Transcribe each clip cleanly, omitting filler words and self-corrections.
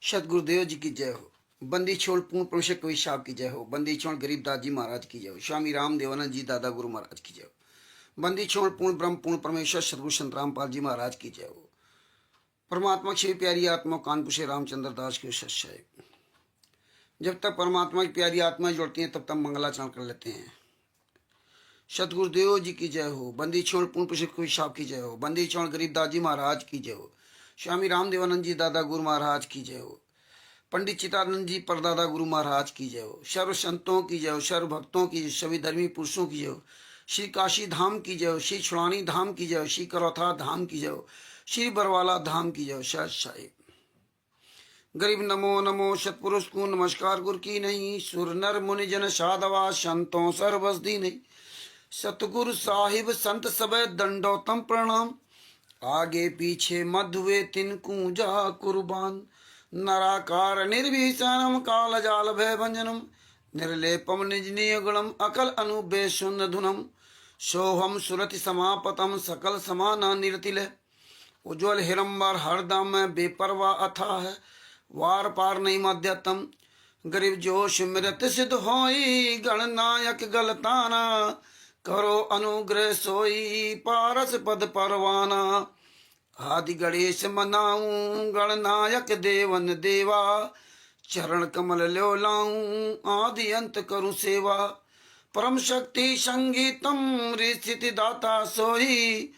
सतगुरुदेव जी की जय हो। बंदी छोड़ पूर्ण पुरुष कवि साहब की जय हो। बंदी छोड़ गरीबदास जी महाराज की जय हो। स्वामी राम देवानंद जी दादा गुरु महाराज की जय हो। बंदी छोड़ पूर्ण ब्रह्म पूर्ण परमेश्वर सतगुरु संत रामपाल जी महाराज की जय हो। परमात्मा की प्यारी आत्मा कानपुर से रामचंद्र दास की सच्चाई। जब तक परमात्मा की प्यारी आत्मा जुड़ती है तब तक मंगलाचरण कर लेते हैं। सतगुरुदेव जी की जय हो। बंदी छोड़ पूर्ण पुरुष कवि साहब की जय हो। बंदी छोड़ गरीबदास जी महाराज की जय हो। स्वामी राम देवानंद जी दादा गुरु महाराज की जय हो। पंडित चिदानंद जी परदादा गुरु महाराज की जय हो। सर्व संतों की जय हो। सर्व भक्तों की, सभी धर्मी पुरुषों की जय हो। श्री काशी धाम की जय हो। श्री छुड़ानी धाम की जय हो। श्री करौथा धाम की जय हो। श्री बरवाला धाम की जय हो। सत साहिब गरीब नमो नमो सतपुरुष को नमस्कार गुरु की नहीं। सुर नर मुनि जन साधवा संतों सर्वसदी नहीं। सतगुरु साहिब संत सब दंडोतम प्रणाम। आगे पीछे मध्वे तिनकू जा कुर्बान। नराकार निर्भीषणम काल जाल भय भंजनम। निर्लेपम निज नियुगणम अकल अनुबे शून्य धुनम। सोहम सुरति समापतम सकल समाना निरतिल। उज्ज्वल हिरंबर हरदम बेपरवा अथा है। वार पार नहीं मध्यतम। गरीब जोश मृत सिद्ध होई गणनायक गलताना। करो अनुग्रह सोई पारस पद परवाना। आदि गणेश मनाऊं गणनायक देवन देवा। चरण कमल ल्यो लाऊं आदि अंत करूं सेवा। परम शक्ति संगीतम रिस्थिति दाता सोही।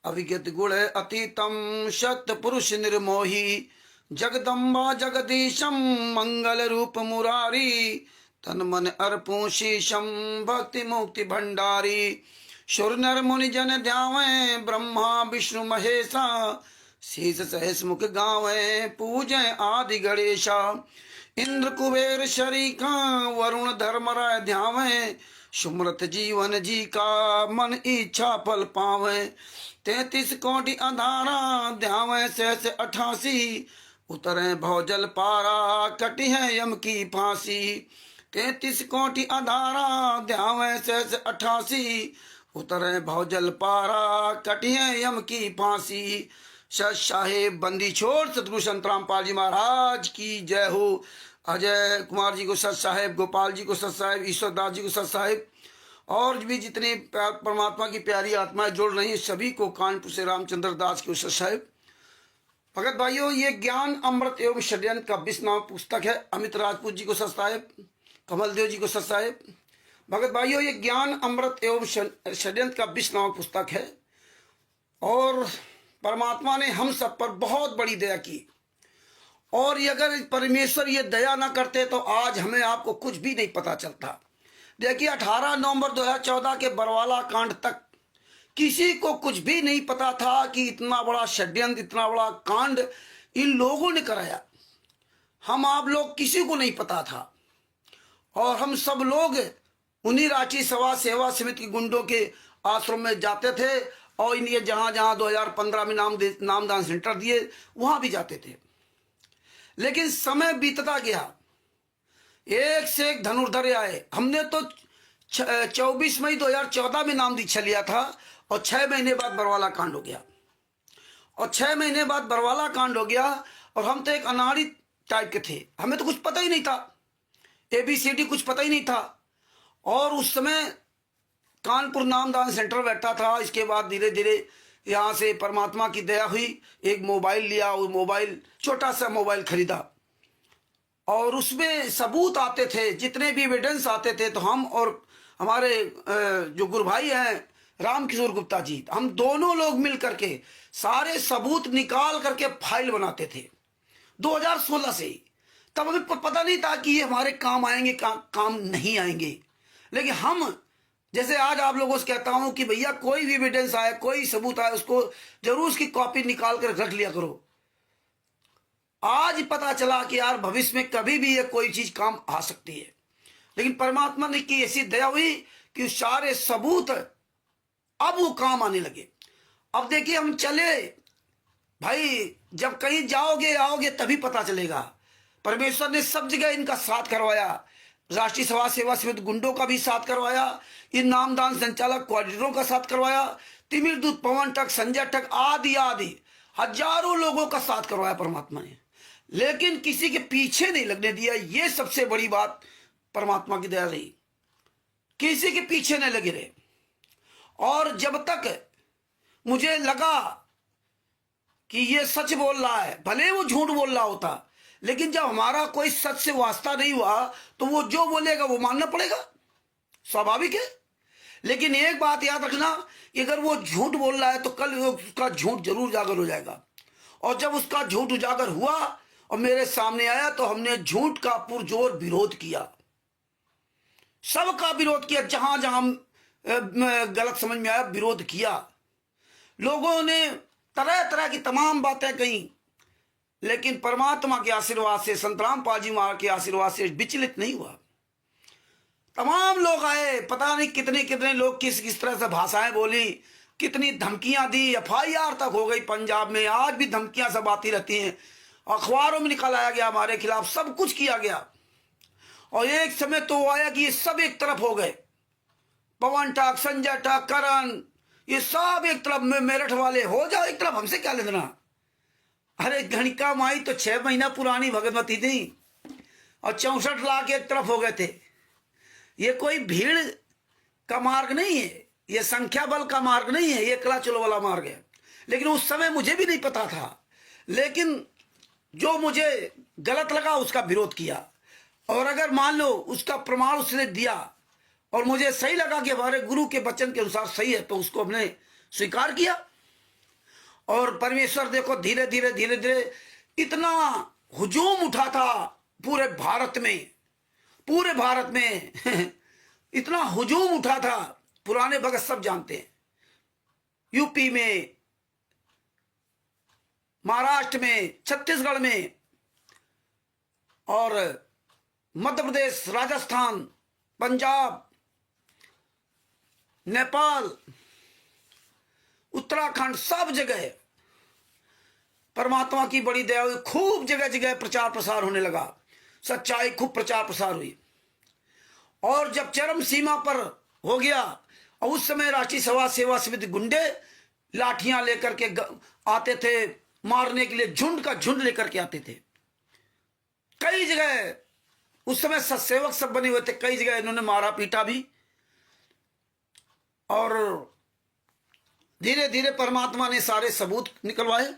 अविगत गुण अतीतम सत्य पुरुष निर्मोही। जगदम्बा जगदीशम मंगल रूप मुरारी। तन मन अर्पूं शीशम भक्ति मुक्ति भंडारी। सुर नर मुनि जन ध्यावे ब्रह्मा विष्णु महेशा। शीस सहस मुख गावे पूजय आदि गणेशा। इंद्र कुबेर शरीका वरुण धर्मराय ध्यावे। सुमृत जीवन जी का मन इच्छा फल पावे। 33 कोटि अधारा ध्यावे सहस 88। उतरे भवजल पारा कटी है यम की फांसी। 33 कोटि अधारा ध्यावे सहस 88। उतरे भवजल पारा कटिए यम की फांसी। सत साहेब बंदी छोड़ सतगुरु संत रामपाल जी महाराज की जय हो। अजय कुमार जी को सत साहेब, गोपाल जी को सत साहेब, ईश्वरदास जी को सत साहेब और भी जितने परमात्मा की प्यारी आत्माएं जुड़ रही हैं सभी को कानपुर से रामचंद्र दास को सत साहेब। भगत भाइयों, ये ज्ञान अमृत एवं षड्यंत्र का 20 नाम पुस्तक है। अमित राजपूत जी को सत साहेब, कमलदेव जी को सत साहेब। भगत भाइयों, ये ज्ञान अमृत एवं षड्यंत्र का 20 नामक पुस्तक है और परमात्मा ने हम सब पर बहुत बड़ी दया की। और ये अगर परमेश्वर ये दया ना करते तो आज हमें आपको कुछ भी नहीं पता चलता। देखिए 18 नवंबर 2014 के बरवाला कांड तक किसी को कुछ भी नहीं पता था कि इतना बड़ा षड्यंत्र, इतना बड़ा कांड इन लोगों ने कराया। हम आप लोग किसी को नहीं पता था और हम सब लोग उन्हीं रांची समाज सेवा समिति के गुंडों के आश्रम में जाते थे और इन्हें जहां जहां 2015 में नामदान सेंटर दिए वहां भी जाते थे। लेकिन समय बीतता गया, एक से एक धनुर्धर आए। हमने तो 24 मई 2014 में नाम दीक्षा लिया था और 6 महीने बाद बरवाला कांड हो गया। और 6 महीने बाद बरवाला कांड हो गया और हम तो एक अनाड़ी टाइप के थे, हमें तो कुछ पता ही नहीं था, ABCD कुछ पता ही नहीं था। और उस समय कानपुर नामदान सेंटर बैठा था। इसके बाद धीरे धीरे यहाँ से परमात्मा की दया हुई, एक मोबाइल लिया। वो मोबाइल, छोटा सा मोबाइल खरीदा और उसमें सबूत आते थे, जितने भी एविडेंस आते थे तो हम और हमारे जो गुरु भाई हैं राम किशोर गुप्ता जी, हम दोनों लोग मिल करके सारे सबूत निकाल करके फाइल बनाते थे 2016 से ही। तब हमें पता नहीं था कि ये हमारे काम आएंगे, काम नहीं आएंगे। लेकिन हम जैसे आज आप लोगों से कहता हूं कि भैया कोई भी एविडेंस आए, कोई सबूत आए, उसको जरूर उसकी कॉपी निकाल कर रख लिया करो। आज पता चला कि यार भविष्य में कभी भी ये कोई चीज काम आ सकती है। लेकिन परमात्मा ने की ऐसी दया हुई कि सारे सबूत अब वो काम आने लगे। अब देखिए हम चले भाई, जब कहीं जाओगे आओगे तभी पता चलेगा। परमेश्वर ने सब जगह इनका साथ करवाया। राष्ट्रीय समाज सेवा समिति गुंडों का भी साथ करवाया, इन नामदान संचालक कोऑर्डिनेटरों का साथ करवाया, तिमिर दूत पवन टक, संजय टक आदि आदि हजारों लोगों का साथ करवाया परमात्मा ने। लेकिन किसी के पीछे नहीं लगने दिया। ये सबसे बड़ी बात परमात्मा की दया रही, किसी के पीछे नहीं लगे रहे। और जब तक मुझे लगा कि ये सच बोल रहा है, भले वो झूठ बोल रहा होता, लेकिन जब हमारा कोई सच से वास्ता नहीं हुआ तो वो जो बोलेगा वो मानना पड़ेगा, स्वाभाविक है। लेकिन एक बात याद रखना कि अगर वो झूठ बोल रहा है तो कल उसका झूठ जरूर उजागर हो जाएगा। और जब उसका झूठ उजागर हुआ और मेरे सामने आया तो हमने झूठ का पुरजोर विरोध किया, सबका विरोध किया। जहां जहां गलत समझ में आया विरोध किया। लोगों ने तरह तरह की तमाम बातें कही, लेकिन परमात्मा के आशीर्वाद से, संत रामपाल जी महाराज के आशीर्वाद से विचलित नहीं हुआ। तमाम लोग आए, पता नहीं कितने कितने लोग किस किस तरह से भाषाएं बोली, कितनी धमकियां दी, FIR तक हो गई पंजाब में। आज भी धमकियां सब आती रहती हैं, अखबारों में निकाला गया हमारे खिलाफ, सब कुछ किया गया। और एक समय तो आया कि ये सब एक तरफ हो गए, पवन ठाक, संजय ठाक, करण, ये सब एक तरफ में, मेरठ वाले हो जाओ एक तरफ, हमसे क्या लेना। अरे गणिका माई तो 6 महीना पुरानी भगवती थी और 64 लाख एक तरफ हो गए थे। ये कोई भीड़ का मार्ग नहीं है, ये संख्या बल का मार्ग नहीं है, ये कला चलो वाला मार्ग है। लेकिन उस समय मुझे भी नहीं पता था, लेकिन जो मुझे गलत लगा उसका विरोध किया। और अगर मान लो उसका प्रमाण उसने दिया और मुझे सही लगा कि हमारे गुरु के वचन के अनुसार सही है, तो उसको हमने स्वीकार किया। और परमेश्वर देखो धीरे धीरे धीरे धीरे इतना हुजूम उठा था पूरे भारत में, पूरे भारत में इतना हुजूम उठा था। पुराने भगत सब जानते हैं, यूपी में, महाराष्ट्र में, छत्तीसगढ़ में और मध्य प्रदेश, राजस्थान, पंजाब, नेपाल, उत्तराखंड, सब जगह परमात्मा की बड़ी दया हुई। खूब जगह जगह प्रचार प्रसार होने लगा, सच्चाई खूब प्रचार प्रसार हुई। और जब चरम सीमा पर हो गया, और उस समय राष्ट्रीय समाज सेवा समिति गुंडे लाठियां लेकर के आते थे मारने के लिए, झुंड का झुंड लेकर के आते थे। कई जगह उस समय सत्सेवक सब बने हुए थे, कई जगह इन्होंने मारा पीटा भी। और धीरे धीरे परमात्मा ने सारे सबूत निकलवाए,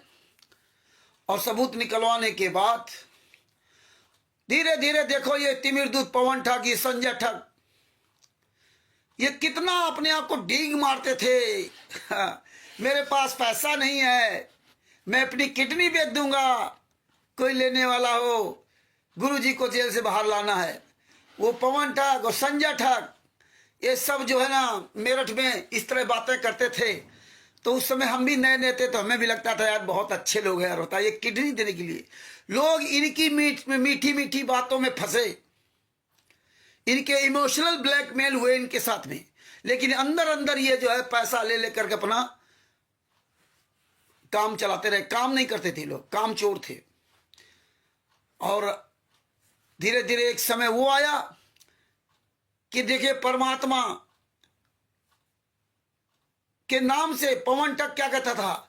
और सबूत निकलवाने के बाद धीरे धीरे देखो ये तिमिरदूत, पवन ठाक, ये संजय ठाक, ये कितना अपने आप को डींग मारते थे। मेरे पास पैसा नहीं है, मैं अपनी किडनी बेच दूंगा, कोई लेने वाला हो, गुरुजी को जेल से बाहर लाना है। वो पवन ठाक और संजय ठाक ये सब जो है ना मेरठ में इस तरह बातें करते थे। तो उस समय हम भी नए नए थे, तो हमें भी लगता था यार बहुत अच्छे लोग हैं यार, होता है ये किडनी देने के लिए। लोग इनकी मीठी मीठी बातों में फंसे, इनके इमोशनल ब्लैकमेल हुए इनके साथ में, लेकिन अंदर अंदर ये जो है पैसा ले लेकर के अपना काम चलाते रहे। काम नहीं करते थे लोग, काम चोर थे। और धीरे धीरे एक समय वो आया कि देखिए परमात्मा के नाम से पवन ठाक क्या कहता था,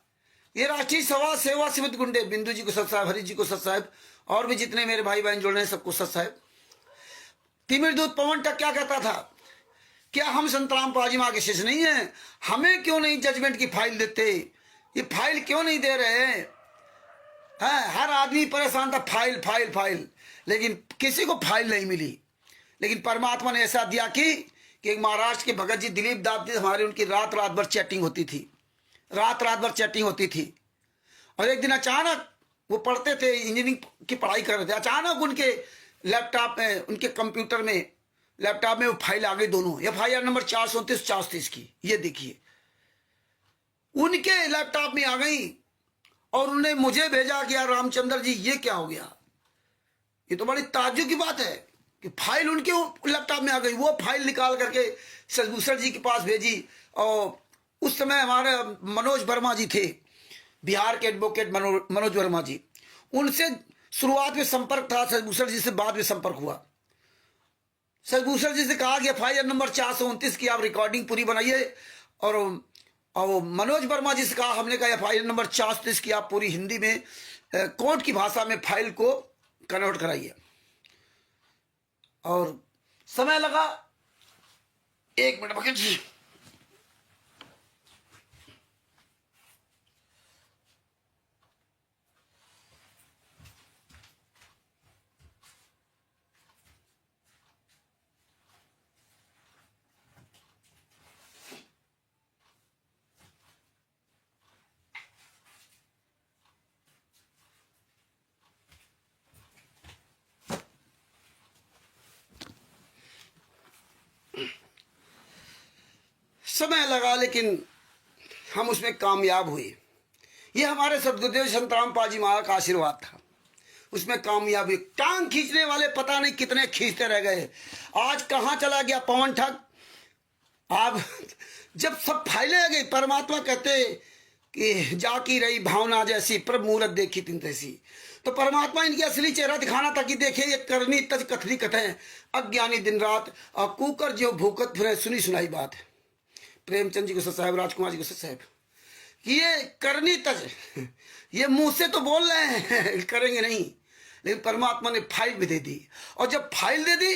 ये राष्ट्रीय समाज सेवा समिति गुंडे, बिंदु जी को सत साहब, हरी जी को सत साहब, और भी जितने मेरे भाई बहन जुड़ रहे हैं सबको सत साहब। तिमिरदूत पवन ठाक क्या कहता था, क्या हम संत रामपाल जी महाराज के शिष्य नहीं है? हमें क्यों नहीं जजमेंट की फाइल देते, ये फाइल क्यों नहीं दे रहे हैं? हर आदमी परेशान था, फाइल फाइल फाइल, लेकिन किसी को फाइल नहीं मिली। लेकिन परमात्मा ने ऐसा दिया कि महाराष्ट्र के भगत जी दिलीप दास, हमारे उनकी रात रात भर चैटिंग होती थी, रात रात भर चैटिंग होती थी। और एक दिन अचानक वो पढ़ते थे, इंजीनियरिंग की पढ़ाई कर रहे थे, अचानक उनके लैपटॉप में, उनके कंप्यूटर में, लैपटॉप में वो फाइल आ गई, दोनों FIR नंबर 429 430 की। ये देखिए उनके लैपटॉप में आ गई, और उन्होंने मुझे भेजा कि यार रामचंद्र जी ये क्या हो गया। ये तो बड़ी ताज्जुब की बात है कि फाइल उनके लैपटॉप में आ गई। वो फाइल निकाल करके सजभूषण जी के पास भेजी। और उस समय हमारे मनोज वर्मा जी थे, बिहार के एडवोकेट मनोज वर्मा जी, उनसे शुरुआत में संपर्क था, सजभूषण जी से बाद में संपर्क हुआ। सजभूषण जी से कहा कि FIR नंबर 429 की आप रिकॉर्डिंग पूरी बनाइए, और मनोज वर्मा जी से कहा, हमने कहा FIR नंबर 430 की आप पूरी हिंदी में कोर्ट की भाषा में फाइल को कन्वर्ट कराइए। और समय लगा 1 मिनट बकेट जी। समय लगा लेकिन हम उसमें कामयाब हुए। ये हमारे सदगुरुदेव संत रामपाल जी महाराज का आशीर्वाद था, उसमें कामयाब हुए। टांग खींचने वाले पता नहीं कितने खींचते रह गए। आज कहाँ चला गया पवन ठग। आप जब सब फैले गए, परमात्मा कहते कि जाकी रही भावना जैसी, प्रभु मूरत देखी तिन तैसी। तो परमात्मा इनकी असली चेहरा दिखाना था कि देखिए ये करनी तज कथनी कथें, अज्ञानी दिन रात और कुकर जो भूकत फिरे, सुनी सुनाई बात है। प्रेमचंद जी को साहब, राजकुमार जी को साहब, कि ये करनी तज, ये मुंह से तो बोल रहे हैं करेंगे नहीं, लेकिन परमात्मा ने फाइल भी दे दी। और जब फाइल दे दी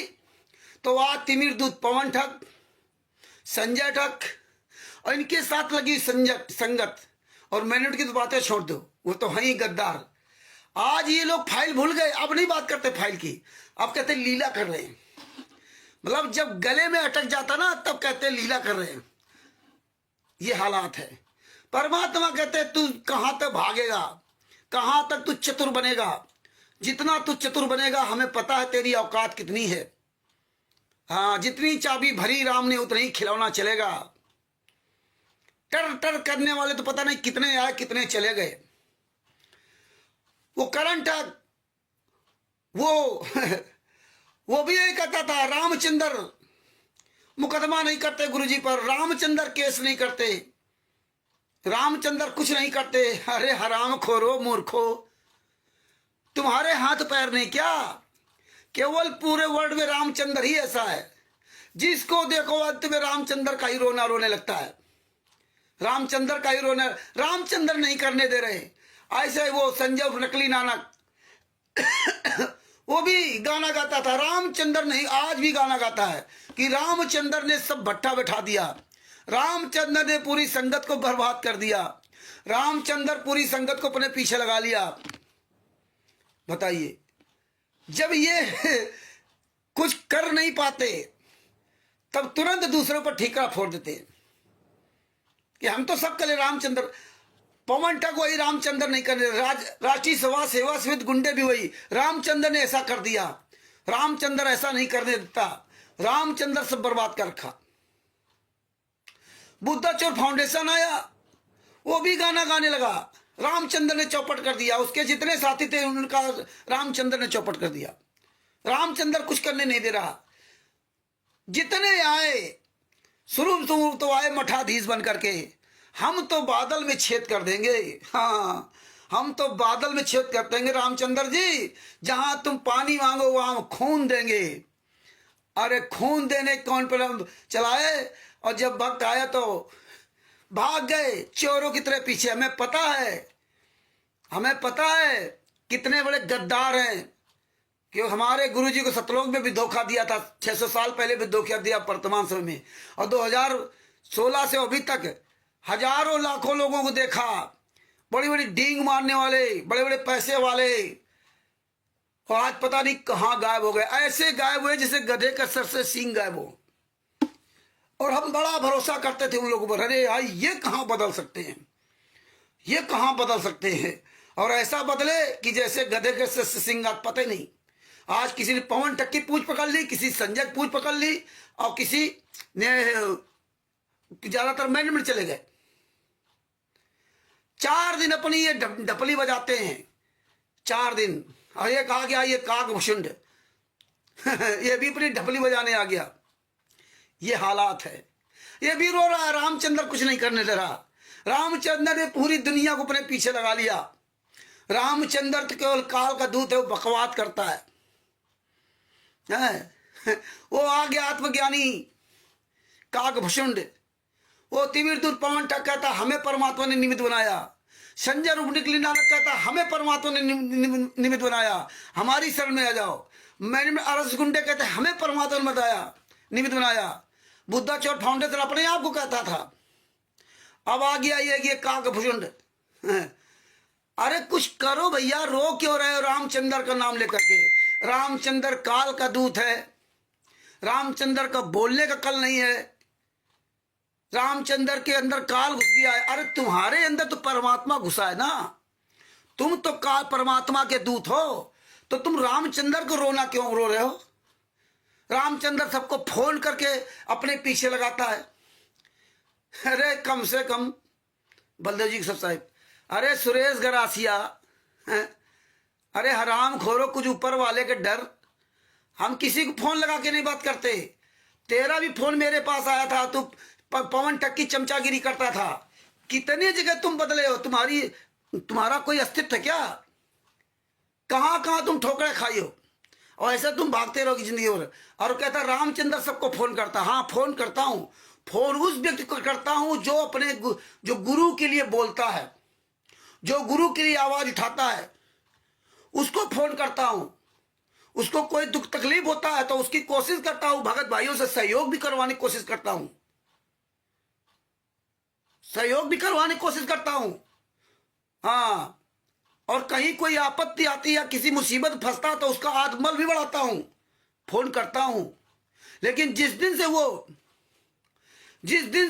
तो आज तिमिर दूत पवन ठग, संजय ठग और इनके साथ लगी संगत। और मैंने की तो बातें छोड़ दो, वो तो हैं ही गद्दार। आज ये लोग फाइल भूल गए, अब नहीं बात करते फाइल की, अब कहते लीला कर रहे हैं। मतलब जब गले में अटक जाता ना तब कहते लीला कर रहे हैं। ये हालात है। परमात्मा कहते तू कहां तक भागेगा, कहां तक तू चतुर बनेगा। जितना तू चतुर बनेगा हमें पता है तेरी औकात कितनी है। हाँ, जितनी चाबी भरी राम ने उतना ही खिलौना चलेगा। टर टर करने वाले तो पता नहीं कितने आए कितने चले गए। वो करंट वो भी यही कहता था, रामचंद्र मुकदमा नहीं करते गुरुजी पर, रामचंद्र केस नहीं करते, रामचंद्र कुछ नहीं करते। अरे हराम खोरो मूर्खो, तुम्हारे हाथ पैर नहीं क्या? केवल पूरे वर्ल्ड में रामचंद्र ही ऐसा है, जिसको देखो अंत में रामचंद्र का ही रोना रोने लगता है। रामचंद्र का ही रोना, रामचंद्र नहीं करने दे रहे। ऐसे वो संजय नकली नानक वो भी गाना गाता था, रामचंद्र नहीं, आज भी गाना गाता है कि रामचंद्र ने सब भट्टा बैठा दिया, रामचंद्र ने पूरी संगत को बर्बाद कर दिया, रामचंद्र पूरी संगत को अपने पीछे लगा लिया। बताइए, जब ये कुछ कर नहीं पाते तब तुरंत दूसरों पर ठीकरा फोड़ देते कि हम तो सब कले रामचंद्र। पवन ठग वही, रामचंद्र नहीं करने। राष्ट्रीय सभा सेवा समिति गुंडे भी वही, रामचंद्र ने ऐसा कर दिया, रामचंद्र ऐसा नहीं करने देता, रामचंद्र सब बर्बाद कर रखा। बुद्धाचोर फाउंडेशन आया, वो भी गाना गाने लगा, रामचंद्र ने चौपट कर दिया। उसके जितने साथी थे उनका रामचंद्र ने चौपट कर दिया। रामचंद्र कुछ करने नहीं दे रहा। जितने आए शुरू तो आए मठाधीश बन करके, हम तो बादल में छेद कर देंगे। हाँ, हम तो बादल में छेद कर देंगे रामचंद्र जी, जहां तुम पानी मांगो वहां खून देंगे। अरे खून देने कौन पर चलाए, और जब वक्त आया तो भाग गए चोरों की तरह पीछे। हमें पता है कितने बड़े गद्दार हैं, कि हमारे गुरुजी को सतलोक में भी धोखा दिया था, 600 साल पहले भी धोखा दिया वर्तमान समय में, और 2016 से अभी तक हजारों लाखों लोगों को देखा, बड़ी बड़ी डींग मारने वाले, बड़े बड़े पैसे वाले, और आज पता नहीं कहां गायब हो गए। ऐसे गायब हुए जैसे गधे का सर से सींग गायब हो। और हम बड़ा भरोसा करते थे उन लोगों पर, अरे भाई ये कहां बदल सकते हैं, ये कहां बदल सकते हैं। और ऐसा बदले कि जैसे गधे के सर से सींग, पता ही नहीं। आज किसी ने पवन ठग की पूंछ पकड़ ली, किसी संजय की पूंछ पकड़ ली, और किसी ने ज्यादातर मैनेजमेंट चले गए। 4 दिन अपनी ये ढपली बजाते हैं, 4 दिन। और ये कहा गया ये काकभूषुंड ये भी अपनी ढपली बजाने आ गया। ये हालात है। ये भी रो रहा है, रामचंद्र कुछ नहीं करने दे रहा। रामचंद्र ने पूरी दुनिया को अपने पीछे लगा लिया। रामचंद्र तो केवल काल का दूत है, वो बकवाद करता है। वो आ गया आत्मज्ञानी काकभूषुंड, वो तिमिर दूत पवन ठग कहता हमें परमात्मा ने निमित्त बनाया। संजय रूप निकली नानक कहता हमें परमात्मा ने निमित्त बनाया, हमारी शरण में आ जाओ। मैंने अरस गुंडे कहते हमें परमात्मा ने बताया निमित्त बनाया। बुद्धा चौथ फाउंडेशन अपने आप को कहता था। अब आ गया ये काकभूषण। अरे कुछ करो भैया, रो क्यों रहे हो रामचंद्र का नाम लेकर के? रामचंद्र काल का दूत है, रामचंद्र का बोलने का कल नहीं है, रामचंद्र के अंदर काल घुस गया है। अरे तुम्हारे अंदर तो परमात्मा घुसा है ना, तुम तो काल परमात्मा के दूत हो, तो तुम रामचंद्र को रोना क्यों रो रहे हो? रामचंद्र सबको फोन करके अपने पीछे लगाता है। अरे कम से कम बलदेव जी सब साहब, अरे सुरेश गरासिया, अरे हराम खोरो, कुछ ऊपर वाले के डर। हम किसी को फोन लगा के नहीं बात करते। तेरा भी फोन मेरे पास आया था, तू पवन टक्की चमचागिरी करता था। कितनी जगह तुम बदले हो, तुम्हारा कोई अस्तित्व है क्या? कहां कहां तुम ठोकरे खाई हो, और ऐसे तुम भागते रहोगी जिंदगी भर। और कहता रामचंद्र सबको फोन करता। हाँ फोन करता हूं, फोन उस व्यक्ति को करता हूं जो अपने जो गुरु के लिए बोलता है, जो गुरु के लिए आवाज उठाता है, उसको फोन करता हूं। उसको कोई दुख तकलीफ होता है तो उसकी कोशिश करता हूं, भगत भाइयों से सहयोग भी करवाने की कोशिश करता हूं, सहयोग भी करवाने की कोशिश करता हूं। हाँ, और कहीं कोई आपत्ति आती है या किसी मुसीबत फंसता तो उसका आत्मबल भी बढ़ाता हूं, फोन करता हूं। लेकिन जिस दिन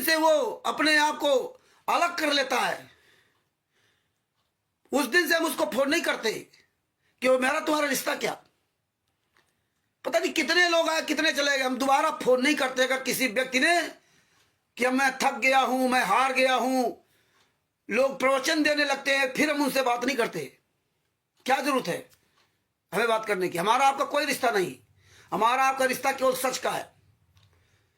से वो अपने आप को अलग कर लेता है, उस दिन से हम उसको फोन नहीं करते कि वो मेरा तुम्हारा रिश्ता क्या। पता नहीं कितने लोग आए कितने चले गए, हम दोबारा फोन नहीं करते अगर किसी व्यक्ति ने कि मैं थक गया हूं, मैं हार गया हूं। लोग प्रवचन देने लगते हैं, फिर हम उनसे बात नहीं करते। क्या जरूरत है हमें बात करने की? हमारा आपका कोई रिश्ता नहीं, हमारा आपका रिश्ता केवल सच का है।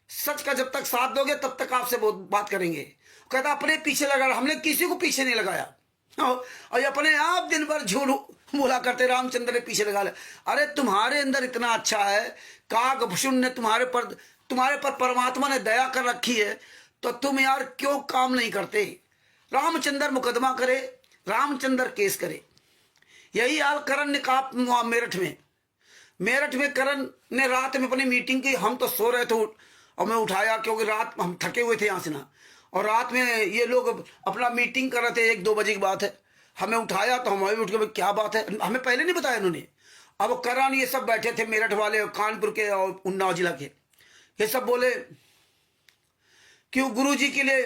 सच का जब तक साथ दोगे तब तक आपसे बात करेंगे। कहता अपने पीछे लगा, हमने किसी को पीछे नहीं लगाया, और अपने आप दिन भर झूठ बोला करते रामचंद्र ने पीछे लगा लिया। अरे तुम्हारे अंदर इतना अच्छा है, काकभूषण ने तुम्हारे पर परमात्मा ने दया कर रखी है, तो तुम यार क्यों काम नहीं करते? रामचंद्र मुकदमा करे, रामचंद्र केस करे। यही हाल करण ने कहा मेरठ में करण ने रात में अपनी मीटिंग की। हम तो सो रहे थे और मैं उठाया क्योंकि रात हम थके हुए थे यहाँ से ना, और रात में ये लोग अपना मीटिंग कर रहे थे, 1-2 बजे की बात है। हमें उठाया तो हमें उठ के क्या बात है, हमें पहले नहीं बताया इन्होंने। अब करण ये सब बैठे थे, मेरठ वाले, कानपुर के और उन्नाव जिला के, ये सब बोले क्यों गुरु जी के लिए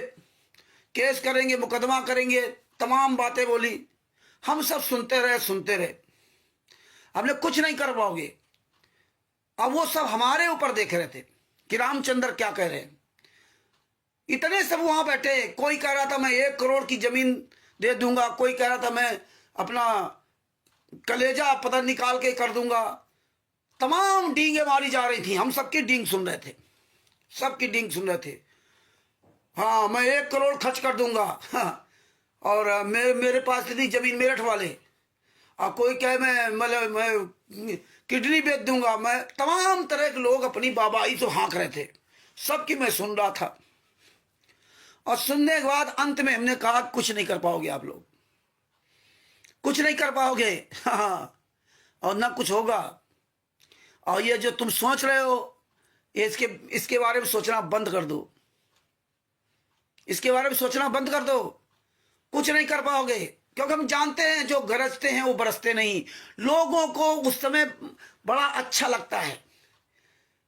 केस करेंगे, मुकदमा करेंगे, तमाम बातें बोली। हम सब सुनते रहे, हमने कुछ नहीं कर पाओगे। अब वो सब हमारे ऊपर देख रहे थे कि रामचंद्र क्या कह रहे हैं। इतने सब वहां बैठे, कोई कह रहा था मैं 1 करोड़ की जमीन दे दूंगा, कोई कह रहा था मैं अपना कलेजा पता निकाल के कर दूंगा। तमाम डींगे मारी जा रही थी, हम सबकी डींग सुन रहे थे, हाँ मैं 1 करोड़ खर्च कर दूंगा, हाँ, और मेरे पास इतनी जमीन, मेरठ वाले। और कोई कहे मैं किडनी बेच दूंगा। मैं तमाम तरह के लोग अपनी बाबाई से हाँक रहे थे, सबकी मैं सुन रहा था। और सुनने के बाद अंत में हमने कहा कुछ नहीं कर पाओगे आप लोग, कुछ नहीं कर पाओगे, हाँ, और ना कुछ होगा। और ये जो तुम सोच रहे हो इसके बारे में सोचना बंद कर दो, इसके बारे में सोचना बंद कर दो। कुछ नहीं कर पाओगे, क्योंकि हम जानते हैं जो गरजते हैं वो बरसते नहीं। लोगों को उस समय बड़ा अच्छा लगता है,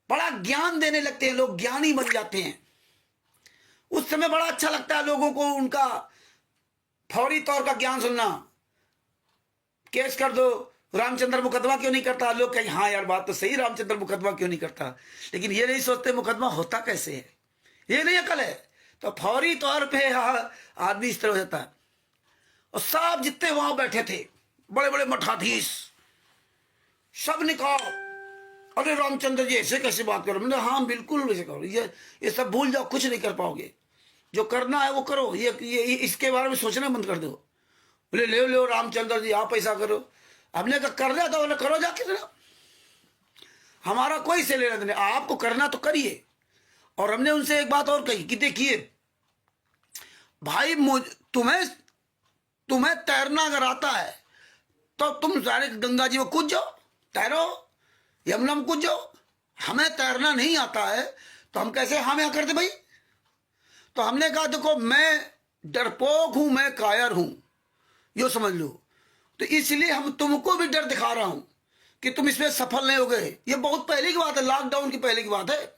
बड़ा ज्ञान देने लगते हैं, लोग ज्ञानी बन जाते हैं। उस समय बड़ा अच्छा लगता है लोगों को उनका फौरी तौर का ज्ञान सुनना। केस कर दो, रामचंद्र मुकदमा क्यों नहीं करता? लोग कहें हाँ यार बात तो सही, रामचंद्र मुकदमा क्यों नहीं करता, लेकिन ये नहीं सोचते मुकदमा होता कैसे है, ये नहीं अकल है। तो फौरी तौर पे आदमी इस तरह हो जाता है। और सब जितने वहां बैठे थे, बड़े बड़े मठाधीश, सब ने कहा अरे रामचंद्र जी ऐसे कैसे बात करो? मैंने हाँ बिल्कुल वैसे करो, ये सब भूल जाओ, कुछ नहीं कर पाओगे। जो करना है वो करो, ये इसके बारे में सोचना बंद कर दो। बोले ले रामचंद्र जी आप ऐसा करो। हमने कहा कर लिया तो करो जाके ना, हमारा कोई से लेना देना, आपको करना तो करिए। और हमने उनसे एक बात और कही कि देखिए भाई तुम्हें तैरना अगर आता है तो तुम सारे गंगा जी में कूद जाओ, तैरो, यमुना में कूद जाओ। हमें तैरना नहीं आता है तो हम कैसे हम यहाँ करते भाई? तो हमने कहा देखो मैं डरपोक हूं, मैं कायर हूं, यो समझ लो। तो इसलिए हम तुमको भी डर दिखा रहा हूं कि तुम इसमें सफल नहीं हो गए। ये बहुत पहले की बात है, लॉकडाउन की पहले की बात है।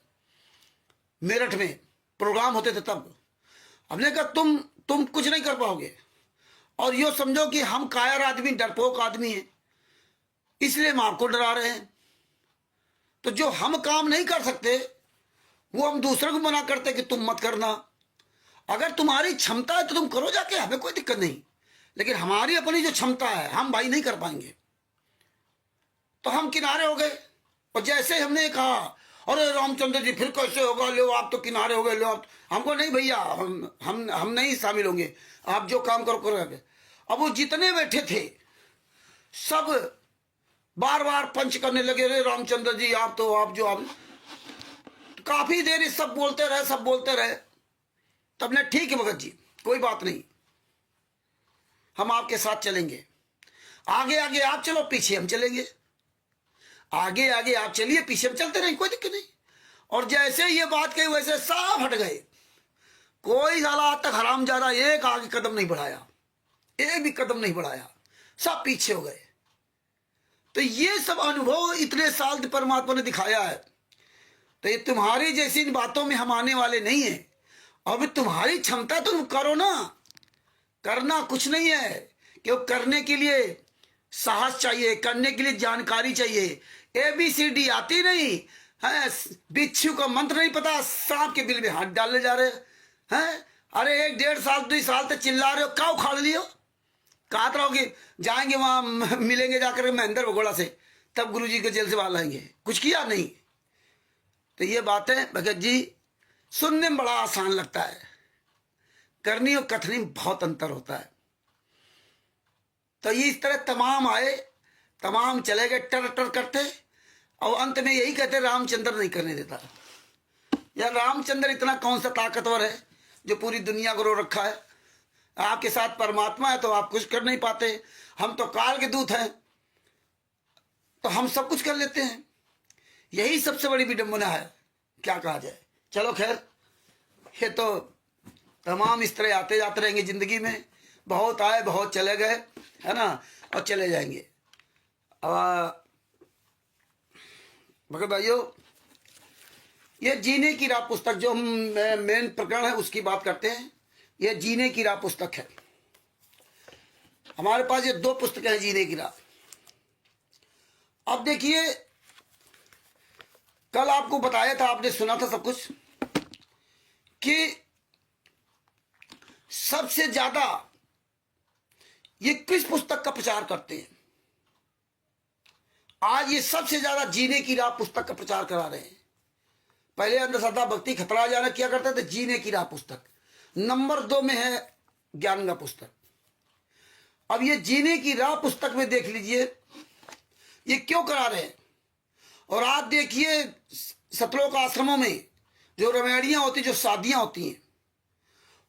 मेरठ में प्रोग्राम होते थे तब हमने कहा तुम कुछ नहीं कर पाओगे। और यो समझो कि हम कायर आदमी, डरपोक आदमी हैं, इसलिए हम आपको डरा रहे हैं। तो जो हम काम नहीं कर सकते वो हम दूसरे को मना करते कि तुम मत करना। अगर तुम्हारी क्षमता है तो तुम करो जाके, हमें कोई दिक्कत नहीं। लेकिन हमारी अपनी जो क्षमता है हम भाई नहीं कर पाएंगे। तो हम किनारे हो गए। और जैसे हमने कहा अरे रामचंद्र जी फिर कैसे होगा, लो आप तो किनारे हो गए, लो आप। हमको नहीं भैया, हम नहीं शामिल होंगे, आप जो काम करो करो। अब वो जितने बैठे थे सब बार बार पंच करने लगे, अरे रामचंद्र जी आप तो आप जो आप। काफी देर सब बोलते रहे, सब बोलते रहे। तब ने ठीक है भगत जी कोई बात नहीं, हम आपके साथ चलेंगे। आगे आगे आप चलो, पीछे हम चलेंगे। आगे आगे आप चलिए, पीछे हम चलते रहें, कोई दिक्कत नहीं। और जैसे ये बात कही वैसे सब हट गए। कोई साला आज तक हरामजादा एक आगे कदम नहीं बढ़ाया, एक भी कदम नहीं बढ़ाया, सब पीछे हो गए। तो ये सब अनुभव इतने साल परमात्मा ने दिखाया है। तो ये तुम्हारी जैसी इन बातों में हम आने वाले नहीं है। अब तुम्हारी क्षमता तुम करो ना, करना कुछ नहीं है। क्यों? करने के लिए साहस चाहिए, करने के लिए जानकारी चाहिए। ABCD आती नहीं है, बिच्छू का मंत्र नहीं पता, सांप के बिल में हाथ डालने जा रहे हैं। अरे 1 1.5 साल 2 साल तक चिल्ला रहे हो, क्या उखाड़ लियो? कहा रहोगे जाएंगे वहां मिलेंगे जाकर महेंद्र भगोड़ा से, तब गुरुजी के जेल से बाहर लाएंगे। कुछ किया नहीं। तो ये बातें भगत जी सुनने में बड़ा आसान लगता है, करनी और कथनी में बहुत अंतर होता है। तो ये इस तरह तमाम आए, तमाम चले गए टर टर करते, और अंत में यही कहते रामचंद्र नहीं करने देता। यार रामचंद्र इतना कौन सा ताकतवर है जो पूरी दुनिया को रो रखा है? आपके साथ परमात्मा है तो आप कुछ कर नहीं पाते। हम तो काल के दूत हैं तो हम सब कुछ कर लेते हैं। यही सबसे बड़ी विडंबना है, क्या कहा जाए। चलो खैर, ये तो तमाम इस तरह आते जाते रहेंगे जिंदगी में। बहुत आए बहुत चले गए, है ना, और चले जाएंगे। अब भगत भाइयों, ये जीने की राह पुस्तक जो हम मेन प्रकरण है उसकी बात करते हैं। ये जीने की राह पुस्तक है। हमारे पास ये 2 पुस्तकें हैं जीने की राह। अब देखिए, कल आपको बताया था, आपने सुना था सब कुछ, कि सबसे ज्यादा ये किस पुस्तक का प्रचार करते हैं? आज ये सबसे ज्यादा जीने की राह पुस्तक का प्रचार करा रहे हैं। पहले अंधश्रद्धा भक्ति खतरा जाना किया करते थे। जीने की राह पुस्तक नंबर 2 में है, ज्ञान का पुस्तक। अब ये जीने की राह पुस्तक में देख लीजिए ये क्यों करा रहे हैं। और आप देखिए सतलोक आश्रमों में जो रमैड़ियां होती, जो शादियां होती हैं,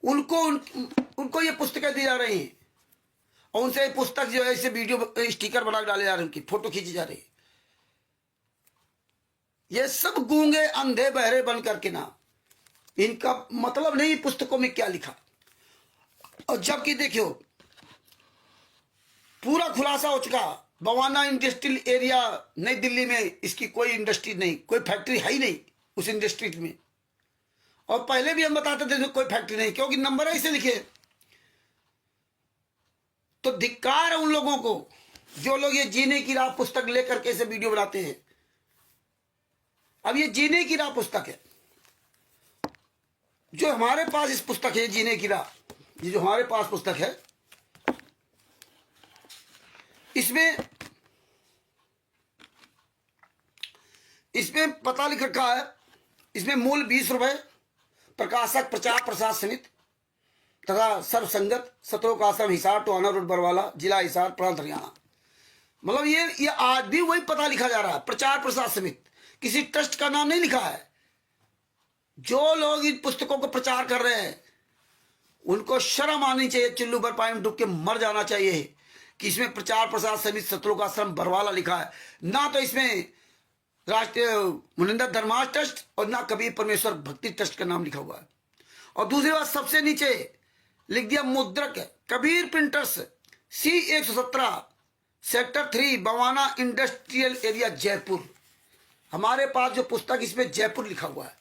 उनको ये पुस्तकें दी जा रही हैं। और उनसे पुस्तक जो है इसे वीडियो स्टिकर बना डाले जा रहे हैं, उनकी फोटो खींची जा रही है। ये सब गूंगे अंधे बहरे बन करके ना, इनका मतलब नहीं पुस्तकों में क्या लिखा। और जबकि देखियो पूरा खुलासा हो चुका, बवाना इंडस्ट्रियल एरिया नई दिल्ली में, इसकी कोई इंडस्ट्री नहीं, कोई फैक्ट्री है ही नहीं उस इंडस्ट्री में। और पहले भी हम बताते थे कोई फैक्ट्री नहीं, क्योंकि नंबर ऐसे लिखे। तो धिक्कार है उन लोगों को जो लोग ये जीने की राह पुस्तक लेकर के ऐसे वीडियो बनाते हैं। अब ये जीने की राह पुस्तक है, जो हमारे पास इस पुस्तक है जीने की राह, ये जो हमारे पास पुस्तक है, इसमें पता लिख रखा है। इसमें मूल 20 रुपए, प्रकाशक प्रचार प्रसार समिति तथा सर्वसंगत, सतलोक आश्रम हिसार, टोहाना रोड बरवाला, जिला हिसार, प्रांत हरियाणा। मतलब ये आज भी वही पता लिखा जा रहा है, प्रचार प्रसार समिति। किसी ट्रस्ट का नाम नहीं लिखा है। जो लोग इन पुस्तकों को प्रचार कर रहे हैं उनको शर्म आनी चाहिए, चुल्लू भर पानी में डूब के मर जाना चाहिए कि इसमें प्रचार प्रसार समिति सतलोकाश्रम बरवाला लिखा है, ना तो इसमें राष्ट्रीय मुनिंदर धर्मार्थ ट्रस्ट और ना कबीर परमेश्वर भक्ति ट्रस्ट का नाम लिखा हुआ है। और दूसरी बात, सबसे नीचे लिख दिया मुद्रक Kabir printers C117 sector 3 Bawana industrial area Jaipur. हमारे पास जो पुस्तक इसमें जयपुर लिखा हुआ है,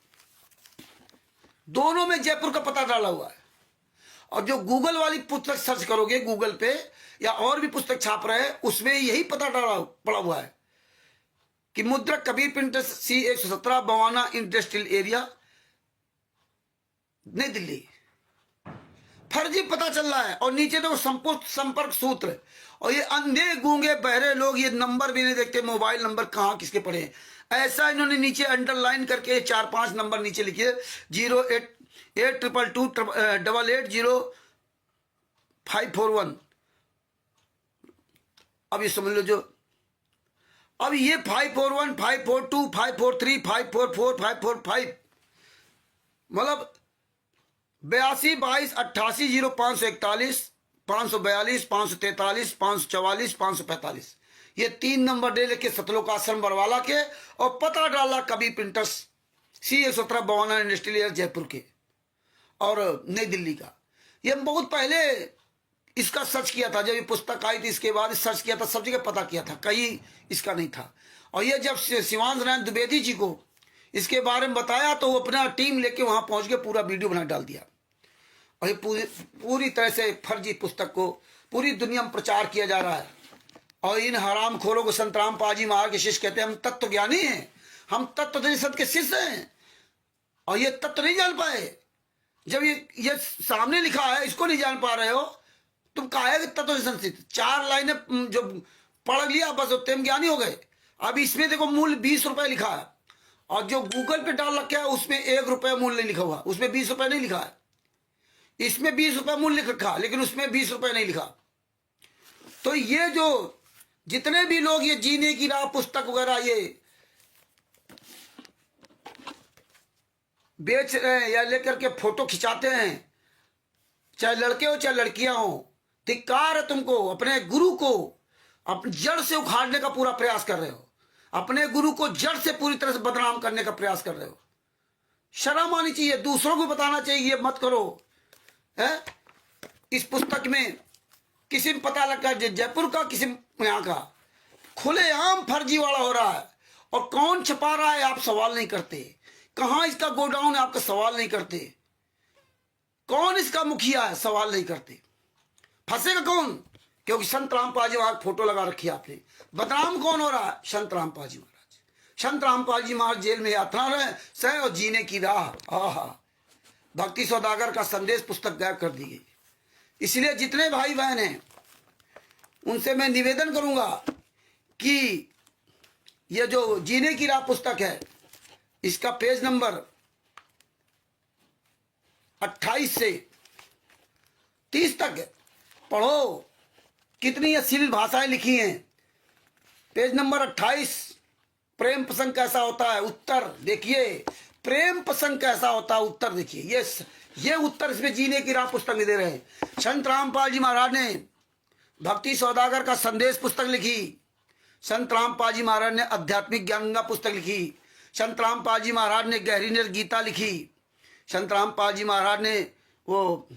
दोनों में जयपुर का पता डाला हुआ है। और जो गूगल वाली पुस्तक सर्च करोगे गूगल पे या और भी पुस्तक छाप रहे हैं, उसमें यही पता डाला पड़ा हुआ है कि मुद्रक Kabir printers C117 Bawana industrial area नई दिल्ली। फर्जी पता चल रहा है। और नीचे तो संपर्क सूत्र, और ये अंधे गूंगे बहरे लोग ये नंबर भी नहीं देखते, मोबाइल नंबर कहाँ किसके पड़े हैं। ऐसा इन्होंने नीचे अंडरलाइन करके 4-5 नंबर नीचे लिखे 08822880541। अब ये समझ लो, जो अब ये 541 542 543 544 545 मतलब 82 22 88 0541 542 543 544 545, ये 3 नंबर दे लेके सतलोकाश्रम बरवाला के, और पता डाला Kabir printers C117 Bawana industrial area Jaipur के और नई दिल्ली का। ये बहुत पहले इसका सर्च किया था, जब ये पुस्तक आई थी इसके बाद सर्च किया था, सब जगह पता किया था, कहीं इसका नहीं था। और ये जब शिवांश नारायण द्विवेदी जी को इसके बारे में बताया तो वो अपना टीम लेके वहां पहुंच के पूरा वीडियो बना डाल दिया। और ये पूरी तरह से फर्जी पुस्तक को पूरी दुनिया में प्रचार किया जा रहा है। और इन हराम खोरों को संत रामपाल जी महाराज के शिष्य कहते हैं हम तत्व ज्ञानी हैं, हम तत्व के शिष्य हैं, और ये तत्व नहीं जान पाए। जब ये सामने लिखा है, इसको नहीं जान पा रहे हो, तुम काहे तत्व संस्थित 4 लाइनें जो पढ़ लिया बस तुम ज्ञानी हो गए। अब इसमें देखो मूल्य 20 रुपए लिखा है, और जो गूगल पे डाल रखा है उसमें 1 रुपया मूल्य लिखा हुआ, उसमें 20 रुपए नहीं लिखा है। इसमें 20 रुपए मूल्य लिख रखा, लेकिन उसमें 20 रुपए नहीं लिखा। तो ये जो जितने भी लोग ये जीने की राह पुस्तक वगैरह ये बेच रहे हैं या लेकर के फोटो खिंचाते हैं, चाहे लड़के हो चाहे लड़कियां हो, धिक्कार है तुमको। अपने गुरु को अपनी जड़ से उखाड़ने का पूरा प्रयास कर रहे हो, अपने गुरु को जड़ से पूरी तरह से बदनाम करने का प्रयास कर रहे हो। शर्म आनी चाहिए, दूसरों को बताना चाहिए ये मत करो। है इस पुस्तक में किसी में पता लगा जयपुर का, किसी यहाँ का, खुलेआम फर्जी वाला हो रहा है। और कौन छपा रहा है आप सवाल नहीं करते, कहां इसका गोडाउन है आपका सवाल नहीं करते, कौन इसका मुखिया है सवाल नहीं करते। फंसेगा कौन? क्योंकि संत रामपाल जी वहां फोटो लगा रखी है आपने। बदनाम कौन हो रहा है? संत रामपाल जी महाराज। संत रामपाल जी महाराज जेल में यात्रा रहे सह और जीने की राह। आहा, भक्ति सौदागर का संदेश पुस्तक गायब कर दी गई। इसलिए जितने भाई बहन हैं उनसे मैं निवेदन करूंगा कि ये जो जीने की राह पुस्तक है, इसका पेज नंबर 28 से 30 तक पढ़ो। कितनी अश्लील भाषाएं लिखी हैं। पेज नंबर 28, प्रेम प्रसंग कैसा होता है, उत्तर देखिए। प्रेम प्रसंग कैसा होता है, उत्तर देखिए। ये उत्तर इसमें जीने की राह पुस्तक में दे रहे हैं। संत रामपाल जी महाराज ने भक्ति सौदागर का संदेश पुस्तक लिखी। संत रामपाल जी महाराज ने आध्यात्मिक ज्ञान गंगा पुस्तक लिखी। संत रामपाल जी महाराज ने गहरी नर गीता लिखी। संत रामपाल जी महाराज ने वो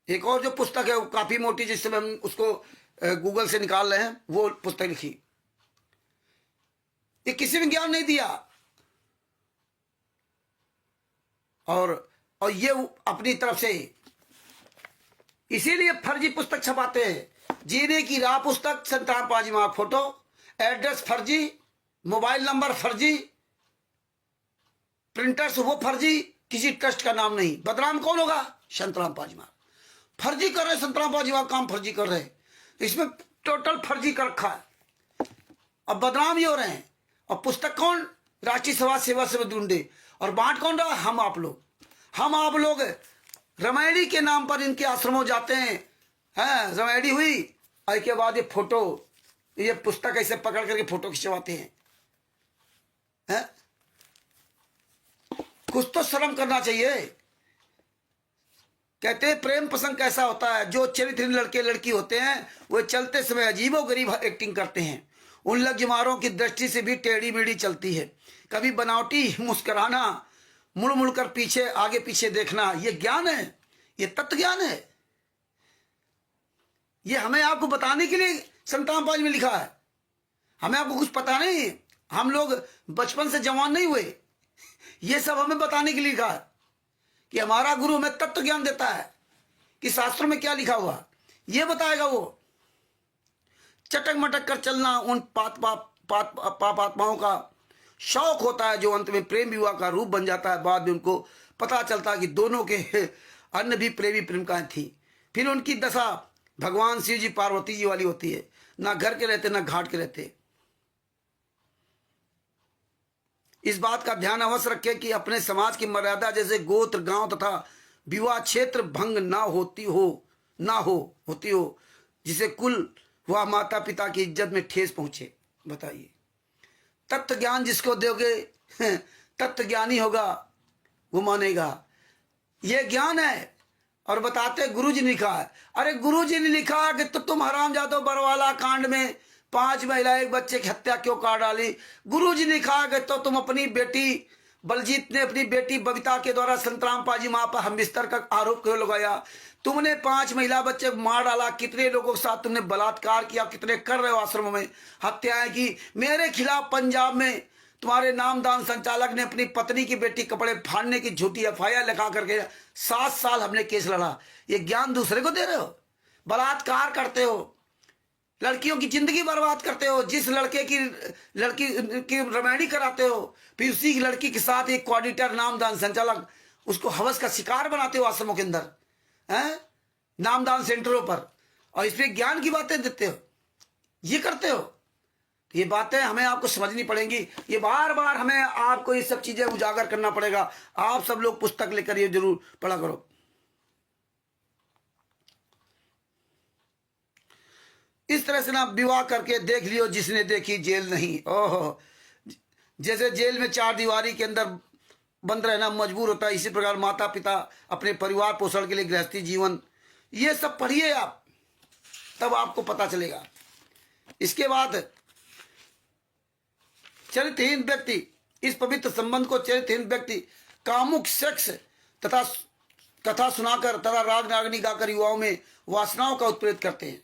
एक और जो पुस्तक है वो काफी मोटी, जिस समय हम उसको गूगल से निकाल रहे हैं, वो पुस्तक लिखी। ये किसी ने ज्ञान नहीं दिया। और ये अपनी तरफ से इसीलिए फर्जी पुस्तक छपाते हैं। जीने की राह पुस्तक, संत रामपाल जी महाराज फोटो, एड्रेस फर्जी, मोबाइल नंबर फर्जी, प्रिंटर्स वो फर्जी, किसी ट्रस्ट का नाम नहीं। बदनाम कौन होगा? संत रामपाल जी महाराज फर्जी कर रहे। संत रामपाल जी महाराज काम फर्जी कर रहे हैं, इसमें टोटल फर्जी कर रखा है। अब बदनाम ये हो रहे हैं। और पुस्तक कौन? राष्ट्रीय समाज सेवा से ढूंढे। और बांट कौन रहा? हम आप लोग। हम आप लोग रामायणी के नाम पर इनके आश्रमों जाते हैं। रामायणी हुई और के बाद ये फोटो, ये पुस्तक ऐसे पकड़ करके फोटो खिंचवाते हैं। कुछ तो शर्म करना चाहिए। कहते हैं प्रेम प्रसंग कैसा होता है, जो चरित्रहीन लड़के लड़की होते हैं वो चलते समय अजीबोगरीब एक्टिंग करते हैं। उन लज्जमारों की दृष्टि से भी टेढ़ी मेढ़ी चलती है। कभी बनावटी मुस्कुराना, मुड़ मुड़ कर पीछे आगे पीछे देखना, ये ज्ञान है, ये तत्व ज्ञान है। ये हमें आपको बताने के लिए संत रामपाल में लिखा है। हमें आपको कुछ पता नहीं, हम लोग बचपन से जवान नहीं हुए। ये सब हमें बताने के लिए लिखा है कि हमारा गुरु हमें तत्व ज्ञान देता है कि शास्त्रों में क्या लिखा हुआ ये बताएगा। वो चटक मटक कर चलना उन पापात्माओं का शौक होता है, जो अंत में प्रेम विवाह का रूप बन जाता है। बाद में उनको पता चलता है कि दोनों के अन्य भी प्रेमी प्रेमिकाएं थी। फिर उनकी दशा भगवान शिव जी पार्वती जी वाली होती है, ना घर के रहते ना घाट के रहते। इस बात का ध्यान अवश्य रखें कि अपने समाज की मर्यादा जैसे गोत्र, गांव तथा विवाह क्षेत्र भंग ना होती हो, जिसे कुल व माता पिता की इज्जत में ठेस पहुंचे। बताइए, तत्व ज्ञान जिसको दोगे तत्व ज्ञानी होगा, वो मानेगा। ये ज्ञान है। और बताते गुरुजी ने लिखा है। अरे गुरुजी ने लिखा कि तो तुम हरामजादो बरवाला कांड में 5 महिला एक बच्चे की हत्या क्यों कर डाली। गुरुजी ने कहा कि तो तुम अपनी बेटी बलजीत ने अपनी बेटी बबीता के द्वारा संत रामपाल जी मां पर हम बिस्तर का आरोप क्यों लगाया। तुमने 5 महिला बच्चे को मार डाला, कितने लोगों के साथ तुमने बलात्कार किया, कितने कर रहे हो आश्रमों में हत्याएं की। मेरे खिलाफ पंजाब में तुम्हारे नामदान संचालक ने अपनी पत्नी की बेटी कपड़े फाड़ने की झूठी FIR लगा करके 7 साल हमने केस लड़ा। ये ज्ञान दूसरे को दे रहे हो, बलात्कार करते हो, लड़कियों की जिंदगी बर्बाद करते हो, जिस लड़की की रमैनी कराते हो, फिर उसी की लड़की के साथ एक कोऑर्डिनेटर नामदान संचालक उसको हवस का शिकार बनाते हो आश्रमों के अंदर, हैं, नामदान सेंटरों पर, और इसमें ज्ञान की बातें देते हो, ये करते हो। ये बातें हमें आपको समझनी पड़ेंगी। ये बार बार हमें आपको ये सब चीजें उजागर करना पड़ेगा। आप सब लोग पुस्तक लेकर ये जरूर पढ़ा करो। इस तरह से ना विवाह करके देख लियो जिसने देखी जेल नहीं। ओहो, जैसे जेल में 4 दीवारी के अंदर बंद रहना मजबूर होता है, इसी प्रकार माता पिता अपने परिवार पोषण के लिए गृहस्थी जीवन, ये सब पढ़िए आप, तब आपको पता चलेगा। इसके बाद चरित्रहीन व्यक्ति, इस पवित्र संबंध को चरित्रहीन व्यक्ति कामुक सेक्स तथा कथा सुनाकर तथा राग रागनी गाकर युवाओं में वासनाओं का उत्प्रेरित करते हैं।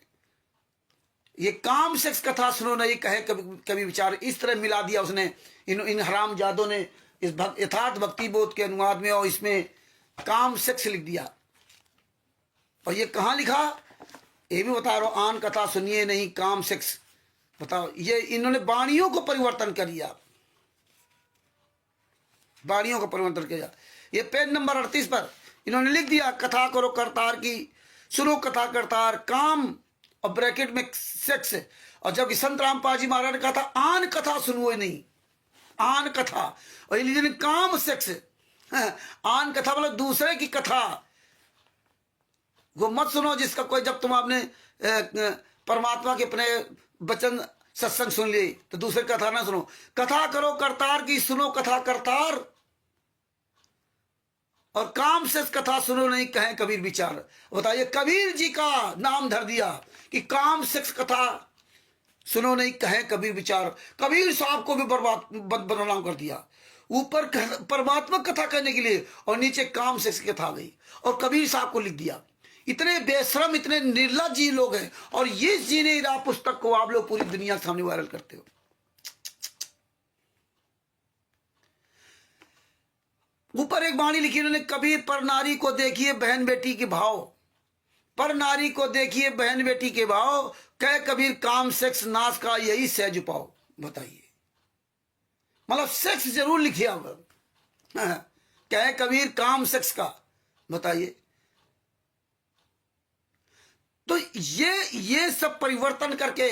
ये काम सेक्स कथा सुनो नहीं कहे कभी विचार, इस तरह मिला दिया उसने, इन हराम जादों ने इस यथार्थ भक्ति बोध के अनुवाद में, और इसमें काम सेक्स लिख दिया। और ये कहाँ लिखा ये भी बता रहा हूं, आन कथा सुनिए नहीं काम सेक्स। बताओ, ये इन्होंने वाणियों को परिवर्तन कर दिया, वाणियों को परिवर्तन किया। ये पेज नंबर 38 पर इन्होंने लिख दिया, कथा करो करतार की, सुनो कथा करतार, काम और ब्रैकेट में सेक्स। और जबकि संत रामपाल जी महाराज ने कहा था आन कथा सुनो नहीं, आन कथा, और ये काम सेक्स। आन कथा मतलब दूसरे की कथा, वो मत सुनो जिसका कोई, जब तुम आपने परमात्मा के अपने वचन सत्संग सुन लिए तो दूसरे कथा ना सुनो। कथा करो करतार की, सुनो कथा करतार, और काम से कथा सुनो नहीं कहें कबीर विचार। बताइए, कबीर जी का नाम धर दिया कि काम सेक्स कथा सुनो नहीं कहें कबीर विचार। कबीर साहब को भी बदनाम कर दिया, ऊपर परमात्मा कथा करने के लिए और नीचे काम सेक्स कथा आ गई, और कबीर साहब को लिख दिया। इतने बेशरम, इतने निर्लज्ज जी लोग हैं, और ये जीने राह पुस्तक को आप लोग पूरी दुनिया के सामने वायरल करते हो। ऊपर एक वाणी लिखी उन्होंने, कबीर पर नारी को देखिए बहन बेटी के भाव, पर नारी को देखिए बहन बेटी के भाव, कह कबीर काम सेक्स नाश का यही सहज उपाय। बताइए, मतलब सेक्स जरूर लिखिए आप, कह कबीर काम सेक्स का। बताइए, तो ये सब परिवर्तन करके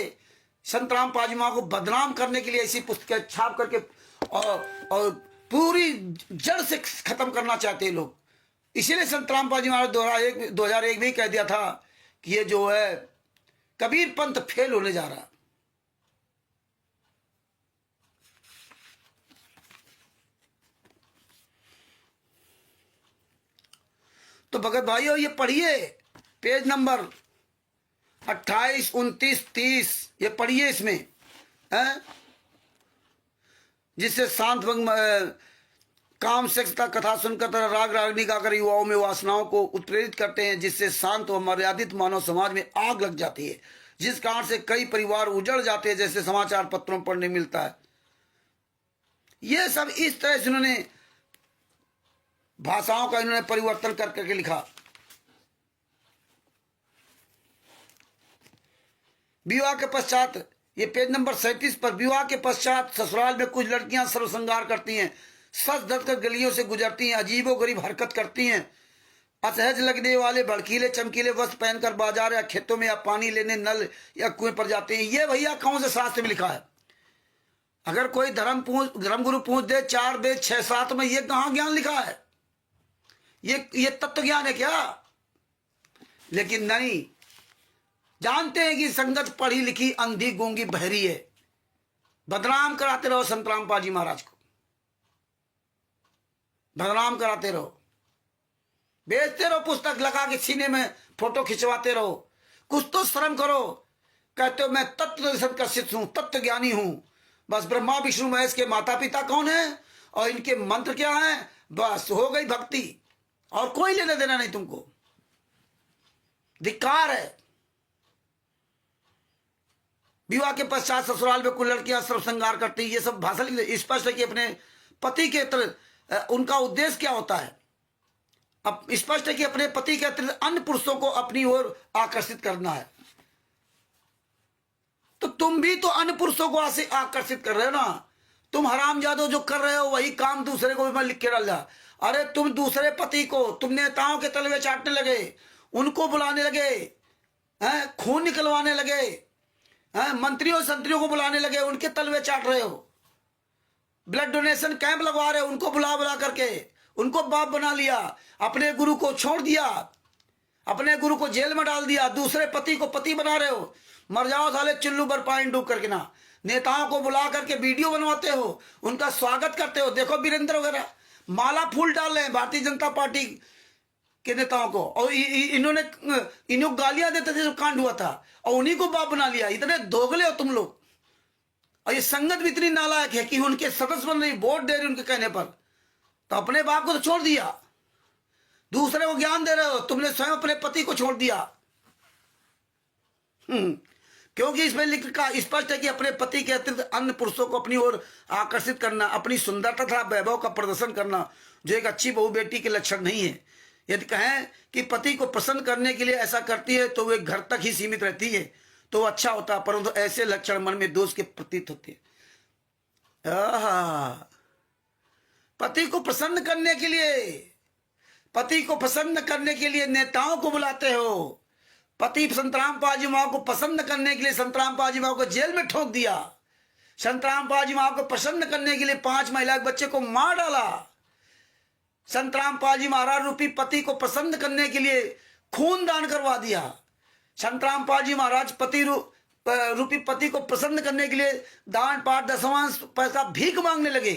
संत रामपाल जी महाराज को बदनाम करने के लिए ऐसी पुस्तकें छाप करके और पूरी जड़ से खत्म करना चाहते हैं लोग। इसीलिए संत रामपाल जी महाराज 2001 में ही कह दिया था कि ये जो है कबीर पंथ फेल होने जा रहा। तो भगत भाइयों ये पढ़िए, पेज नंबर 28, 29, 30 ये पढ़िए इसमें है, जिससे शांत काम सेक्सता कथा सुनकर राग रागनी गाकर युवाओं में वासनाओं को उत्प्रेरित करते हैं, जिससे शांत व मर्यादित मानव समाज में आग लग जाती है, जिस कारण से कई परिवार उजड़ जाते हैं, जैसे समाचार पत्रों पढ़ने मिलता है। ये सब इस तरह से उन्होंने भाषाओं का इन्होंने परिवर्तन कर करके लिखा। विवाह के पश्चात, ये पेज नंबर 37 पर, विवाह के पश्चात ससुराल में कुछ लड़कियां सर्वश्रृंगार करती हैं, सच धज कर गलियों से गुजरती हैं, अजीबोगरीब हरकत करती हैं, असहज लगने वाले भड़कीले चमकीले वस्त्र पहनकर बाजार या खेतों में या पानी लेने नल या कुएं पर जाते हैं। ये भैया कौन से शास्त्र में लिखा है? अगर कोई धर्म गुरु पूछ दे 4 वेद 6 7 में, ये कहां ज्ञान लिखा है? ये तत्व ज्ञान है क्या? लेकिन नहीं, जानते हैं कि संगत पढ़ी लिखी अंधी गूंगी बहरी है। बदनाम कराते रहो संत रामपाल जी महाराज को, बदनाम कराते रहो, बेचते रहो, पुस्तक लगा के सीने में फोटो खिंचवाते रहो। कुछ तो शर्म करो। कहते हो मैं तत्व दर्शन का शिष्य हूं, तत्व ज्ञानी हूं। बस ब्रह्मा विष्णु महेश के माता पिता कौन है और इनके मंत्र क्या है, बस हो गई भक्ति, और कोई लेना देना नहीं तुमको। धिक्कार है। विवाह के पश्चात ससुराल में कुछ लड़कियां सर्वश्रृंगार करती, ये सब भाषा स्पष्ट है कि अपने पति के तरह उनका उद्देश्य क्या होता है। अब स्पष्ट है कि अपने पति के अतिरिक्त अन्य पुरुषों को अपनी ओर आकर्षित करना है। तो तुम भी तो अन्य पुरुषों को आकर्षित कर रहे हो ना। तुम हरामजादो जो कर रहे हो वही काम दूसरे को भी मैं लिख के डाल दिया। अरे तुम दूसरे पति को, तुम नेताओं के तलवे चाटने लगे, उनको बुलाने लगे, खून निकलवाने लगे, मंत्रियों संतरियों को बुलाने लगे, उनके तलवे चाट रहे हो। ब्लड डोनेशन कैंप लगवा रहे हो, उनको बुला बुला करके उनको बाप बना लिया। अपने गुरु को छोड़ दिया, अपने गुरु को जेल में डाल दिया, दूसरे पति को पति बना रहे हो। मर जाओ साले चुल्लू पर पानी डूब करके ना। नेताओं को बुला करके वीडियो बनवाते हो, उनका स्वागत करते हो। देखो वीरेंद्र वगैरह माला फूल डाल रहे हैं भारतीय जनता पार्टी के नेताओं को, और इन्होंने गालियां देते थे जब कांड हुआ था, और उन्हीं को बाप बना लिया। इतने दोगले हो तुम लोग। और ये संगत भी इतनी नालायक है कि उनके सदस्य बन रही, वोट दे रही उनके कहने पर, तो अपने बाप को तो छोड़ दिया, दूसरे को ज्ञान दे रहे हो। तुमने स्वयं अपने पति को छोड़ दिया। क्योंकि इसमें लिखा स्पष्ट है कि अपने पति के अतिरिक्त अन्य पुरुषों को अपनी ओर आकर्षित करना, अपनी सुंदरता तथा वैभव का प्रदर्शन करना, जो एक अच्छी बहू बेटी के लक्षण नहीं है। यदि कहें कि पति को प्रसन्न करने के लिए ऐसा करती है तो वे घर तक ही सीमित रहती है तो अच्छा होता, परंतु ऐसे लक्षण मन में दोष के प्रतीत होते हैं। पति को प्रसन्न करने के लिए, पति को प्रसन्न करने के लिए नेताओं को बुलाते हो। पति संत रामपाल जी महाराज को पसंद करने के लिए संत रामपाल जी महाराज को जेल में ठोक दिया। संत रामपाल जी महाराज को प्रसन्न करने के लिए 5 महिला के बच्चे को मार डाला। संत रामपाल जी महाराज रूपी पति को प्रसन्न करने के लिए खून दान करवा दिया। संत रामपाल जी महाराज पति रूपी पति को प्रसन्न करने के लिए दान पाठ दशमांश पैसा भीख मांगने लगे।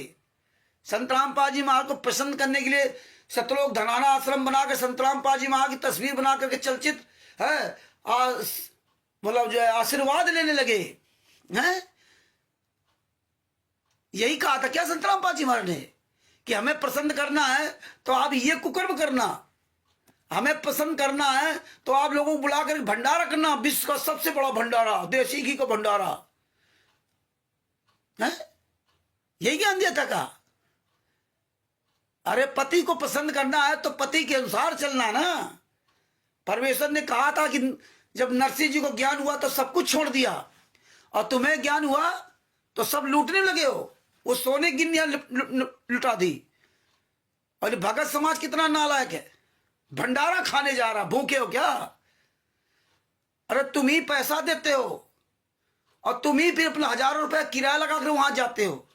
संत रामपाल जी महाराज को प्रसन्न करने के लिए सतलोक धनाना आश्रम बनाकर संत रामपाल जी महाराज की तस्वीर बना करके चलचित्र है मतलब जो है आशीर्वाद लेने लगे हैं। यही कहा था क्या संत रामपाल जी महाराज ने कि हमें प्रसन्न करना है तो आप ये कुकर्म करना, हमें पसंद करना है तो आप लोगों को बुलाकर भंडारा करना, विश्व का सबसे बड़ा भंडारा, देसी घी का भंडारा है। यही ज्ञान दिया था का। अरे पति को पसंद करना है तो पति के अनुसार चलना ना। परमेश्वर ने कहा था कि जब नरसिंह जी को ज्ञान हुआ तो सब कुछ छोड़ दिया, और तुम्हें ज्ञान हुआ तो सब लूटने लगे हो। वो सोने की गिन्नियां लुटा दी। और भगत समाज कितना नालायक है, भंडारा खाने जा रहा, भूखे हो क्या? अरे तुम ही पैसा देते हो और तुम ही फिर अपना हजारों रुपया किराया लगाकर वहां जाते हो।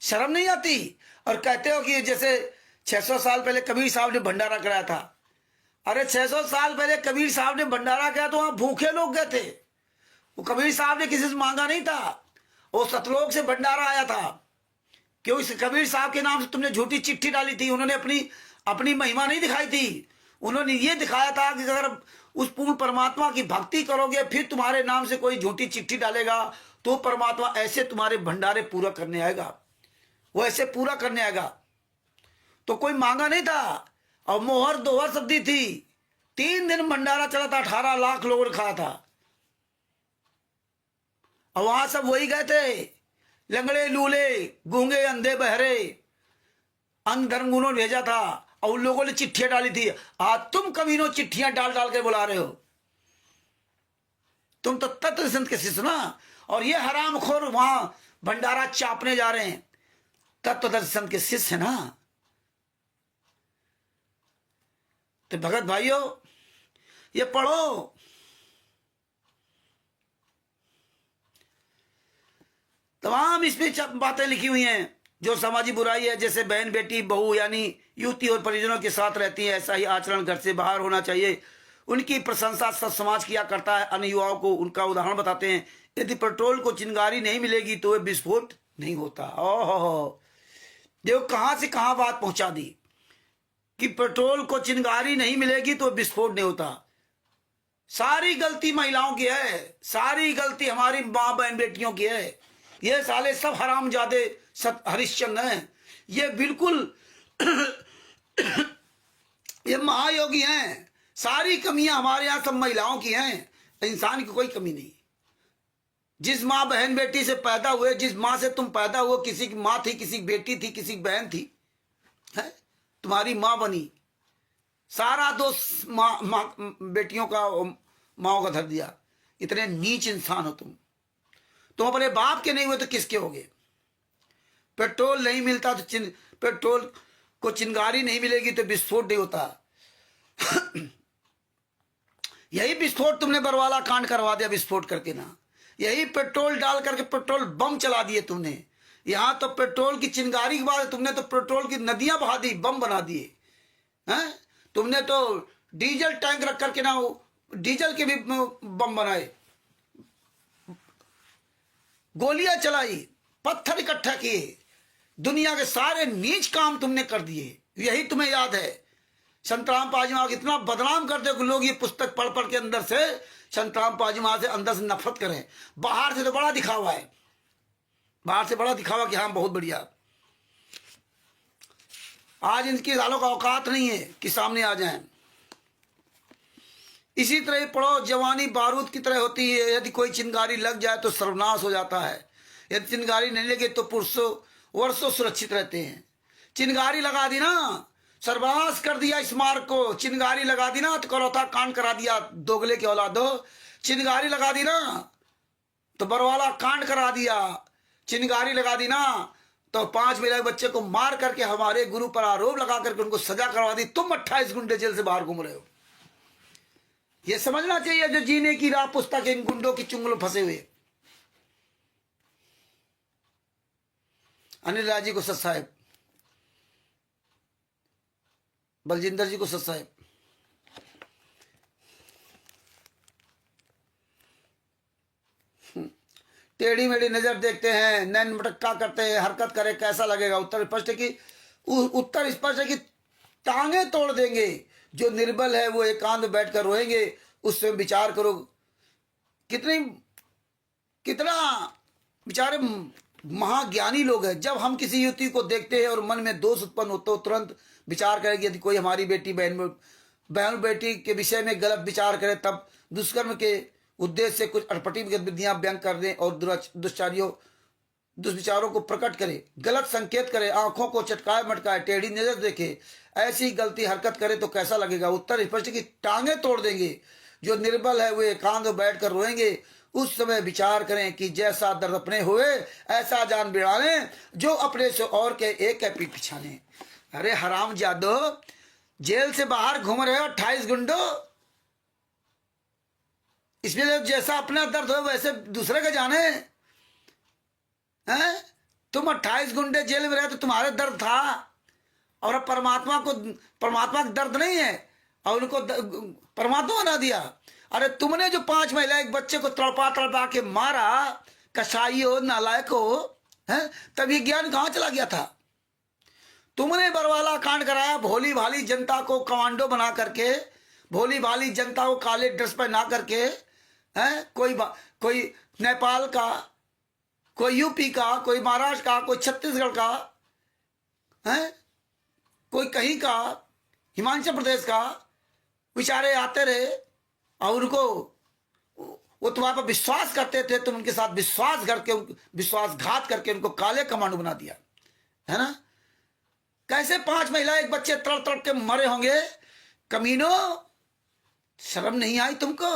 शर्म नहीं आती? और कहते हो कि जैसे 600 साल पहले कबीर साहब ने भंडारा कराया था। अरे 600 साल पहले कबीर साहब ने भंडारा किया तो वहां भूखे लोग गए थे। वो कबीर साहब ने किसी से मांगा नहीं था, वो सतलोक से भंडारा आया था। क्यों? इस कबीर साहब के नाम से तुमने झूठी चिट्ठी डाली थी। उन्होंने अपनी महिमा नहीं दिखाई थी, उन्होंने ये दिखाया था कि अगर उस पूर्ण परमात्मा की भक्ति करोगे, फिर तुम्हारे नाम से कोई झूठी चिट्ठी डालेगा तो परमात्मा ऐसे तुम्हारे भंडारे पूरा करने आएगा, वो ऐसे पूरा करने आएगा। तो कोई मांगा नहीं था, और मोहर दोहर सब दी थी। 3 दिन भंडारा चला था, 18 लाख लोगों ने खाया था। और वहां सब वही गए थे, लंगड़े लूले, गूंगे, अंधे, बहरे, अंध धर्म गुणों ने भेजा था, और उन लोगों ने चिट्ठियां डाली थी। आज तुम कमीनों चिट्ठियां डाल डाल के बुला रहे हो। तुम तो तत्व संत के शिष्य ना, और ये हरामखोर वहां भंडारा चापने जा रहे हैं, तत्व संत के शिष्य है ना। तो भगत भाइयों, ये पढ़ो, तमाम इसमें बातें लिखी हुई हैं जो सामाजिक बुराई है, जैसे बहन बेटी बहू यानी युवती और परिजनों के साथ रहती है, ऐसा ही आचरण घर से बाहर होना चाहिए। उनकी प्रशंसा सब समाज किया करता है। अन्य युवाओं को उनका उदाहरण बताते हैं। यदि पेट्रोल को चिंगारी नहीं मिलेगी तो वह विस्फोट नहीं होता। ओहो, देखो कहां से कहां बात पहुंचा दी कि पेट्रोल को चिंगारी नहीं मिलेगी तो विस्फोट नहीं होता। सारी गलती महिलाओं की है, सारी गलती हमारी मां बहन बेटियों की है। ये साले सब हरामजादे हरिश्चंद्र हैं, ये बिल्कुल ये महायोगी हैं। सारी कमियां हमारे यहां सब महिलाओं की हैं, इंसान की कोई कमी नहीं। जिस माँ बहन बेटी से पैदा हुए, जिस माँ से तुम पैदा हुए, किसी की माँ थी, किसी की बेटी थी, किसी की बहन थी, है तुम्हारी माँ बनी। सारा दोष माँ बेटियों का, माओ का धर दिया। इतने नीच इंसान हो तुम अपने बाप के नहीं हुए तो किसके होगे। पेट्रोल नहीं मिलता तो पेट्रोल को चिंगारी नहीं मिलेगी तो विस्फोट नहीं होता। यही विस्फोट तुमने बरवाला कांड करवा दिया, विस्फोट करके ना। यही पेट्रोल डाल करके पेट्रोल बम चला दिए तुमने। यहां तो पेट्रोल की चिंगारी के बाद तुमने तो पेट्रोल की नदियां बहा दी, बम बना दिए हैं। तुमने तो डीजल टैंक रख करके ना डीजल के भी बम बनाए, गोलियां चलाई, पत्थर इकट्ठा किए, दुनिया के सारे नीच काम तुमने कर दिए। यही तुम्हें याद है। संतराम पाजीमा इतना बदनाम करते कि लोग ये पुस्तक पढ़ पढ़ के अंदर से संतराम पाजीमा से अंदर से नफरत करें। बाहर से तो बड़ा दिखावा है, बाहर से बड़ा दिखावा कि हाँ बहुत बढ़िया। आज इनकी सालों का औकात नहीं है कि सामने आ जाएं। इसी तरह पढ़ो, जवानी बारूद की तरह होती है। यदि कोई चिंगारी लग जाए तो सर्वनाश हो जाता है। यदि चिंगारी नहीं लगे तो पुरुषों वर्षों सुरक्षित रहते हैं। चिंगारी लगा दी ना, सर्वनाश कर दिया इस मार्ग को। चिंगारी लगा दी ना तो करौता कांड करा दिया, दोगले के औलादो। चिंगारी लगा दी ना तो बरवाला कांड करा दिया। चिंगारी लगा दी ना तो 5 महिला बच्चे को मार करके हमारे गुरु पर आरोप लगा करके उनको सजा करवा दी। तुम 28 गुंडे जेल से बाहर घूम रहे हो। ये समझना चाहिए जो जीने की राह पुस्तक इन गुंडों की चुंगलों फंसे हुए। अनिल राज जी को सत साहेब, बलजिंदर जी को सत साहेब। टेढ़ी मेढ़ी नजर देखते हैं, नैन मटक्का करते हैं, हरकत करे कैसा लगेगा। उत्तर स्पष्ट है कि टांगे तोड़ देंगे। जो निर्बल है वो एकांत बैठकर रोएंगे। उससे विचार करो कितना बेचारे महाज्ञानी लोग हैं। जब हम किसी युवती को देखते हैं और मन में दोष उत्पन्न होता हो, तुरंत विचार करें कि यदि कोई हमारी बेटी बहन बेटी के विषय में गलत विचार करे, तब दुष्कर्म के उद्देश्य से कुछ अटपटी गतिविधियां व्यंग कर दें और दुष्विचारों को प्रकट करे, गलत संकेत करे, आंखों को चटकाए मटकाए, टेढ़ी नजर देखे, ऐसी गलती हरकत करे तो कैसा लगेगा। उत्तर स्पष्ट की टांगे तोड़ देंगे। जो निर्बल है वो एकांत बैठ कर रोएंगे। उस समय विचार करें कि जैसा दर्द अपने हुए ऐसा जान बिड़ाने, जो अपने से और के एक है पीठ पिछाने। अरे हराम जादो, जेल से बाहर घूम रहे हो 28 गुंडो। इसमें जैसा अपना दर्द हो वैसे दूसरे का जाने हैं। तुम 28 गुंडे जेल में रहे तो तुम्हारे दर्द था, और परमात्मा का दर्द नहीं है और उनको परमात्मा बना दिया। अरे तुमने जो 5 महिला एक बच्चे को तड़पा के मारा, कसाई हो, नालायक हो, हैं, तब ये ज्ञान कहां चला गया था। तुमने बरवाला कांड कराया, भोली भाली जनता को कमांडो बना करके, भोली भाली जनता को काले ड्रेस पहना करके, हैं कोई नेपाल का, कोई यूपी का, कोई महाराष्ट्र का, कोई छत्तीसगढ़ का, हैं कोई कहीं का, हिमाचल प्रदेश का, बेचारे आते रहे और उनको, वो तुम्हारे पर विश्वास करते थे, तुम उनके साथ विश्वासघात करके उनको काले कमांडो बना दिया, है ना। कैसे 5 महिला 1 बच्चे तड़प तड़प के मरे होंगे। कमीनो, शर्म नहीं आई तुमको?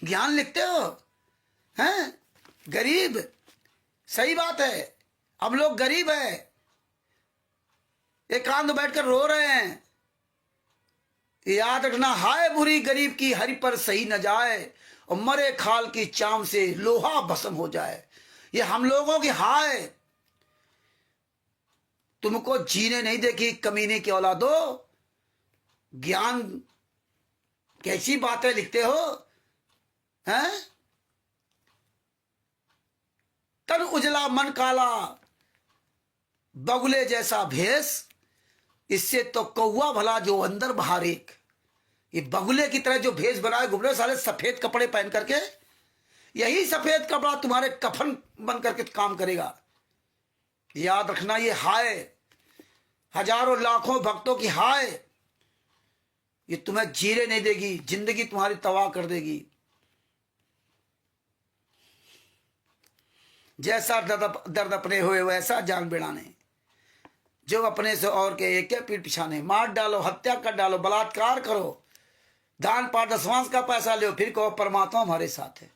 ज्ञान लिखते हो, हैं? गरीब, सही बात है, हम लोग गरीब है, एकांत बैठकर रो रहे हैं। याद रखना, हाय बुरी गरीब की हरि पर सही न जाए, और मरे खाल की चाम से लोहा भस्म हो जाए। ये हम लोगों की हाय, तुमको जीने नहीं देखी कमीने की औलादो। ज्ञान कैसी बातें लिखते हो, हैं? तन उजला मन काला, बगुले जैसा भेष, इससे तो कौवा भला जो अंदर बाहर एक। ये बगुले की तरह जो भेष बनाए घूम रहे साले सफेद कपड़े पहन करके, यही सफेद कपड़ा तुम्हारे कफन बन करके काम करेगा। याद रखना, ये हाय, हजारों लाखों भक्तों की हाय, ये तुम्हें जीने नहीं देगी, जिंदगी तुम्हारी तबाह कर देगी। जैसा दर्द अपने हुए वैसा जान बिड़ाने, जो अपने से और के एक पीठ पिछाने। मार डालो, हत्या कर डालो, बलात्कार करो, दान पाठ दसवांश का पैसा लो, फिर कहो परमात्मा हमारे साथ है।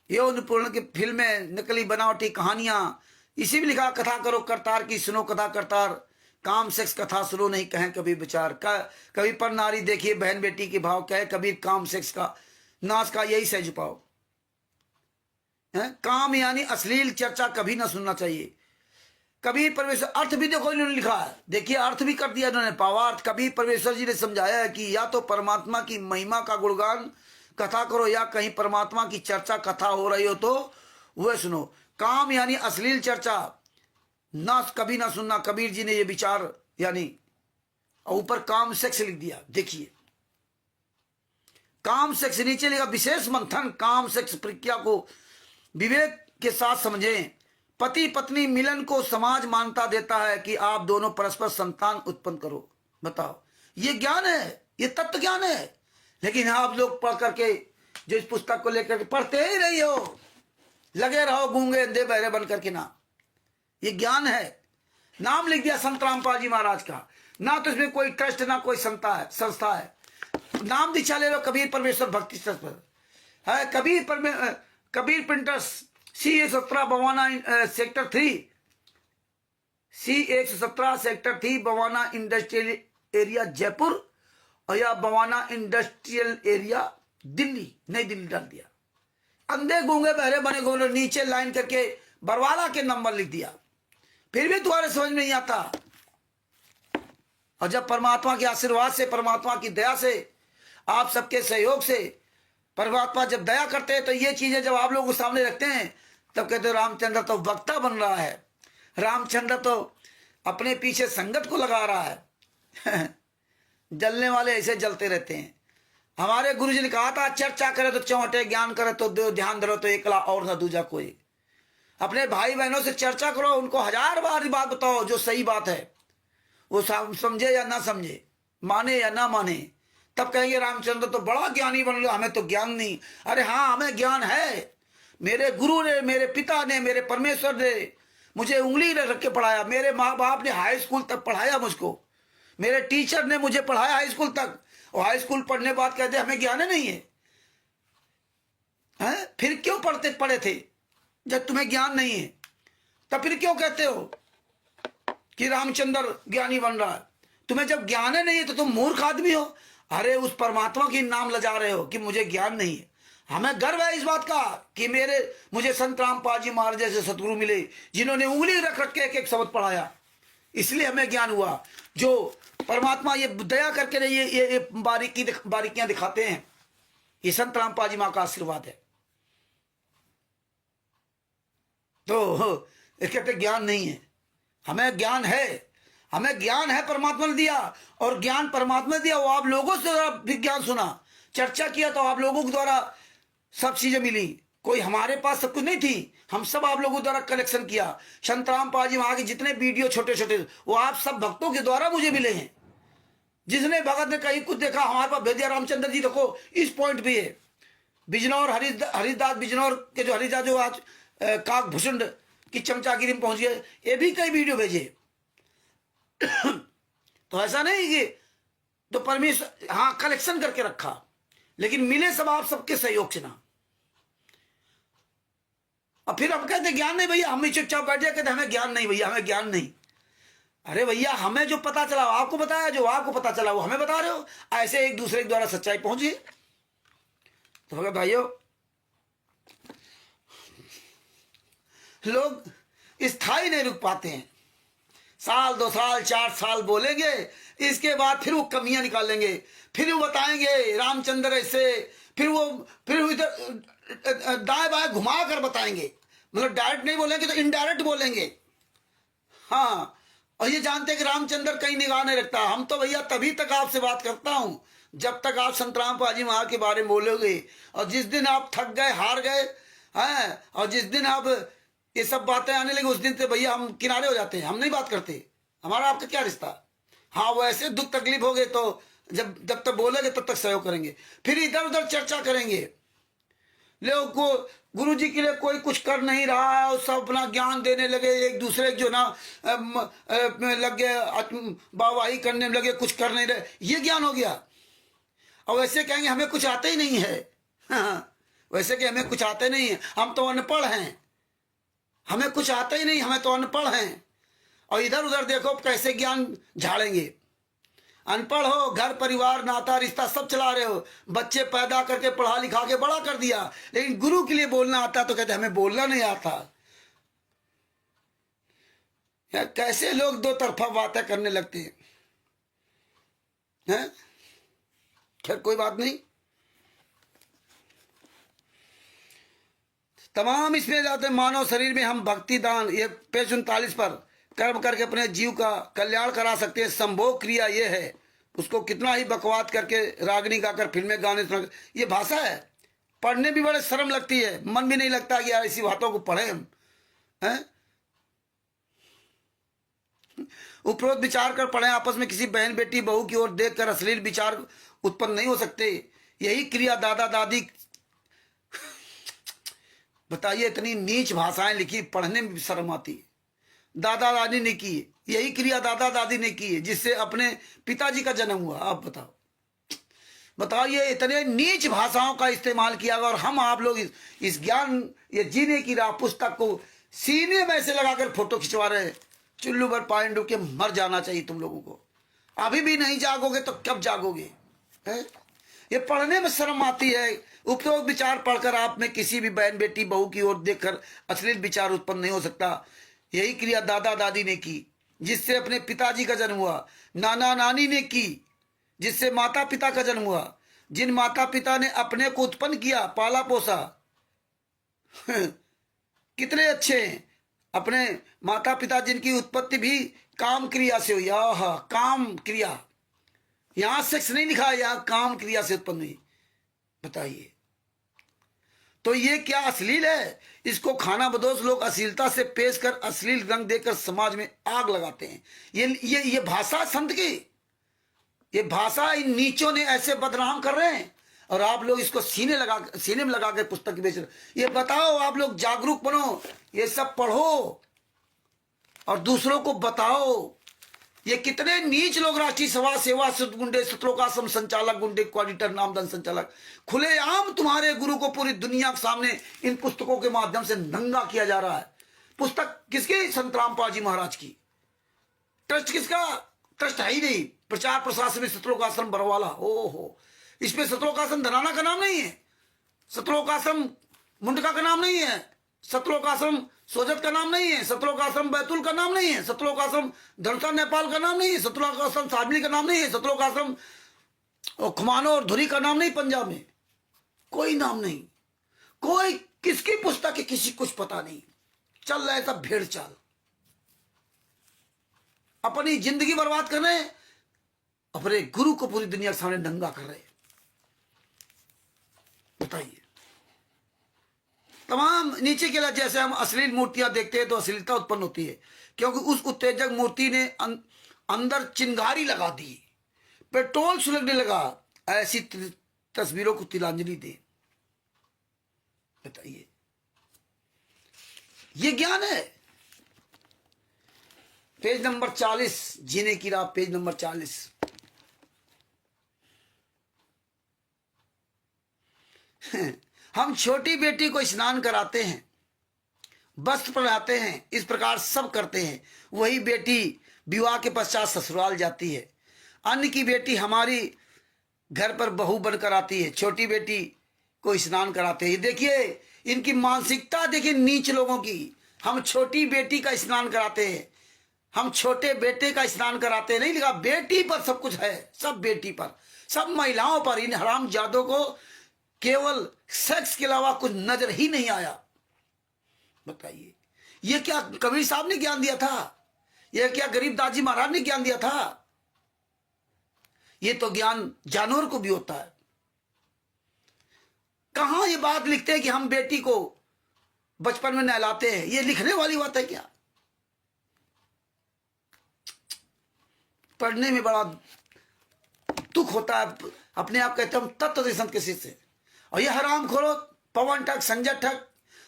यौनपूर्ण की फिल्में, नकली बनावटी कहानियां, इसी भी लिखा कथा करो करतार की, सुनो कथा करतार, काम सेक्स कथा सुनो नहीं कहें कभी विचार। कभी पर नारी देखिए बहन बेटी के भाव, कहे कभी काम सेक्स का नाश का यही सह छुपाओ। काम यानी अश्लील चर्चा कभी ना सुनना चाहिए। कबीर परमेश्वर, अर्थ भी देखो इन्होंने लिखा है, देखिए अर्थ भी कर दिया इन्होंने, पावार्थ। कबीर परमेश्वर जी ने समझाया है कि या तो परमात्मा की महिमा का गुणगान कथा करो, या कहीं परमात्मा की चर्चा कथा हो रही हो तो वह सुनो। काम यानी अश्लील चर्चा ना कभी ना सुनना। कबीर जी ने ये विचार यानी ऊपर काम सेक्स लिख दिया, देखिए काम सेक्स, नीचे लिखा विशेष मंथन। काम सेक्स प्रक्रिया को विवेक के साथ समझें। पति पत्नी मिलन को समाज मान्यता देता है कि आप दोनों परस्पर संतान उत्पन्न करो। बताओ, ये ज्ञान है, ये तत्व ज्ञान है। लेकिन आप लोग पढ़ करके जो इस पुस्तक को लेकर पढ़ते ही नहीं हो, लगे रहो गूंगे अंधे बहरे बन करके। ना ये ज्ञान है, नाम लिख दिया संत रामपाल जी महाराज का, ना तो इसमें कोई ट्रस्ट ना कोई संस्था है। नाम दीक्षा ले लो कबीर परमेश्वर भक्ति ट्रस्ट पर है। Kabir printers C117 Bawana sector 3, C117 sector 3 Bawana industrial area Jaipur, और या बवाना इंडस्ट्रियल एरिया दिल्ली, नई दिल्ली डाल दिया। अंधे गूंगे बहरे बने घूम, नीचे लाइन करके बरवाला के नंबर लिख दिया, फिर भी तुम्हारे समझ में नहीं आता। और जब परमात्मा के आशीर्वाद से, परमात्मा की दया से, आप सबके सहयोग से परमात्मा जब दया करते हैं, तो ये चीजें जब आप लोगों के सामने रखते हैं, तब कहते हो रामचंद्र तो वक्ता बन रहा है, रामचंद्र तो अपने पीछे संगत को लगा रहा है। जलने वाले ऐसे जलते रहते हैं। हमारे गुरु जी ने कहा था, चर्चा करे तो चौंटे, ज्ञान करे तो ध्यान धरो तो एकला और न दूजा कोई। अपने भाई बहनों से चर्चा करो, उनको 1000 बार बात बताओ जो सही बात है, वो समझे या ना समझे, माने या ना माने, तब कहेंगे रामचंद्र तो बड़ा ज्ञानी बन गया, हमें तो ज्ञान नहीं। अरे हाँ, हमें ज्ञान है। मेरे गुरु ने, मेरे पिता ने, मेरे परमेश्वर ने मुझे उंगली रख के पढ़ाया, मेरे माँ बाप ने हाई स्कूल तक पढ़ाया मुझको, मेरे टीचर ने मुझे पढ़ाया हाई स्कूल तक, और हाई स्कूल पढ़ने बाद कहते हमें ज्ञान नहीं है। फिर क्यों पढ़े थे जब तुम्हें ज्ञान नहीं है? तब फिर क्यों कहते हो कि रामचंद्र ज्ञानी बन रहा है? तुम्हें जब ज्ञान नहीं है तो तुम मूर्ख आदमी हो। अरे उस परमात्मा की नाम लजा रहे हो कि मुझे ज्ञान नहीं है। हमें गर्व है इस बात का कि मुझे संत रामपाल जी महाराज जैसे सतगुरु मिले, जिन्होंने उंगली रख रख के एक एक शब्द पढ़ाया, इसलिए हमें ज्ञान हुआ। जो परमात्मा ये दया करके ये बारीकियां दिखाते हैं, ये संत रामपाल जी माँ का आशीर्वाद है। तो ये कहते ज्ञान नहीं है। हमें ज्ञान है, हमें ज्ञान है, परमात्मा ने दिया। और ज्ञान परमात्मा ने दिया, वो आप लोगों से भी ज्ञान सुना, चर्चा किया, तो आप लोगों के द्वारा सब चीजें मिली। कोई हमारे पास सब कुछ नहीं थी, हम सब आप लोगों द्वारा कलेक्शन किया। संतराम पाल जी वहां के जितने वीडियो छोटे छोटे, वो आप सब भक्तों के द्वारा मुझे मिले हैं। जिसने भगत ने कहीं कुछ देखा, हमारे पास भेदिया रामचंद्र जी देखो इस पॉइंट भी है। बिजनौर हरिदास बिजनौर के जो हरिदास जो आज काक भुसुंड की चमचागिरी में पहुंच गए, ये भी कई वीडियो भेजे। तो ऐसा नहीं कि तो परमेश्वर हाँ कलेक्शन करके रखा, लेकिन मिले सब आप सबके सहयोग से ना। और फिर हम कहते ज्ञान नहीं भैया, हम ही चुपचाप बैठ जाए, कहते हमें ज्ञान नहीं भैया, हमें ज्ञान नहीं। अरे भैया हमें जो पता चला आपको बताया, जो आपको पता चला वो हमें बता रहे हो। ऐसे एक दूसरे के द्वारा सच्चाई पहुंची। तो भगत भाइयों, लोग स्थायी नहीं रुक पाते हैं। साल 2 साल 4 साल बोलेंगे, इसके बाद फिर वो कमियां निकालेंगे, फिर वो बताएंगे रामचंद्र ऐसे, फिर वो इधर दाएं बाएं घुमा कर बताएंगे। मतलब डायरेक्ट नहीं बोलेंगे तो इनडायरेक्ट बोलेंगे। हाँ, और ये जानते हैं कि रामचंद्र कहीं निगाह नहीं रखता। हम तो भैया तभी तक आपसे बात करता हूं जब तक आप संतराम पाजी महाराज के बारे में बोलोगे। और जिस दिन आप थक गए, हार गए हैं, और जिस दिन आप ये सब बातें आने लगी, उस दिन से भैया हम किनारे हो जाते हैं, हम नहीं बात करते। हमारा आपका क्या रिश्ता। हाँ, वो ऐसे दुख तकलीफ हो गए तो जब तक बोलेंगे तब तक सहयोग करेंगे, फिर इधर उधर चर्चा करेंगे। लोगों को गुरु जी के लिए कोई कुछ कर नहीं रहा है, और सब अपना ज्ञान देने लगे, एक दूसरे जो ना लग गए, वाहवाही करने लगे, कुछ कर नहीं रहे, ये ज्ञान हो गया। और वैसे कहेंगे हमें कुछ आते ही नहीं है। हाँ, वैसे कि हमें कुछ आते नहीं है, हम तो अनपढ़ हैं, हमें कुछ आता ही नहीं, हमें तो अनपढ़ हैं। और इधर उधर देखो कैसे ज्ञान झाड़ेंगे। अनपढ़ हो, घर परिवार नाता रिश्ता सब चला रहे हो, बच्चे पैदा करके पढ़ा लिखा के बड़ा कर दिया, लेकिन गुरु के लिए बोलना आता तो कहते हमें बोलना नहीं आता। यार कैसे लोग दो तरफा बातें करने लगते हैं। खैर कोई बात नहीं, तमाम इसमें जाते मानव शरीर में हम भक्ति दान, ये पेज 39 पर कर्म करके अपने जीव का कल्याण करा सकते हैं। संभोग क्रिया ये है, उसको कितना ही बकवाद करके रागनी गाकर फिल्में गाने सुना, ये भाषा है। पढ़ने भी बड़े शर्म लगती है, मन भी नहीं लगता कि यार इसी बातों को पढ़े हम हैं। उपरोक्त विचार कर पढ़े, आपस में किसी बहन बेटी बहू की ओर देखकर अश्लील विचार उत्पन्न नहीं हो सकते। यही क्रिया दादा दादी, बताइए इतनी नीच भाषाएं लिखी, पढ़ने में भी शर्म आती है। दादा दादी ने की, यही क्रिया दादा दादी ने की है जिससे अपने पिताजी का जन्म हुआ। आप बताओ ये इतने नीच भाषाओं का इस्तेमाल किया और हम आप लोग इस ज्ञान, ये जीने की राह पुस्तक को सीने में ऐसे लगाकर फोटो खिंचवा रहे हैं। चुल्लू भर पानी डूब के मर जाना चाहिए तुम लोगों को। अभी भी नहीं जागोगे तो कब जागोगे है? ये पढ़ने में शर्म आती है। उपरोक्त विचार पढ़कर आप में किसी भी बहन बेटी बहू की ओर देखकर अश्लील विचार उत्पन्न नहीं हो सकता। यही क्रिया दादा दादी ने की जिससे अपने पिताजी का जन्म हुआ, नाना नानी ने की जिससे माता पिता का जन्म हुआ, जिन माता पिता ने अपने को उत्पन्न किया, पाला पोसा कितने अच्छे हैं अपने माता पिता, जिनकी उत्पत्ति भी काम क्रिया से हुई। आहा, काम क्रिया, यहां सेक्स नहीं लिखा, यहां काम क्रिया से उत्पन्न हुई। बताइए तो ये क्या अश्लील है? इसको खाना बदोश लोग अश्लीलता से पेश कर अश्लील रंग देकर समाज में आग लगाते हैं। ये भाषा संत की, ये भाषा इन नीचों ने ऐसे बदनाम कर रहे हैं और आप लोग इसको सीने में लगा के पुस्तक बेच रहे। ये बताओ, आप लोग जागरूक बनो, ये सब पढ़ो और दूसरों को बताओ। ये कितने नीच लोग, राष्ट्रीय सभा सेवा गुंडे, सत्रोकाश्रम संचालक गुंडे, ऑडिटर, नामदान संचालक, खुलेआम तुम्हारे गुरु को पूरी दुनिया के सामने इन पुस्तकों के माध्यम से नंगा किया जा रहा है। पुस्तक किसकी? संतराम पाजी महाराज की। ट्रस्ट किसका? ट्रस्ट है ही नहीं। प्रचार प्रसार में सत्रोकाश्रम बरवाला, ओहो, इसमें सत्रोकाश्रम धनाना का नाम नहीं है, सत्रोकाश्रम मुंडका का नाम नहीं है, सत्रोकाश्रम सोजत का नाम नहीं है, सत्रोकाश्रम बैतूल का नाम नहीं है, सत्रोकाश्रम धनसा नेपाल का नाम नहीं है, सत्रोकाश्रम साधनी का नाम नहीं है, सत्रोकाश्रम खुमानो और धुरी का नाम नहीं, पंजाब में कोई नाम नहीं। कोई किसकी पुस्तक है किसी कुछ पता नहीं। चल रहा है सब भेड़ चाल, अपनी जिंदगी बर्बाद कर रहे हैं, अपने गुरु को पूरी दुनिया के सामने नंगा कर रहे हैं। बताइए, तमाम नीचे के लिए जैसे हम अश्लील मूर्तियां देखते हैं तो अश्लीलता उत्पन्न होती है, क्योंकि उस उत्तेजक मूर्ति ने अंदर चिंगारी लगा दी, पेट्रोल सुलगने लगा। ऐसी तस्वीरों को तिलांजलि दे। बताइए, ये ज्ञान है। पेज नंबर 40, जीने की राह, पेज नंबर 40। हम छोटी बेटी को स्नान कराते हैं, वस्त्र पहनाते हैं, इस प्रकार सब करते हैं। वही बेटी विवाह के पश्चात ससुराल जाती है। अन्य की बेटी हमारी घर पर बहू बनकर आती है। छोटी बेटी को स्नान कराते हैं। देखिए इनकी मानसिकता, देखिए नीच लोगों की। हम छोटी बेटी का स्नान कराते हैं, हम छोटे बेटे का स्नान कराते हैं। नहीं लिखा, बेटी पर सब कुछ है, सब बेटी पर, सब महिलाओं पर। इन हरामजादों को केवल सेक्स के अलावा कुछ नजर ही नहीं आया। बताइए, ये क्या कबीर साहब ने ज्ञान दिया था? यह क्या गरीबदास जी महाराज ने ज्ञान दिया था? ये तो ज्ञान जानवर को भी होता है। कहां ये बात लिखते हैं कि हम बेटी को बचपन में नहलाते हैं? ये लिखने वाली बात है क्या? पढ़ने में बड़ा दुख होता है। अपने आप कहते हैं हम तत्व संत किसी से। और ये हराम खोरो, पवन ठग, संजय ठग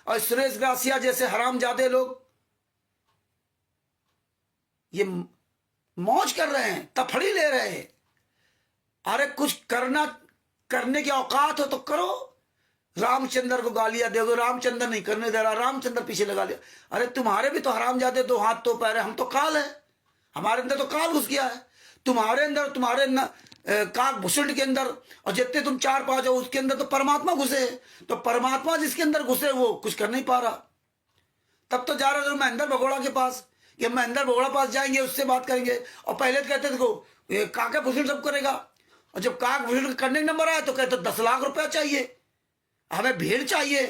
और सुरेश ग्रासिया जैसे हरामजादे लोग ये मौज कर रहे हैं, तफड़ी ले रहे हैं। अरे कुछ करने की औकात हो तो करो। रामचंद्र को गालियां दे दो, रामचंद्र नहीं करने दे रहा, रामचंद्र पीछे लगा लिया। अरे तुम्हारे भी तो हरामजादे, दो हाथ तो पैर है, हम तो काल है, हमारे अंदर तो काल घुस गया है। तुम्हारे अंदर, तुम्हारे काक भूषण के अंदर, और जितने तुम चार पांच हो उसके अंदर तो परमात्मा घुसे। तो परमात्मा जिसके अंदर घुसे वो कुछ कर नहीं पा रहा। तब तो जा रहे थे महेंद्र भगोड़ा के पास, कि महेंद्र भगोड़ा पास जाएंगे, उससे बात करेंगे। और पहले तो कहते देखो काका भूषण सब करेगा, और जब काक भूषण करने का नंबर आया तो कहते 10 लाख रुपया चाहिए, हमें भीड़ चाहिए।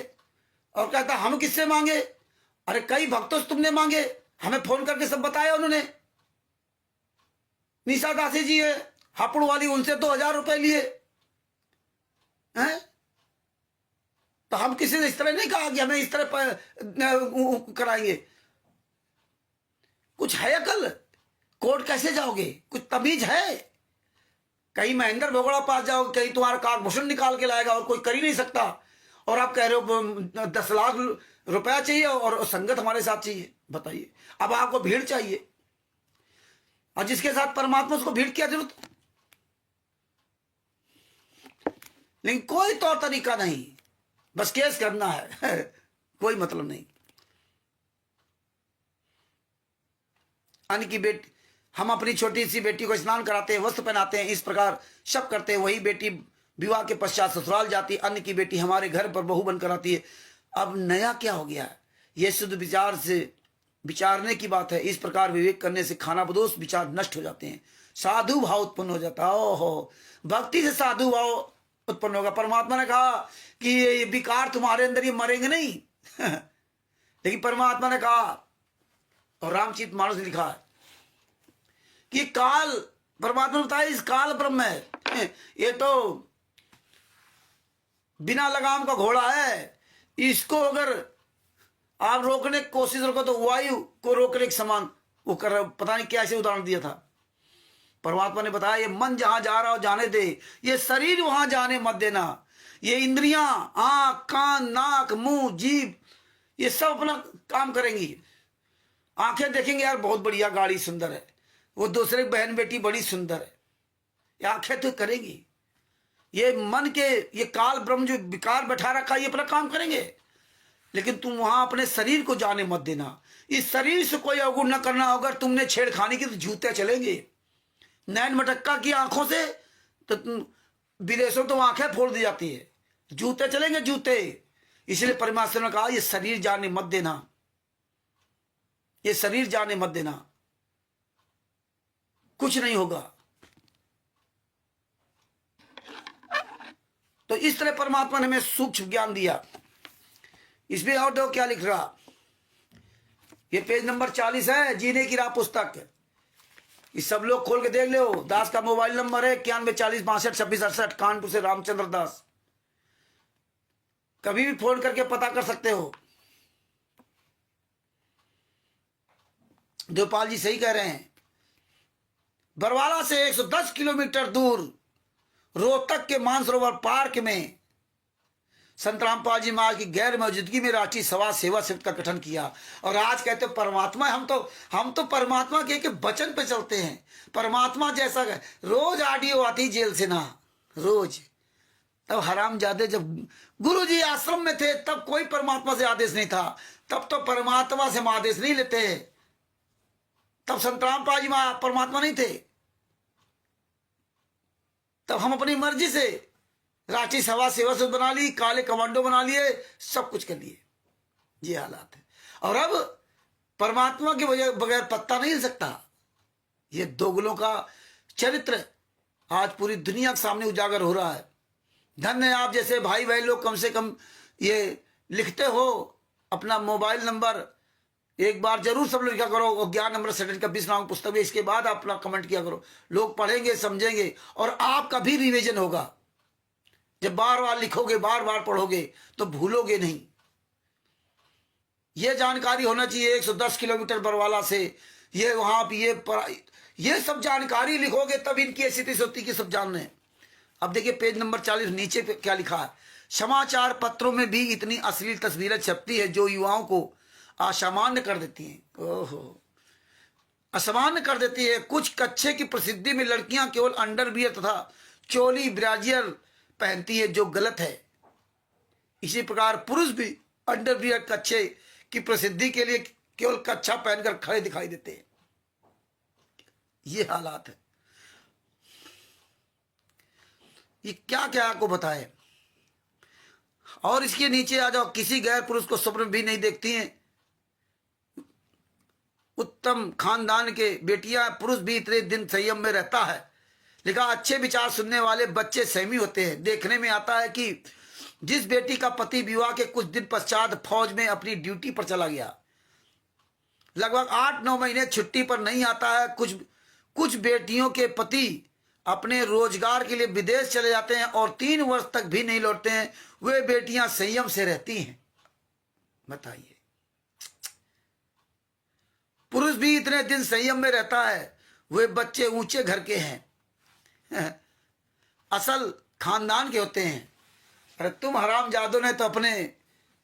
और कहता हम किससे मांगे? अरे कई भक्तों से तुमने मांगे, हमें फोन करके सब बताया उन्होंने। निशा दासी जी है हापुड़ वाली, उनसे 2000 रुपए लिए हैं। तो हम किसी ने इस तरह नहीं कहा कि हमें इस तरह कराएंगे। कुछ है अकल? कोर्ट कैसे जाओगे? कुछ तमीज है? कहीं महेंद्र भगोड़ा पास जाओगे, कहीं तुम्हारा काक भूषण निकाल के लाएगा और कोई कर ही नहीं सकता। और आप कह रहे हो 10 लाख रुपया चाहिए और संगत हमारे साथ चाहिए। बताइए, अब आपको भीड़ चाहिए, और जिसके साथ परमात्मा उसको भीड़ की जरूरत। लेकिन कोई तौर तरीका नहीं, बस केस करना है कोई मतलब नहीं। अन्य की बेटी, हम अपनी छोटी सी बेटी को स्नान कराते हैं, वस्त्र पहनाते हैं, इस प्रकार सब करते हैं। वही बेटी विवाह के पश्चात ससुराल जाती है। अन्य की बेटी हमारे घर पर बहू बनकर आती है। अब नया क्या हो गया? ये शुद्ध विचार से विचारने की बात है। इस प्रकार विवेक करने से खानाबदोश विचार नष्ट हो जाते हैं, साधु भाव उत्पन्न हो जाता है। ओहो, भक्ति से साधु भाव उत्पन्न होगा। परमात्मा ने कहा कि ये विकार तुम्हारे अंदर, ये मरेंगे नहीं लेकिन परमात्मा ने कहा, और रामचरित मानस ने लिखा है कि काल, परमात्मा ने बताया इस काल ब्रह्म है, ये तो बिना लगाम का घोड़ा है। इसको अगर आप रोकने की कोशिश करो तो वायु को रोकने के समान वो कर रहा। पता नहीं कैसे उदाहरण दिया था। परमात्मा ने बताया ये मन जहां जा रहा हो जाने दे, ये शरीर वहां जाने मत देना। ये इंद्रियां, आंख, कान, नाक, मुंह, जीभ, ये सब अपना काम करेंगी। आंखें देखेंगे यार बहुत बढ़िया गाड़ी सुंदर है, वो दूसरे बहन बेटी बड़ी सुंदर है, ये आंखें तो करेंगी। ये मन के, ये काल ब्रह्म जो विकार बैठा रखा, ये अपना काम करेंगे। लेकिन तुम वहां अपने शरीर को जाने मत देना। इस शरीर से कोई अवगुण न करना। अगर तुमने छेड़खानी की तो जूते चलेंगे। नैन मटक्का की आंखों से तो विदेशों तो आंखें फोड़ दी जाती है, जूते चलेंगे जूते। इसलिए परमात्मा ने कहा ये शरीर जाने मत देना, ये शरीर जाने मत देना, कुछ नहीं होगा। तो इस तरह परमात्मा ने हमें सूक्ष्म ज्ञान दिया। इसमें और देखो क्या लिख रहा, ये पेज नंबर 40 है, जीने की राह पुस्तक। ये सब लोग खोल के देख लो। दास का मोबाइल नंबर है 9140625668, कानपुर से रामचंद्र दास। कभी भी फोन करके पता कर सकते हो। देवपाल जी सही कह रहे हैं। बरवाला से 110 किलोमीटर दूर रोहतक के मानसरोवर पार्क में संत रामपाल जी महाराज की गैर मौजूदगी में राष्ट्रीय सभा सेवा समिति का गठन किया। और आज कहते हो परमात्मा, हम तो परमात्मा के वचन पे चलते हैं। परमात्मा जैसा रोज ऑडियो आती जेल से ना, रोज। तब हरामजादे जब गुरु जी आश्रम में थे तब कोई परमात्मा से आदेश नहीं था, तब तो परमात्मा से हम आदेश नहीं लेते। तब संत रामपाल जी महाराज परमात्मा नहीं थे, तब हम अपनी मर्जी से राष्ट्रीय सभा सेवा से बना ली, काले कमांडो बना लिए, सब कुछ कर लिए। ये हालात है। और अब परमात्मा के बगैर पत्ता नहीं हिल सकता। ये दोगलों का चरित्र आज पूरी दुनिया के सामने उजागर हो रहा है। धन्य है आप जैसे भाई भाई लोग, कम से कम ये लिखते हो। अपना मोबाइल नंबर एक बार जरूर सब लोग लिखा करो। ज्ञान नंबर सेकंड का 20 नाम पुस्तक है, इसके बाद आप अपना कमेंट किया करो। लोग पढ़ेंगे, समझेंगे और आपका भी रिवीजन होगा। जब बार बार लिखोगे, बार बार पढ़ोगे तो भूलोगे नहीं। ये जानकारी होना चाहिए। 110 किलोमीटर बरवाला से ये वहां ये सब जानकारी लिखोगे तब इनकी स्थिति होती कि सब जान रहे हैं। अब देखिए पेज नंबर 40 नीचे पे क्या लिखा है। समाचार पत्रों में भी इतनी अश्लील तस्वीरें छपती है जो युवाओं को असामान्य कर देती हैं। ओहो, असामान्य कर देती है। कुछ कच्छे की प्रसिद्धि में लड़कियां केवल अंडरवियर तथा चोली ब्राजियर पहनती है, जो गलत है। इसी प्रकार पुरुष भी अंडरवियर कच्छे की प्रसिद्धि के लिए केवल कच्छा पहनकर खड़े दिखाई देते हैं। ये हालात है। ये क्या क्या आपको बताए। और इसके नीचे आ जाओ, किसी गैर पुरुष को स्वप्न भी नहीं देखती हैं। उत्तम खानदान के बेटियां, पुरुष भी इतने दिन संयम में रहता है। लिखा, अच्छे विचार सुनने वाले बच्चे संयमी होते हैं। देखने में आता है कि जिस बेटी का पति विवाह के कुछ दिन पश्चात फौज में अपनी ड्यूटी पर चला गया, लगभग 8-9 महीने छुट्टी पर नहीं आता है। कुछ बेटियों के पति अपने रोजगार के लिए विदेश चले जाते हैं और 3 वर्ष तक भी नहीं लौटते हैं। वे बेटियां संयम से रहती हैं। बताइए, पुरुष भी इतने दिन संयम में रहता है। वे बच्चे ऊंचे घर के हैं, असल खानदान के होते हैं। अरे तुम हरामजादों ने तो अपने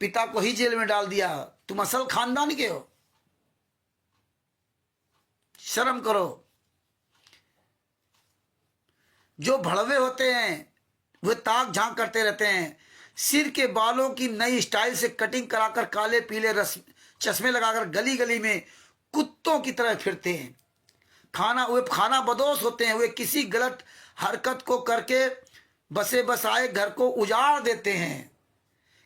पिता को ही जेल में डाल दिया, तुम असल खानदान के हो। शर्म करो। जो भड़वे होते हैं वे ताक झांक करते रहते हैं। सिर के बालों की नई स्टाइल से कटिंग कराकर काले पीले चश्मे लगाकर गली गली में कुत्तों की तरह फिरते हैं। वे खाना बदोश होते हैं। वे किसी गलत हरकत को करके बसे बसाए घर को उजाड़ देते हैं,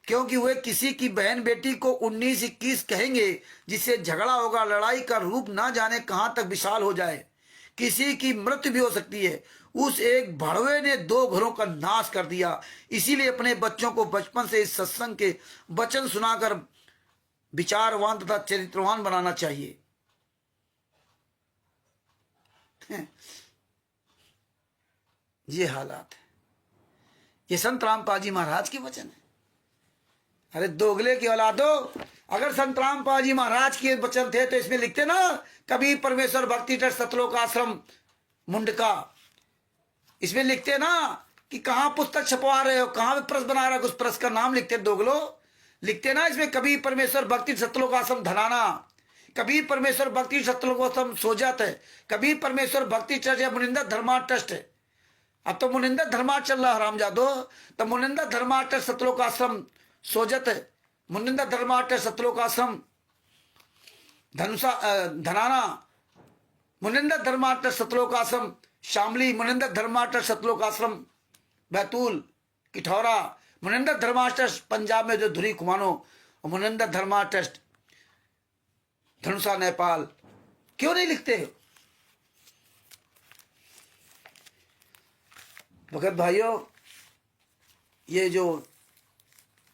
क्योंकि वे किसी की बहन बेटी को 19-21 कहेंगे, जिससे झगड़ा होगा। लड़ाई का रूप ना जाने कहां तक विशाल हो जाए, किसी की मृत्यु भी हो सकती है। उस एक भड़वे ने 2 घरों का नाश कर दिया। इसीलिए अपने बच्चों को बचपन से इस सत्संग के वचन सुनाकर विचारवान तथा चरित्रवान बनाना चाहिए। ये हालात है। ये संत रामपाल जी महाराज के वचन है। अरे दोगले की औलादो, अगर संत रामपाल जी महाराज के वचन थे तो इसमें लिखते ना, कबीर परमेश्वर भक्ति ट्रस्ट सतलोक आश्रम मुंडका। इसमें लिखते ना कि कहां पुस्तक छपवा रहे हो, कहां प्रेस बना रहे हो, उस प्रेस का नाम लिखते दोगलो। लिखते ना इसमें कबीर परमेश्वर भक्ति सतलोक आश्रम धनाना, कबीर परमेश्वर भक्ति सतलोक आश्रम सोजत है, कबीर परमेश्वर भक्ति ट्रस्ट या मुनिंदा धर्मा ट्रस्ट है। अब तो मुनिंदा धर्मा चल रहा हरामजादो। तो मुनिंदा धर्मा ट्रस्ट सतलोक आश्रम सोजत है, मुनिंदा धर्मा ट्रस्ट सतलोक आश्रम धनाना, मुनिंदा धर्मा ट्रस्ट सतलोक आश्रम शामली, मुनिंदा धर्मा ट्रस्ट सतलोक आश्रम बैतूल किठौरा, मुनिंदा धर्मा ट्रस्ट पंजाब में जो धुरी कुमानो, और मुनिंदा धर्मा ट्रस्ट धनुषा नेपाल। क्यों नहीं लिखते? भगत भाइयों, ये जो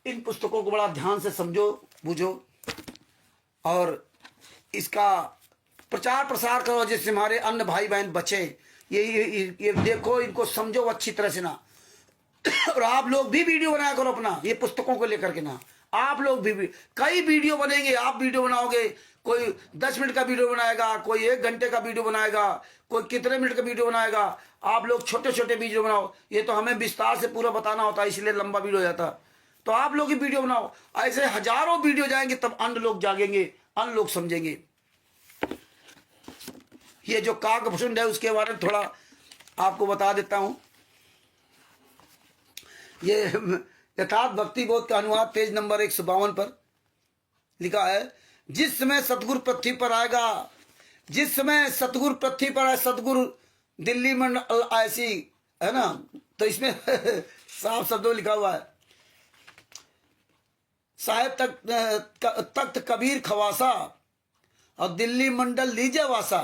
इन पुस्तकों को बड़ा ध्यान से समझो, बूझो और इसका प्रचार प्रसार करो जिससे हमारे अन्य भाई बहन बचे। ये देखो, इनको समझो अच्छी तरह से ना। और आप लोग भी वीडियो बनाया करो अपना, ये पुस्तकों को लेकर के ना। आप लोग भी कई वीडियो बनेंगे, आप वीडियो बनाओगे, कोई 10 मिनट का वीडियो बनाएगा, कोई 1 घंटे का वीडियो बनाएगा, कोई कितने मिनट का वीडियो बनाएगा। आप लोग छोटे छोटे वीडियो बनाओ, ये तो हमें विस्तार से पूरा बताना होता है, इसलिए लंबा वीडियो हो जाता। तो आप लोग ही वीडियो बनाओ, ऐसे हजारों वीडियो जाएंगे, तब अन्य लोग जागेंगे, अन्य लोग समझेंगे। ये जो काकभूषण है उसके बारे में थोड़ा आपको बता देता हूं। ये यथार्थ भक्ति बोध का अनुवाद पेज नंबर 152 पर लिखा है, जिस समय सतगुरु पृथ्वी पर आएगा, जिस समय सतगुरु पृथ्वी पर आए, सतगुरु दिल्ली मंडल ऐसी है ना, तो इसमें साफ शब्दों लिखा हुआ है, साहेब तख्त कबीर खवासा और दिल्ली मंडल लीजे वासा,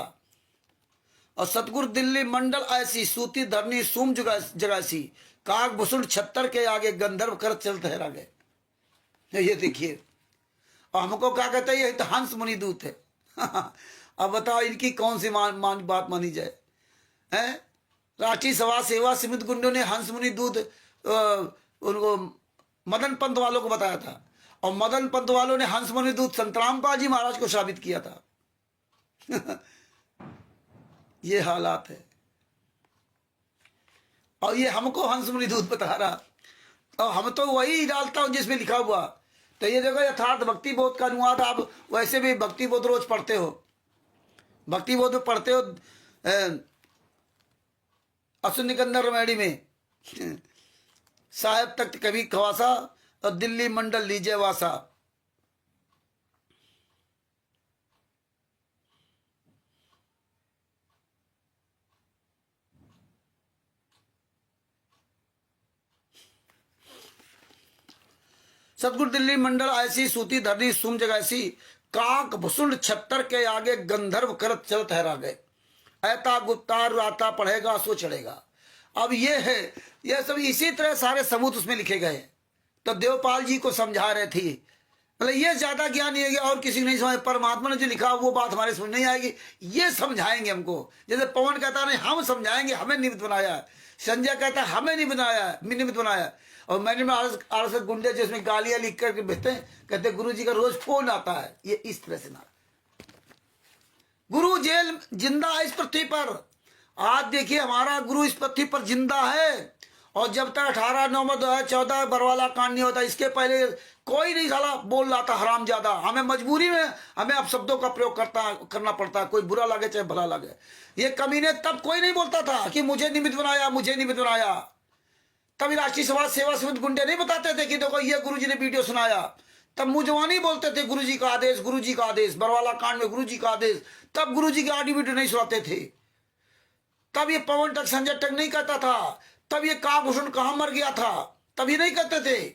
और सतगुरु दिल्ली मंडल ऐसी, सूती धरनी सूम जगासी, काक भूषण 76 के आगे गंधर्व कर चल ठहरा गए। ये देखिए, और हमको क्या कहते हैं, ये तो हंस मुनि दूत है। अब बताओ इनकी कौन सी बात मानी जाए। हैं, राष्ट्रीय सभा सेवा समिति गुंडों ने हंस मुनि दूत उनको मदन पंत वालों को बताया था, और मदन पंत वालों ने हंस मुनि दूत संतराम पाल जी महाराज को साबित किया था। ये हालात है, और ये हमको हंस मुनि दूत बता रहा, और हम तो वही डालता हूं जिसमें लिखा हुआ। तो ये देखो, यथार्थ भक्ति बोध का अनुवाद, आप वैसे भी भक्ति बोध रोज पढ़ते हो, भक्ति बोध में पढ़ते हो, असुर निकंदर रमैडी में साहेब तख्त कबीर खवासा और दिल्ली मंडल लीजे वासा। सतगुरु दिल्ली मंडल ऐसी, सूती धरनी सुम जगैसी, काक भुसुंड 76 के आगे गंधर्व करत चल ठहरा गए। ऐता गुप्तार राता पढ़ेगा सो चढ़ेगा। अब ये है, ये सब इसी तरह सारे सबूत उसमें लिखे गए। तो देवपाल जी को समझा रहे थे, मतलब ये ज्यादा ज्ञान नहीं है और किसी नहीं समझ, परमात्मा ने जो लिखा वो बात हमारे समझ नहीं आएगी, ये समझाएंगे हमको। जैसे पवन कहता नहीं हम समझाएंगे, हमें निमित्त बनाया। संजय कहता हमें नहीं बनाया, निमित्त बनाया। और मैंने आरएसएस गुंडे जिसमें गालियां लिख करके भेजते हैं, कहते गुरु जी का रोज फोन आता है। ये इस तरह से ना, गुरु जेल जिंदा है इस पृथ्वी पर। आज देखिए हमारा गुरु इस पृथ्वी पर जिंदा है, और जब तक 18/9/2014 बरवाला कांड नहीं होता, इसके पहले कोई नहीं साला बोल रहा था हराम ज्यादा। हमें मजबूरी में हमें अब शब्दों का प्रयोग करना पड़ता है, कोई बुरा लगे चाहे भला लगे। ये कमीने तब कोई नहीं बोलता था कि मुझे निमित्त बनाया, मुझे निमित्त बनाया। तभी राष्ट्रीय समाज सेवा समिति गुंडे नहीं बताते थे कि देखो ये गुरुजी ने वीडियो सुनाया। तब मुजवानी बोलते थे गुरुजी का आदेश, गुरुजी का आदेश, बरवाला कांड में गुरुजी का आदेश। तब गुरुजी के ऑडियो वीडियो नहीं सुनाते थे। तब ये पवन तक संजय तक नहीं कहता था। तब ये काकभूषण कहां मर गया था, तब ये नहीं कहते थे।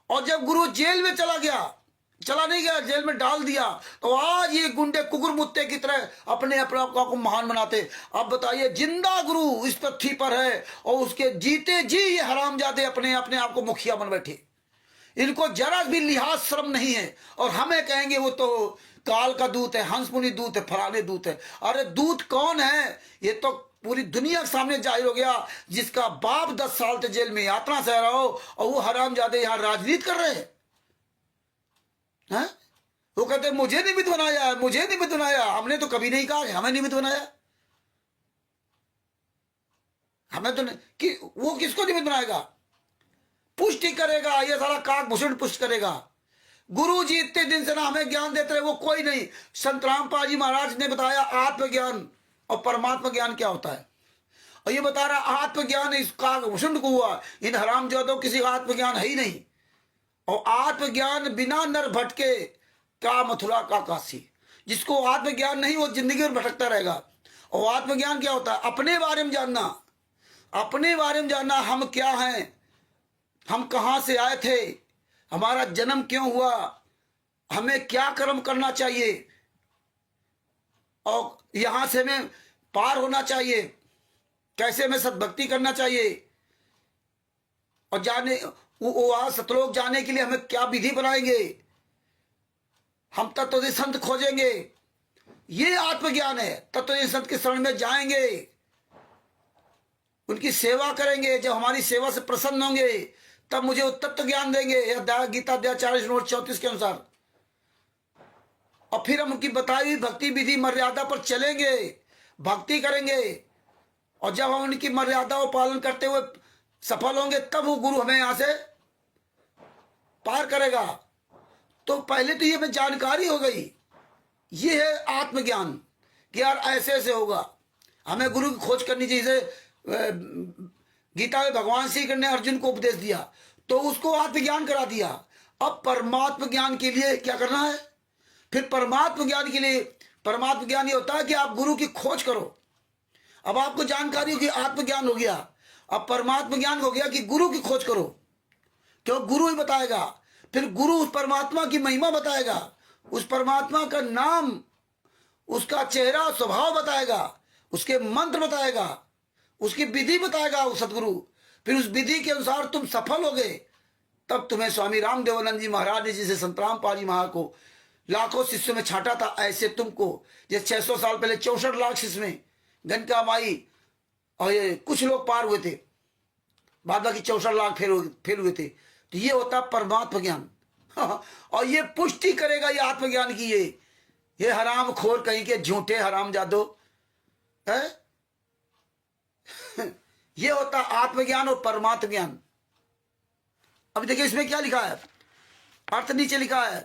और जब गुरु जेल में चला नहीं गया, जेल में डाल दिया, तो आज ये गुंडे कुकुर मुत्ते की तरह अपने आप को महान बनाते। अब बताइए, जिंदा गुरु इस पृथ्वी पर है और उसके जीते जी ये हरामजादे अपने आप को मुखिया बन बैठे। इनको जरा भी लिहाज शर्म नहीं है, और हमें कहेंगे वो तो काल का दूत है, हंसमुनि दूत है, फलाने दूत है। अरे दूत कौन है? ये तो पूरी दुनिया के सामने जाहिर हो गया, जिसका बाप 10 साल से जेल में यात्रा सह रहा हो, और वो हरामजादे यहाँ राजनीति कर रहे हैं। वो कहते मुझे निमित्त बनाया, मुझे निमित्त बनाया। हमने तो कभी नहीं कहा हमें निमित्त बनाया। हमें तो नहीं कि वो किसको निमित्त बनाएगा, पुष्टि करेगा ये सारा काकभूषण पुष्ट करेगा। गुरु जी इतने दिन से ना हमें ज्ञान देते रहे, वो कोई नहीं। संत रामपाल जी महाराज ने बताया आत्मज्ञान और परमात्मा ज्ञान क्या होता है, और ये बता रहा आत्मज्ञान इस काकभूषण को हुआ। इन हरामजादों किसी का आत्मज्ञान है ही नहीं। और आत्मज्ञान बिना नर भटके का मथुरा का काशी। जिसको आत्मज्ञान नहीं वो जिंदगी में भटकता रहेगा। और आत्मज्ञान क्या होता है? अपने बारे में जानना, अपने बारे में जानना। हम क्या हैं, हम कहां से आए थे, हमारा जन्म क्यों हुआ, हमें क्या कर्म करना चाहिए, और यहां से हमें पार होना चाहिए, कैसे हमें सद्भक्ति करना चाहिए, और जाने वहां सतलोक जाने के लिए हमें क्या विधि बनाएंगे। हम तत्व संत खोजेंगे, ये आत्मज्ञान है। तब तो ये संत के शरण में जाएंगे, उनकी सेवा करेंगे, जब हमारी सेवा से प्रसन्न होंगे तब मुझे वो तत्व ज्ञान देंगे गीता अध्याय 40 नोट 34 के अनुसार। और फिर हम उनकी बताई हुई भक्ति विधि मर्यादा पर चलेंगे, भक्ति करेंगे, और जब हम उनकी मर्यादा को पालन करते हुए सफल होंगे तब वो गुरु हमें यहां से पार करेगा। तो पहले तो ये हमें जानकारी हो गई, ये है आत्मज्ञान कि यार ऐसे ऐसे होगा। हमें गुरु की खोज करनी चाहिए। गीता में भगवान श्री कृष्ण ने अर्जुन को उपदेश दिया तो उसको आत्मज्ञान करा दिया। अब परमात्म ज्ञान के लिए क्या करना है? फिर परमात्म ज्ञान के लिए, परमात्म ज्ञान ये होता है कि आप गुरु की खोज करो। अब आपको जानकारी हो कि आत्मज्ञान हो गया, अब परमात्म ज्ञान हो गया कि गुरु की खोज करो, क्यों गुरु ही बताएगा। फिर गुरु उस परमात्मा की महिमा बताएगा, उस परमात्मा का नाम, उसका चेहरा स्वभाव बताएगा, उसके मंत्र बताएगा, उसकी विधि बताएगा वो सदगुरु। फिर उस विधि के अनुसार तुम सफल हो गए, तब तुम्हें स्वामी राम देवानंद जी महाराज ने जिसे संत रामपाल जी महाराज को लाखों शिष्यों में छाटा था, ऐसे तुमको जैसे 600 साल पहले 64 लाख शिष्य में गणका माई और ये कुछ लोग पार हुए थे, बाद बाकी 64 लाख फेल हुए थे। तो ये होता परमात्म ज्ञान। और ये पुष्टि करेगा ये आत्मज्ञान की, ये हराम खोर कहीं के झूठे हराम जादो है। ये होता आत्मज्ञान और परमात्म ज्ञान। अब देखिए इसमें क्या लिखा है, अर्थ नीचे लिखा है,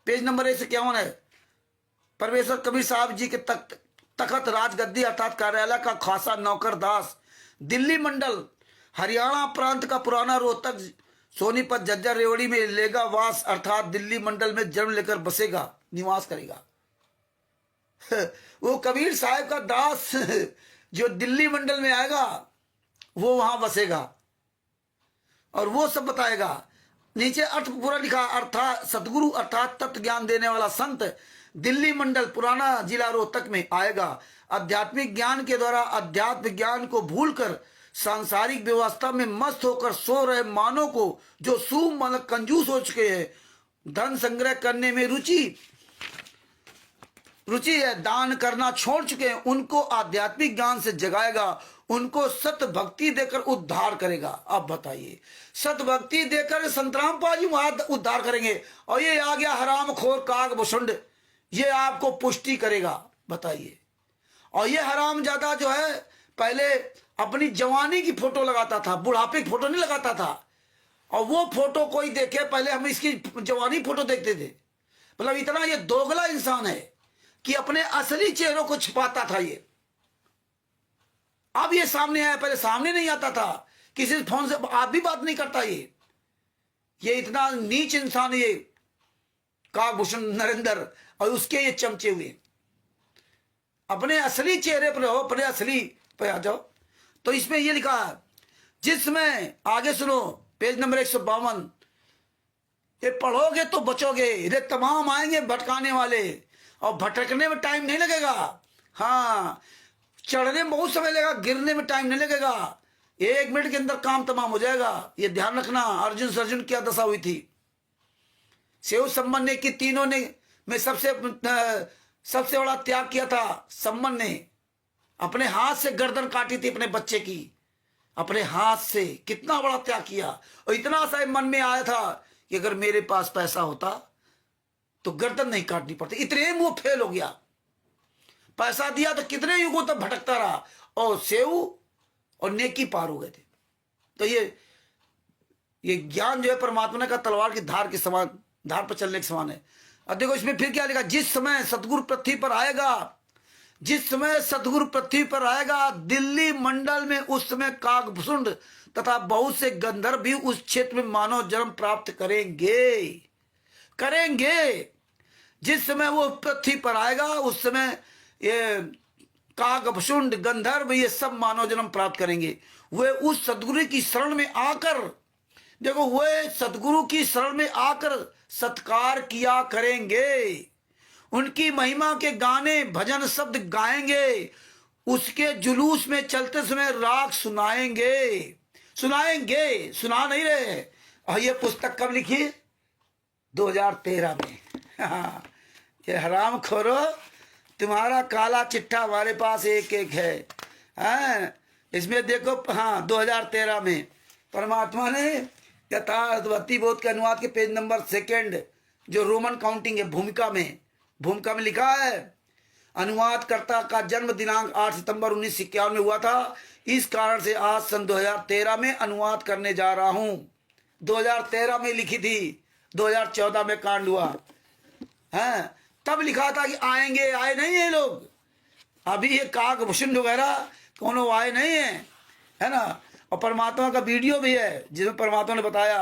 पेज नंबर 151 है। परमेश्वर कबीर साहब जी के तखत राजगद्दी अर्थात कार्यालय का खासा नौकर दास, दिल्ली मंडल हरियाणा प्रांत का पुराना रोहतक सोनीपत जज्जर रेवड़ी में लेगा वास अर्थात दिल्ली मंडल में जन्म लेकर बसेगा, निवास करेगा। वो कबीर साहब का दास जो दिल्ली मंडल में आएगा वो वहां बसेगा और वो सब बताएगा। नीचे अर्थ पूरा लिखा, अर्थात सदगुरु अर्थात तत्व ज्ञान देने वाला संत दिल्ली मंडल पुराना जिला रोहतक में आएगा। आध्यात्मिक ज्ञान के द्वारा अध्यात्म ज्ञान को भूलकर सांसारिक व्यवस्था में मस्त होकर सो रहे मानव को, जो सूम मन कंजूस हो चुके हैं, धन संग्रह करने में रुचि है, दान करना छोड़ चुके हैं, उनको आध्यात्मिक ज्ञान से जगाएगा, उनको सत भक्ति देकर उद्धार करेगा। अब बताइए, सत भक्ति देकर संत रामपाल जी उद्धार करेंगे। और ये आ गया हराम खोर काग भुसुंड, ये आपको पुष्टि करेगा। बताइए, और ये हराम ज्यादा जो है पहले अपनी जवानी की फोटो लगाता था, बुढ़ापे की फोटो नहीं लगाता था। और वो फोटो कोई देखे, पहले हम इसकी जवानी फोटो देखते थे। मतलब इतना ये दोगला इंसान है कि अपने असली चेहरों को छिपाता था ये। अब ये सामने आया, पहले सामने नहीं आता था, किसी फोन से आप भी बात नहीं करता ये इतना नीच इंसान ये कागभूषण नरेंद्र, और उसके ये चमचे हुए। अपने असली चेहरे पर रहो, अपने असली पे आ जाओ। तो इसमें ये लिखा है, जिसमें आगे सुनो पेज नंबर 152, ये पढ़ोगे तो बचोगे। ये तमाम आएंगे भटकाने वाले, और भटकने में टाइम नहीं लगेगा। हाँ, चढ़ने में बहुत समय लगेगा, गिरने में टाइम नहीं लगेगा। 1 मिनट के अंदर काम तमाम हो जाएगा। ये ध्यान रखना। अर्जुन सर्जुन क्या दशा हुई थी, सेव सम्मन ने की, तीनों ने में सबसे बड़ा त्याग किया था। सम्मन ने अपने हाथ से गर्दन काटी थी अपने बच्चे की, अपने हाथ से कितना बड़ा त्याग किया। और इतना सा मन में आया था कि अगर मेरे पास पैसा होता तो गर्दन नहीं काटनी पड़ती। इतने में वो फेल हो गया। पैसा दिया तो कितने युगों तक भटकता रहा, और सेव और नेकी पार हो गए थे। तो ये ज्ञान जो है परमात्मा का तलवार की धार के समान, धार पर चलने के समान है। अब देखो इसमें फिर क्या लिखा, जिस समय सतगुरु पृथ्वी पर आएगा, जिस समय सतगुरु पृथ्वी पर आएगा दिल्ली मंडल में, उस समय कागभूषुंड तथा बहुत से गंधर्व भी उस क्षेत्र में मानव जन्म प्राप्त करेंगे। जिस समय वो पृथ्वी पर आएगा उस समय ये कागभूषुंड गंधर्व ये सब मानव जन्म प्राप्त करेंगे। वे उस सदगुरु की शरण में आकर, देखो वे सदगुरु की शरण में आकर सत्कार किया करेंगे, उनकी महिमा के गाने भजन शब्द गाएंगे, उसके जुलूस में चलते समय राग सुनाएंगे। सुना नहीं रहे। और ये पुस्तक कब लिखी? 2013 में। ये हराम खोरो तुम्हारा काला चिट्ठा हमारे पास एक एक है। हाँ, इसमें देखो, हाँ 2013 में परमात्मा ने यथार्थवती बोध के अनुवाद के पेज नंबर 2 जो रोमन काउंटिंग है, भूमिका में लिखा है, अनुवादकर्ता का जन्म दिनांक 8 सितंबर 1951 में हुआ था। इस कारण से आज सन 2013 में अनुवाद करने जा रहा हूं। 2013 में लिखी थी, 2014 में कांड हुआ है। तब लिखा था कि आएंगे, आए नहीं है लोग। अभी ये काकभूषण वगैरह कोनो आए नहीं है ना। और परमात्मा का वीडियो भी है जिसमें परमात्मा ने बताया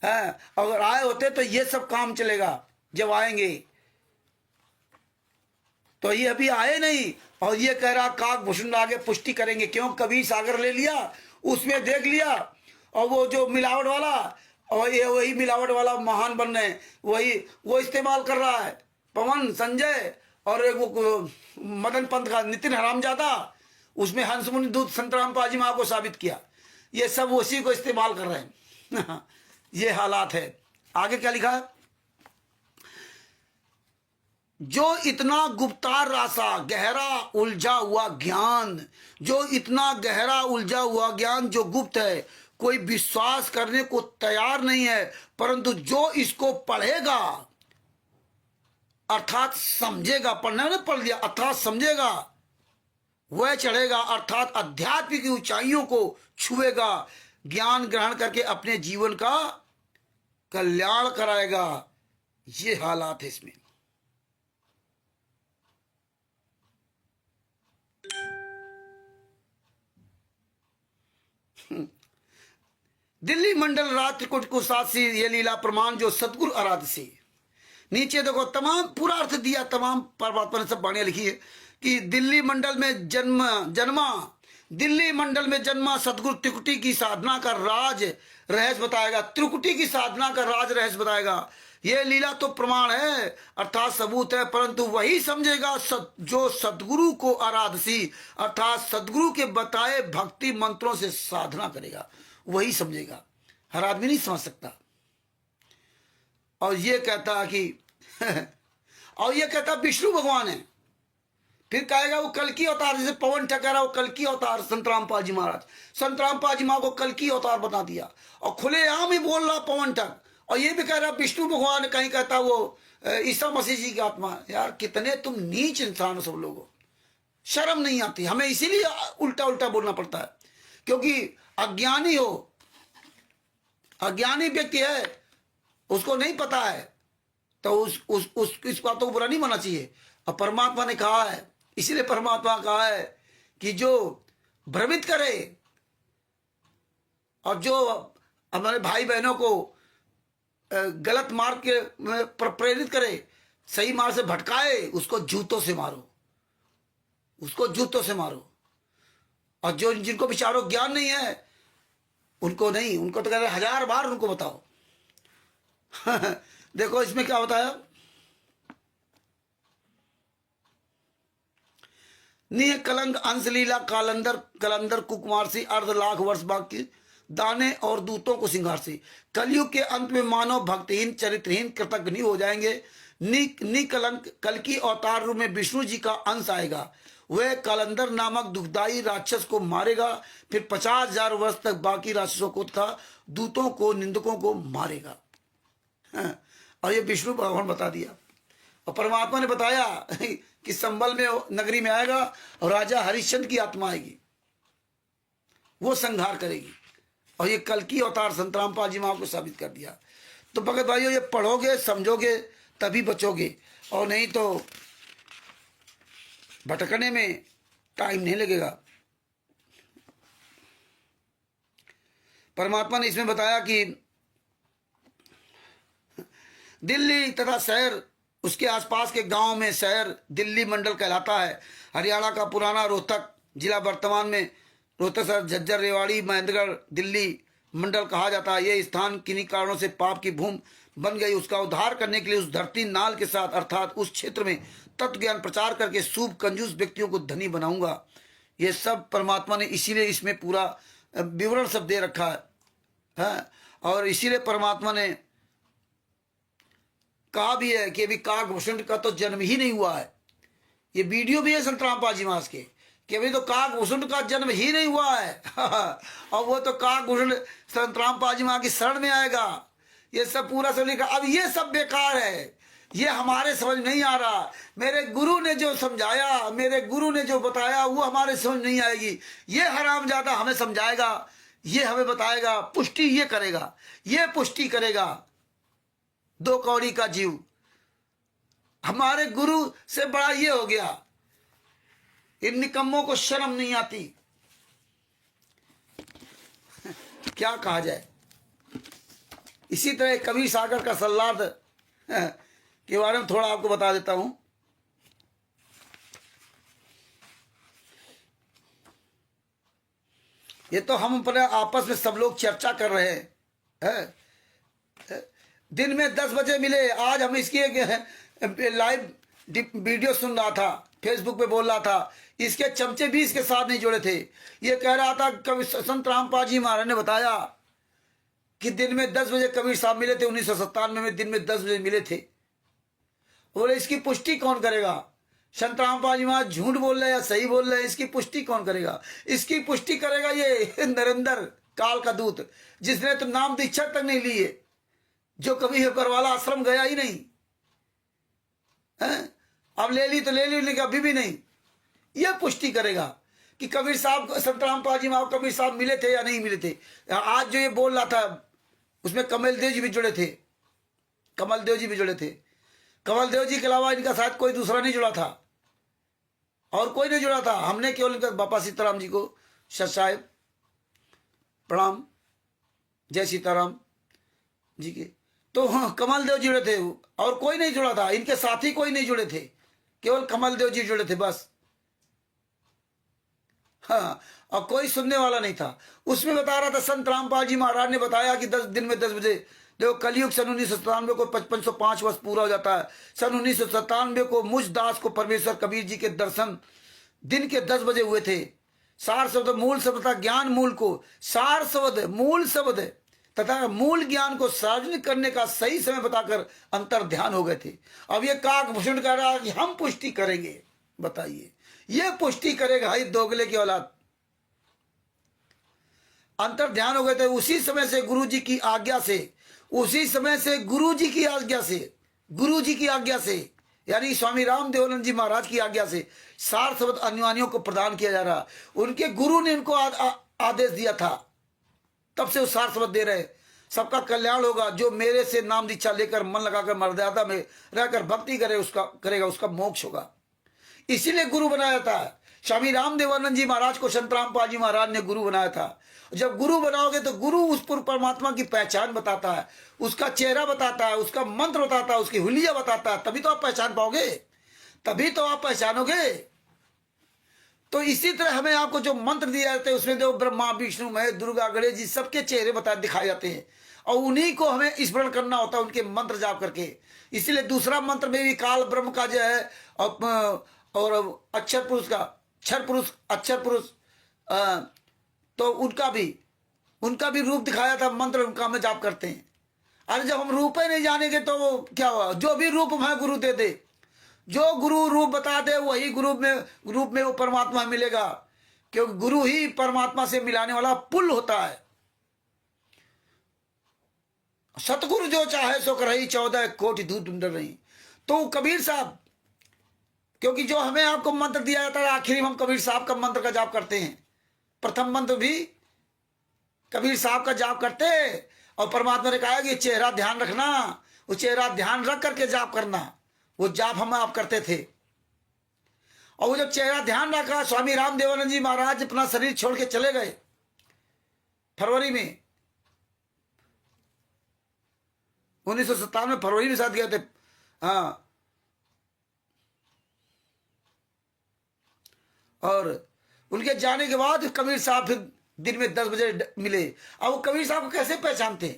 है, अगर आए होते तो ये सब काम चलेगा। जब आएंगे तो ये अभी आए नहीं, और ये कह रहा काकभूषण आगे पुष्टि करेंगे। क्यों? कबीर सागर ले लिया, उसमें देख लिया, और वो जो मिलावट वाला, और ये वही मिलावट वाला महान बन रहे, वही वो इस्तेमाल कर रहा है। पवन संजय और वो मदन पंत का नितिन हरामजादा, उसमें हंसमुनि दूत संतराम पाजी माँ को साबित किया। ये सब उसी को इस्तेमाल कर रहे हैं। ये हालात है। आगे क्या लिखा है? जो इतना गुप्तार रासा गहरा उलझा हुआ ज्ञान, जो इतना गहरा उलझा हुआ ज्ञान जो गुप्त है, कोई विश्वास करने को तैयार नहीं है, परंतु जो इसको पढ़ेगा अर्थात समझेगा, पढ़ने ने पढ़ लिया, अर्थात समझेगा, वह चढ़ेगा, अर्थात अध्यात्म की ऊंचाइयों को छुएगा, ज्ञान ग्रहण करके अपने जीवन का कल्याण कराएगा। ये हालात है इसमें। दिल्ली मंडल राज त्रिकुट को साक्षी ये लीला प्रमाण जो सदगुरु आराध्य से। नीचे देखो तमाम पूरा अर्थ दिया, तमाम परमात्मा ने सब बाणियां लिखी है कि दिल्ली मंडल में जन्मा दिल्ली मंडल में जन्मा सदगुरु त्रिकुटी की साधना का राज रहस्य बताएगा। त्रिकुटी की साधना का राज रहस्य बताएगा। ये लीला तो प्रमाण है, अर्थात सबूत है, परंतु वही समझेगा जो सदगुरु को आराधसी, अर्थात सदगुरु के बताए भक्ति मंत्रों से साधना करेगा, वही समझेगा। हर आदमी नहीं समझ सकता। और ये कहता कि और ये कहता विष्णु भगवान है। फिर कहेगा वो कल की अवतार, जैसे पवन ठकरा वो कल की अवतार संत रामपाल जी महाराज, संत रामपाल जी माँ को कल की अवतार बता दिया, और खुलेआम ही बोल रहा पवन ठक। और ये भी कह रहा विष्णु भगवान, कहीं कहता वो ईसा मसीह जी की आत्मा। यार कितने तुम नीच इंसान हो सब लोगों, शर्म नहीं आती। हमें इसीलिए उल्टा उल्टा बोलना पड़ता है, क्योंकि अज्ञानी हो, अज्ञानी व्यक्ति है, उसको नहीं पता है, तो उस इस बातों को बुरा नहीं मानना चाहिए। और परमात्मा ने कहा है, इसीलिए परमात्मा कहा है कि जो भ्रमित करे और जो हमारे भाई बहनों को गलत मार्ग के प्रेरित करे, सही मार्ग से भटकाए, उसको जूतों से मारो, उसको जूतों से मारो। और जो जिनको विचारों ज्ञान नहीं है उनको नहीं, उनको तो कह रहे 1000 बार उनको बताओ। देखो इसमें क्या होता है, निह कलंक अंशलीला कलंदर कुकुमार सी अर्ध लाख वर्ष बाकी दाने और दूतों को सिंगार सी। कलयुग के अंत में मानव भक्तिहीन चरित्रहीन कृतज्ञ हो जाएंगे। निकलंक कल की अवतार रूप में विष्णु जी का अंश आएगा। वह कलंदर नामक दुखदाई राक्षस को मारेगा, फिर 50,000 वर्ष तक बाकी राक्षसों को तथा दूतों को निंदकों को मारेगा। और ये विष्णु भगवान बता दिया। और परमात्मा ने बताया कि संबल में नगरी में आएगा और राजा हरिश्चंद्र की आत्मा आएगी, वो संहार करेगी। और ये कल की अवतार संत रामपाल जी माँ को साबित कर दिया। तो भगत भाइयों, ये पढ़ोगे समझोगे तभी बचोगे, और नहीं तो भटकने में टाइम नहीं लगेगा। परमात्मा ने इसमें बताया कि दिल्ली तथा शहर, उसके आसपास के गांव में शहर दिल्ली मंडल कहलाता है। हरियाणा का पुराना रोहतक जिला वर्तमान में रोहतक, झज्जर, रेवाड़ी, महेंद्रगढ़ दिल्ली मंडल कहा जाता है। ये स्थान किन्हीं कारणों से पाप की भूमि बन गई। उसका उद्धार करने के लिए उस धरती नाल के साथ अर्थात उस क्षेत्र में तत्व ज्ञान प्रचार करके शुभ कंजूस व्यक्तियों को धनी बनाऊंगा। ये सब परमात्मा ने इसीलिए इसमें पूरा विवरण सब दे रखा है। और इसीलिए परमात्मा ने कहा भी है कि अभी काकभूषण का तो जन्म ही नहीं हुआ है, ये वीडियो भी है संत रामपाल जी महाराज के कि अभी तो काकभूषण का जन्म ही नहीं हुआ है और वो तो काकभूषण संत रामपाल जी महाराज की शरण में आएगा। ये सब पूरा सब लिखा। अब ये सब बेकार है, ये हमारे समझ नहीं आ रहा। मेरे गुरु ने जो समझाया, मेरे गुरु ने जो बताया वो हमारे समझ नहीं आएगी। ये हरामजादा हमें समझाएगा, ये हमें बताएगा, पुष्टि ये करेगा, ये पुष्टि करेगा। दो कौड़ी का जीव हमारे गुरु से बड़ा ये हो गया। इन निकम्मों को शर्म नहीं आती। क्या कहा जाए। इसी तरह कबीर सागर का सल्लाद के बारे में थोड़ा आपको बता देता हूं। ये तो हम अपने आपस में सब लोग चर्चा कर रहे हैं। दिन में 10 बजे मिले। आज हम इसकी एक लाइव वीडियो सुन रहा था, फेसबुक पे बोल रहा था। इसके चमचे भी इसके साथ नहीं जुड़े थे। ये कह रहा था कभी संत रामपाल जी महाराज ने बताया कि दिन में 10 बजे कबीर साहब मिले थे। 1997 में दिन में 10 बजे मिले थे। बोले इसकी पुष्टि कौन करेगा। संत रामपाल जी महाराज झूठ बोल रहे हैं या सही बोल रहे हैं, इसकी पुष्टि कौन करेगा। इसकी पुष्टि करेगा ये नरेंद्र काल का दूत, जिसने तो नाम दीक्षा तक नहीं ली है, जो कभी होकर वाला आश्रम गया ही नहीं है। अब ले ली तो ले ली, लेकिन अभी भी नहीं। यह पुष्टि करेगा कि कबीर साहब, संत रामपाल जी महाराज कबीर साहब मिले थे या नहीं मिले थे। आज जो ये बोल रहा था उसमें कमल देव जी भी जुड़े थे। कमल देव जी भी जुड़े थे। कमल देव जी के अलावा इनका शायद कोई दूसरा नहीं जुड़ा था, और कोई नहीं जुड़ा था। हमने केवल इनका बापा सीताराम जी को, सर साहेब प्रणाम, जय सीताराम जी के, तो हाँ कमल देव जुड़े थे, और कोई नहीं जुड़ा था। इनके साथी कोई नहीं जुड़े थे, केवल कमल देव जी जुड़े थे बस। हाँ, और कोई सुनने वाला नहीं था। उसमें बता रहा था संत रामपाल जी महाराज ने बताया कि 10 दिन में 10 बजे। देखो कलयुग सन 1997 को 5505 वर्ष पूरा हो जाता है। सन 1997 को मुझ दास को परमेश्वर कबीर जी के दर्शन दिन के 10 बजे हुए थे। सार शब्द मूल शब्द तथा ज्ञान मूल को, सार शब्द मूल शब्द तथा मूल ज्ञान को सार्वजनिक करने का सही समय बताकर अंतर ध्यान हो गए थे। अब ये काकभूषण कह रहा है कि हम पुष्टि करेंगे। बताइए, ये पुष्टि करेगा ये दोगले की औलाद। अंतर ध्यान हो गए थे। उसी समय से गुरु जी की आज्ञा से, उसी समय से गुरु जी की आज्ञा से, गुरु जी की आज्ञा से, यानी स्वामी राम देवानंद जी महाराज की आज्ञा से सार शब्द अनुयायियों को प्रदान किया जा रहा। उनके गुरु ने उनको आदेश दिया था, तब से वो सार शब्द दे रहे। सबका कल्याण होगा, जो मेरे से नाम दीक्षा लेकर मन लगाकर मर्यादा में रहकर भक्ति करे उसका करेगा, उसका मोक्ष होगा। इसीलिए गुरु बनाया था। स्वामी राम देवानंद जी महाराज को संत रामपाल जी महाराज ने गुरु बनाया था। जब गुरु बनाओगे तो गुरु उस परमात्मा की पहचान बताता है, उसका चेहरा बताता है, उसका मंत्र बताता है, उसकी हुलिया बताता है, तभी तो आप पहचान पाओगे, तभी तो आप पहचानोगे। तो इसी तरह हमें आपको जो मंत्र दिए जाते हैं उसमें जो ब्रह्मा विष्णु महेश दुर्गा गणेश जी सबके चेहरे दिखाए जाते हैं, और उन्हीं को हमें स्मरण करना होता है, उनके मंत्र जाप करके। इसीलिए दूसरा मंत्र में भी काल ब्रह्म का जो है और अक्षर पुरुष का, क्षर पुरुष, अक्षर पुरुष, तो उनका भी रूप दिखाया था। मंत्र उनका हमें जाप करते हैं। अरे जब हम रूप ही नहीं जानेंगे तो वो क्या हुआ। जो भी रूप हमें गुरु दे दे, जो गुरु रूप बता दे वही रूप में वो परमात्मा मिलेगा, क्योंकि गुरु ही परमात्मा से मिलाने वाला पुल होता है। सतगुरु जो चाहे सो करही 14 कोटि दूर ढूंढ रही। तो कबीर साहब, क्योंकि जो हमें आपको मंत्र दिया जाता है आखिरी में हम कबीर साहब का मंत्र का जाप करते हैं। प्रथम मंत्र भी कबीर साहब का जाप करते हैं, और परमात्मा ने कहा कि चेहरा ध्यान रखना, वो चेहरा ध्यान रख करके जाप करना। वो जाप हम आप करते थे। और वो जब चेहरा ध्यान रखा, स्वामी राम देवानंद जी महाराज अपना शरीर छोड़ के चले गए फरवरी में, 1997 में फरवरी में साथ गए थे। हाँ, और उनके जाने के बाद कबीर साहब फिर दिन में 10 बजे मिले। अब वो कबीर साहब को कैसे पहचानते,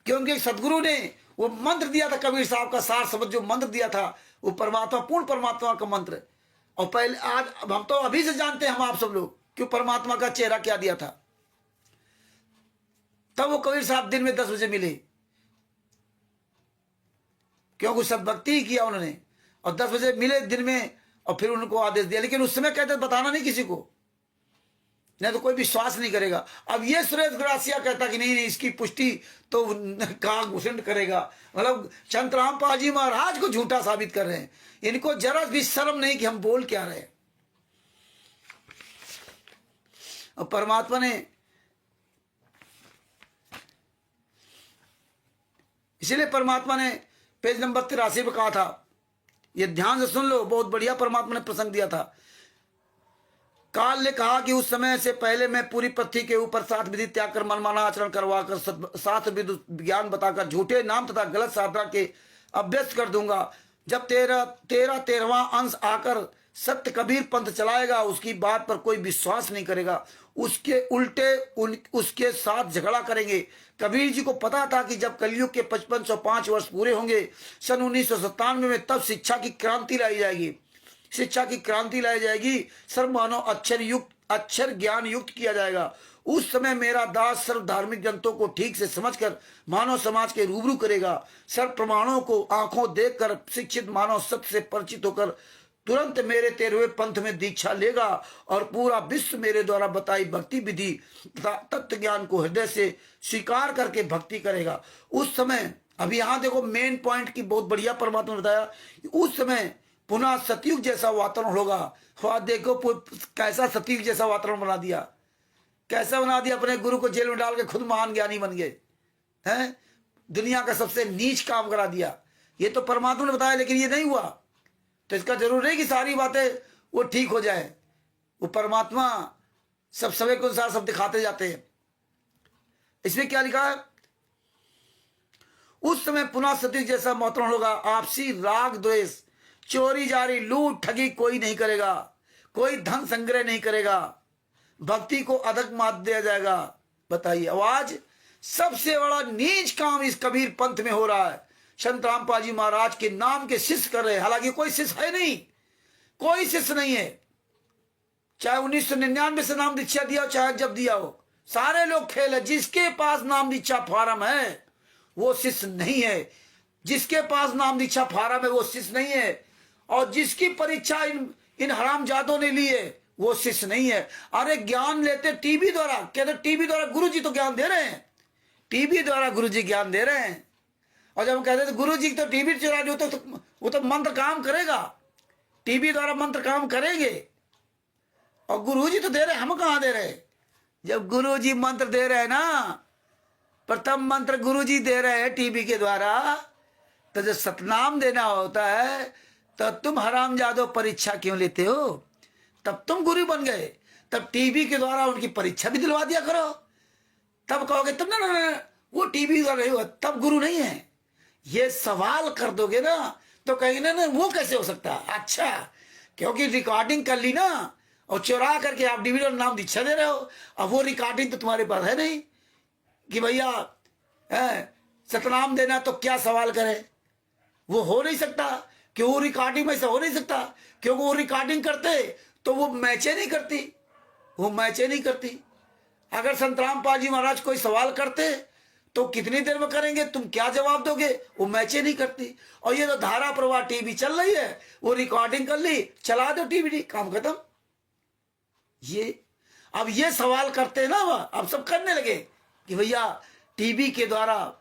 क्योंकि सदगुरु ने वो मंत्र दिया था। कबीर साहब का सार शब्द जो मंत्र दिया था वो परमात्मा, पूर्ण परमात्मा का मंत्र। और पहले आज हम तो अभी से जानते हैं, हम आप सब लोग, कि परमात्मा का चेहरा क्या दिया था। तब वो कबीर साहब दिन में 10 बजे मिले, क्योंकि सदभक्ति ही किया उन्होंने। और 10 बजे मिले दिन में, और फिर उनको आदेश दिया, लेकिन उस समय कहते बताना नहीं किसी को, नहीं तो कोई विश्वास नहीं करेगा। अब ये सुरेश ग्रासिया कहता कि नहीं नहीं, इसकी पुष्टि तो कहाँ घुसंड करेगा, मतलब चंद्रराम पाल जी महाराज को झूठा साबित कर रहे हैं। इनको जरा भी शर्म नहीं कि हम बोल क्या रहे हैं। और परमात्मा ने इसीलिए परमात्मा ने पेज नंबर 83 पे कहा था, ये ध्यान से सुन लो, बहुत बढ़िया परमात्मा ने प्रसंग दिया था। काल ने कहा कि उस समय से पहले मैं पूरी पृथ्वी के ऊपर 7 विधि त्याग कर मनमाना आचरण करवाकर शास्त्र ज्ञान बताकर झूठे नाम तथा गलत साधना के अभ्यस्त कर दूंगा। जब 13वां अंश आकर सत्य कबीर पंथ चलाएगा, उसकी बात पर कोई विश्वास नहीं करेगा, उसके उल्टे उसके साथ झगड़ा करेंगे। कबीर जी को पता था कि जब कलयुग के 5505 वर्ष पूरे होंगे सन 1997 में, तब शिक्षा की क्रांति लाई जाएगी, शिक्षा की क्रांति लाई जाएगी। सर्व मानव अक्षर ज्ञान युक्त किया जाएगा। उस समय मेरा दास सर्व धार्मिक ग्रंथों को ठीक से समझकर मानव समाज के रूबरू करेगा। सर्व प्रमाणों को आंखों देखकर शिक्षित मानव सत्य से परिचित होकर तुरंत मेरे 13वें पंथ में दीक्षा लेगा और पूरा विश्व मेरे द्वारा बताई भक्ति विधि तथा तत्व ज्ञान को हृदय से स्वीकार करके भक्ति करेगा। उस समय, अभी यहां देखो मेन पॉइंट की बहुत बढ़िया परमात्मा ने बताया, उस समय पुनः सतयुग जैसा वातावरण होगा। वहां देखो कैसा सतयुग जैसा वातावरण बना दिया, कैसा बना दिया, अपने गुरु को जेल में डाल के खुद महान ज्ञानी बन गए हैं, दुनिया का सबसे नीच काम करा दिया। ये तो परमात्मा ने बताया, लेकिन ये नहीं हुआ, तो इसका जरूर नहीं कि सारी बातें वो ठीक हो जाए। वो परमात्मा सब समय के अनुसार सब दिखाते जाते हैं। इसमें क्या लिखा है, उस समय पुनः सतयुग जैसा वातावरण होगा। आपसी राग द्वेष, चोरी जारी, लूट ठगी कोई नहीं करेगा, कोई धन संग्रह नहीं करेगा, भक्ति को अधक मात दिया जाएगा। बताइए, आज सबसे बड़ा नीच काम इस कबीर पंथ में हो रहा है। संत रामपाल जी महाराज के नाम के शिष्य कर रहे हैं, हालांकि कोई शिष्य है नहीं, कोई शिष्य नहीं है। चाहे 1999 से नाम दीक्षा दिया हो, चाहे जब दिया हो, सारे लोग फेल है। जिसके पास नाम दीक्षा फार्म है वो शिष्य नहीं है, जिसके पास नाम दीक्षा फार्म है वो शिष्य नहीं है, और जिसकी परीक्षा इन हरामजादों ने ली है वो शिष्य नहीं है। अरे ज्ञान लेते टीवी द्वारा, कहते टीवी द्वारा गुरु जी तो ज्ञान दे रहे हैं, टीवी द्वारा गुरु जी ज्ञान दे रहे हैं। और जब हम कहते हैं गुरु जी तो टीवी चला रहे हो, तो वो तो मंत्र काम करेगा, टीवी द्वारा मंत्र काम करेंगे, और गुरु जी तो दे रहे, हम कहाँ दे रहे। जब गुरु जी मंत्र दे रहे हैं ना, प्रथम मंत्र गुरु जी दे रहे हैं टीवी के द्वारा, तो जब सतनाम देना होता है तो तुम हरामजादो परीक्षा क्यों लेते हो? तब तुम गुरु बन गए, तब टीवी के द्वारा उनकी परीक्षा भी दिलवा दिया करो, तब कहोगे तुम ना वो टीवी द्वारा नहीं हुआ, तब गुरु नहीं है। ये सवाल कर दोगे ना तो कहीं ना वो कैसे हो सकता। अच्छा, क्योंकि रिकॉर्डिंग कर ली ना, और चुरा करके आप डीवीडी नाम दीक्षा दे रहे हो, अब वो रिकॉर्डिंग तो तुम्हारे पास है नहीं कि भैया सतनाम देना, तो क्या सवाल करे, वो हो नहीं सकता। क्यों वो रिकॉर्डिंग में से हो नहीं सकता, क्योंकि वो रिकॉर्डिंग करते तो वो मैचे नहीं करती, वो मैचे नहीं करती। अगर संत रामपाल जी महाराज कोई सवाल करते तो कितनी देर में करेंगे, तुम क्या जवाब दोगे, वो मैचे नहीं करती। और ये तो धारा प्रवाह टीवी चल रही है, वो रिकॉर्डिंग कर ली, चला दो टीवी, काम खत्म। अब ये सवाल करते हैं ना, अब सब करने लगे कि भैया टीवी के द्वारा,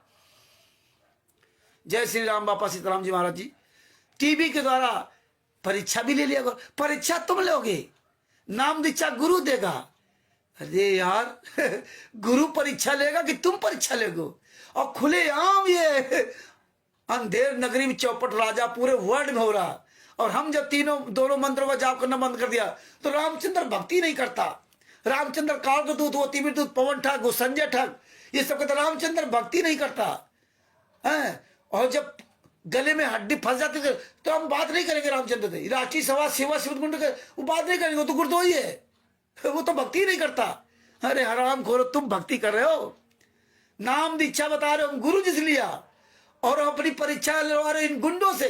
जय श्री राम बापा सीताराम जी महाराज जी, टीवी के द्वारा परीक्षा भी ले लिया करो। परीक्षा तुम लोगे, नाम दीक्षा गुरु देगा। अरे यार गुरु परीक्षा लेगा कि तुम परीक्षा लेगो? और खुलेआम ये अंधेर नगरी में चौपट राजा पूरे वर्ल्ड में हो रहा। और हम जब दोनों मंत्रों का जाप करना बंद कर दिया तो रामचंद्र भक्ति नहीं करता। रामचंद्र काल को दूत, वो तिमिर दूत, पवन ठग, वो संजय ठग, ये सब कहते रामचंद्र भक्ति नहीं करता है। और जब गले में हड्डी फंस जाती है तो हम बात नहीं करेंगे रामचंद्र से। राष्ट्रीय सभा सेवा शिवकुंड के वो बात नहीं करेंगे, वो तो गुरुद्रोही है, वो तो भक्ति नहीं करता। अरे हराम खोरो, तुम भक्ति कर रहे हो, नाम दीक्षा बता रहे हो, गुरु जिस लिया, और अपनी परीक्षा लड़वा रहे इन गुंडों से।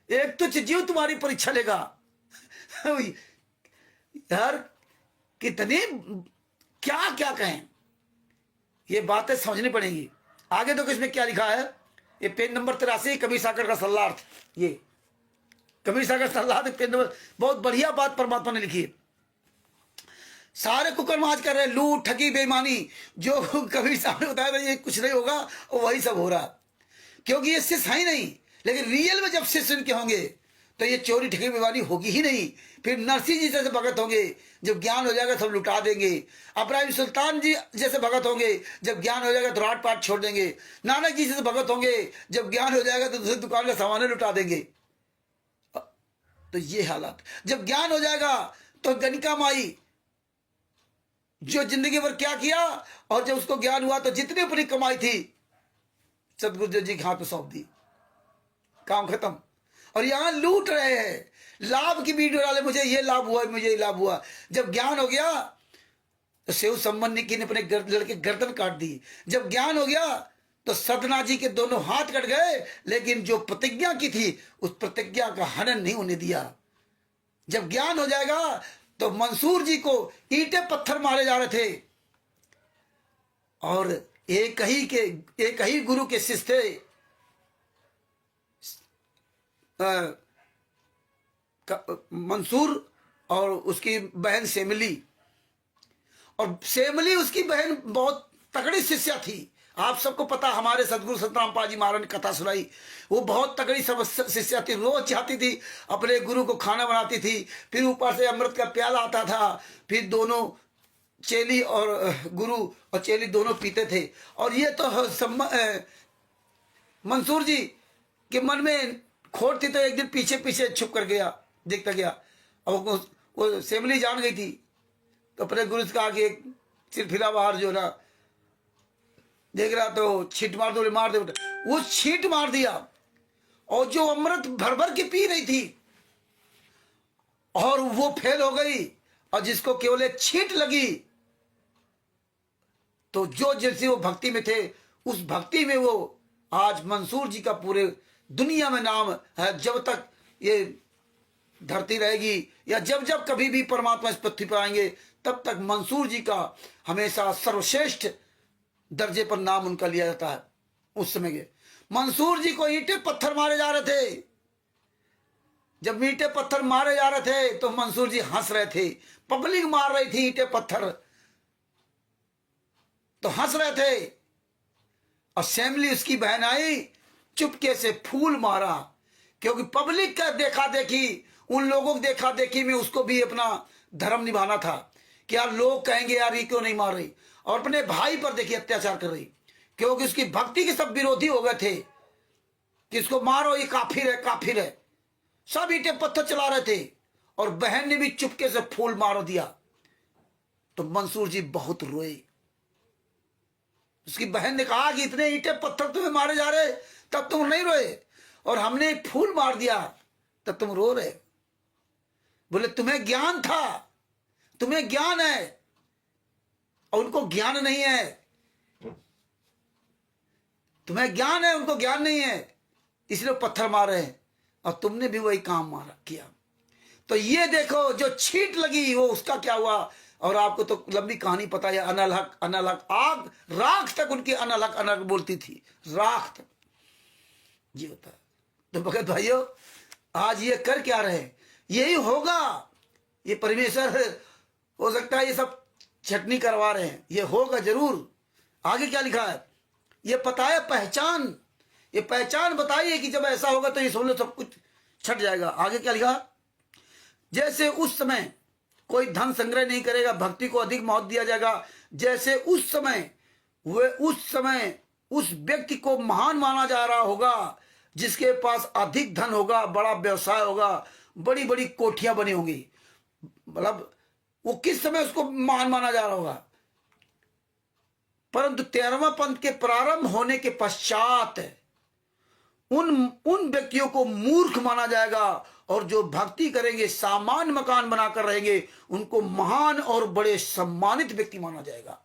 एक तुच्छ जीव तुम्हारी परीक्षा लेगा। यार कितनी क्या क्या कहें, ये बातें समझनी पड़ेंगी। आगे तो इसमें क्या लिखा है, ये पेज नंबर 83 कबीर सागर का सल्लार्थ, ये कबीर सागर सलाह के बहुत बढ़िया बात परमात्मा ने लिखी है। सारे कुकर्म आज कर रहे हैं, लूट ठगी बेईमानी, जो कबीर साहब ने बताया था ये कुछ नहीं होगा, और वही सब हो रहा, क्योंकि ये शिष्य है ही नहीं। लेकिन रियल में जब शिष्य इनके होंगे तो ये चोरी ठगी बेईमानी होगी ही नहीं। फिर नरसिंह जी जैसे भगत होंगे, जब ज्ञान हो जाएगा सब लुटा देंगे। अब्राहिम सुल्तान जी जैसे भगत होंगे, जब ज्ञान हो जाएगा तो राट पाट छोड़ देंगे। नानक जी जैसे भगत होंगे, जब ज्ञान हो जाएगा तो दूसरी दुकान का सामान लुटा देंगे। तो ये हालात, जब ज्ञान हो जाएगा तो गणिका माई जो जिंदगी भर क्या किया, और जब उसको ज्ञान हुआ तो जितनी अपनी कमाई थी सदगुरुदेव जी के हाथ में सौंप दी, काम खत्म। और यहां लूट रहे हैं, लाभ की वीडियो डाले, मुझे ये लाभ हुआ, मुझे ये लाभ हुआ। जब ज्ञान हो गया तो सेव संबंधी की ने अपने लड़के गर्दन काट दी। जब ज्ञान हो गया तो सदना जी के दोनों हाथ कट गए, लेकिन जो प्रतिज्ञा की थी उस प्रतिज्ञा का हनन नहीं होने दिया। जब ज्ञान हो जाएगा तो मंसूर जी को ईंटे पत्थर मारे जा रहे थे, और एक ही गुरु के शिष्य थे, मंसूर और उसकी बहन सेमली। और सेमली उसकी बहन बहुत तगड़ी शिष्या थी। आप सबको पता, हमारे सदगुरु संत रामपाल जी महाराज ने कथा सुनाई, वो बहुत तगड़ी शिष्या थी। रोज चाहती थी अपने गुरु को खाना बनाती थी, फिर ऊपर से अमृत का प्याला आता था, फिर दोनों चेली और गुरु और चेली दोनों पीते थे। और ये तो मंसूर जी के मन में खोट थी, तो एक दिन पीछे पीछे छुप कर गया, देखता गया, और वो सेमली जान गई थी। तो अपने गुरु से कहा कि एक सिरफिरा बाहर जो ना देख रहा तो छींट मार दो, मार दो। वो छींट मार दिया, और जो अमृत भर भर के पी रही थी और वो फेल हो गई, और जिसको केवल एक छींट लगी, तो जो जैसे वो भक्ति में थे, उस भक्ति में वो आज मंसूर जी का पूरे दुनिया में नाम है। जब तक ये धरती रहेगी, या जब जब कभी भी परमात्मा इस पृथ्वी पर आएंगे, तब तक मंसूर जी का हमेशा सर्वश्रेष्ठ दर्जे पर नाम उनका लिया जाता है। उस समय के मंसूर जी को ईंटे पत्थर मारे जा रहे थे। जब ईंटे पत्थर मारे जा रहे थे तो मंसूर जी हंस रहे थे, पब्लिक मार रही थी ईंटे पत्थर, तो हंस रहे थे। और सेमली उसकी बहन आई, चुपके से फूल मारा, क्योंकि पब्लिक का देखा देखी, उन लोगों को देखा देखी में उसको भी अपना धर्म निभाना था कि यार लोग कहेंगे यार ये क्यों नहीं मार रही। और अपने भाई पर देखिए अत्याचार कर रही, क्योंकि उसकी भक्ति के सब विरोधी हो गए थे कि इसको मारो, ये काफिर है, काफिर है। सब ईंटे पत्थर चला रहे थे, और बहन ने भी चुपके से फूल मार दिया। तो मंसूर जी बहुत रोए। उसकी बहन ने कहा कि इतने ईंटे पत्थर तुम्हें मारे जा रहे, तब तुम नहीं रोए, और हमने फूल मार दिया तब तुम रो रहे। बोले तुम्हें ज्ञान था, तुम्हें ज्ञान है, और उनको ज्ञान नहीं है। तुम्हें ज्ञान है, उनको ज्ञान नहीं है, इसलिए पत्थर मार रहे हैं, और तुमने भी वही काम मारा किया। तो ये देखो, जो छींट लगी वो उसका क्या हुआ। और आपको तो लंबी कहानी पता है, अनलहक अनलहक, आग राख तक उनकी अनलहक अनलहक बोलती थी, राख तक ये होता है। तो भगत भाइयों, आज ये कर क्या रहे, यही होगा। ये परमेश्वर हो सकता है ये सब छटनी करवा रहे हैं, ये होगा जरूर। आगे क्या लिखा है, ये पता है पहचान, ये पहचान बताइए कि जब ऐसा होगा तो ये समझ लो सब कुछ छट जाएगा। आगे क्या लिखा, जैसे उस समय कोई धन संग्रह नहीं करेगा, भक्ति को अधिक महत्व दिया जाएगा। जैसे उस समय उस व्यक्ति को महान माना जा रहा होगा, जिसके पास अधिक धन होगा, बड़ा व्यवसाय होगा, बड़ी बड़ी कोठियां बनी होंगी। मतलब वो किस समय उसको महान माना जा रहा होगा। परंतु 13वां पंथ के प्रारंभ होने के पश्चात उन व्यक्तियों को मूर्ख माना जाएगा, और जो भक्ति करेंगे, सामान्य मकान बनाकर रहेंगे, उनको महान और बड़े सम्मानित व्यक्ति माना जाएगा।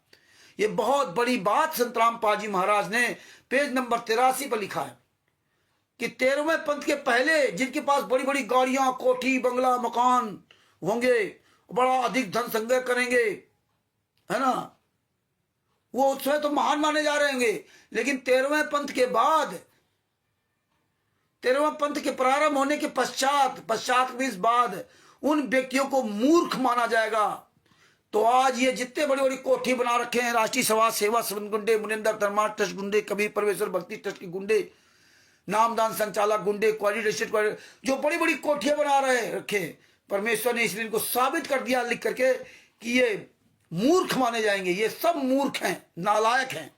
ये बहुत बड़ी बात संत रामपाल जी महाराज ने पेज नंबर 83 पर लिखा है कि 13वें पंथ के पहले जिनके पास बड़ी बड़ी गाड़ियां, कोठी, बंगला, मकान होंगे, बड़ा अधिक धन संग्रह करेंगे, है ना, वो उसमें तो महान माने जा रहे होंगे। लेकिन 13वें पंथ के बाद 13वां पंथ के प्रारंभ होने के पश्चात भी इस बाद उन व्यक्तियों को मूर्ख माना जाएगा। तो आज ये जितने बड़ी बड़ी कोठी बना रखे हैं, राष्ट्रीय समाज सेवा संघ गुंडे, मुनिंदर धर्मार्थ ट्रस्ट गुंडे, कबीर परमेश्वर भक्ति ट्रस्ट के गुंडे, नामदान संचालक गुंडे, क्वालिटी जो बड़ी बड़ी कोठियां बना रहे रखे, परमेश्वर ने इसलिए इनको साबित कर दिया लिख करके कि ये मूर्ख माने जाएंगे। ये सब मूर्ख हैं, नालायक हैं।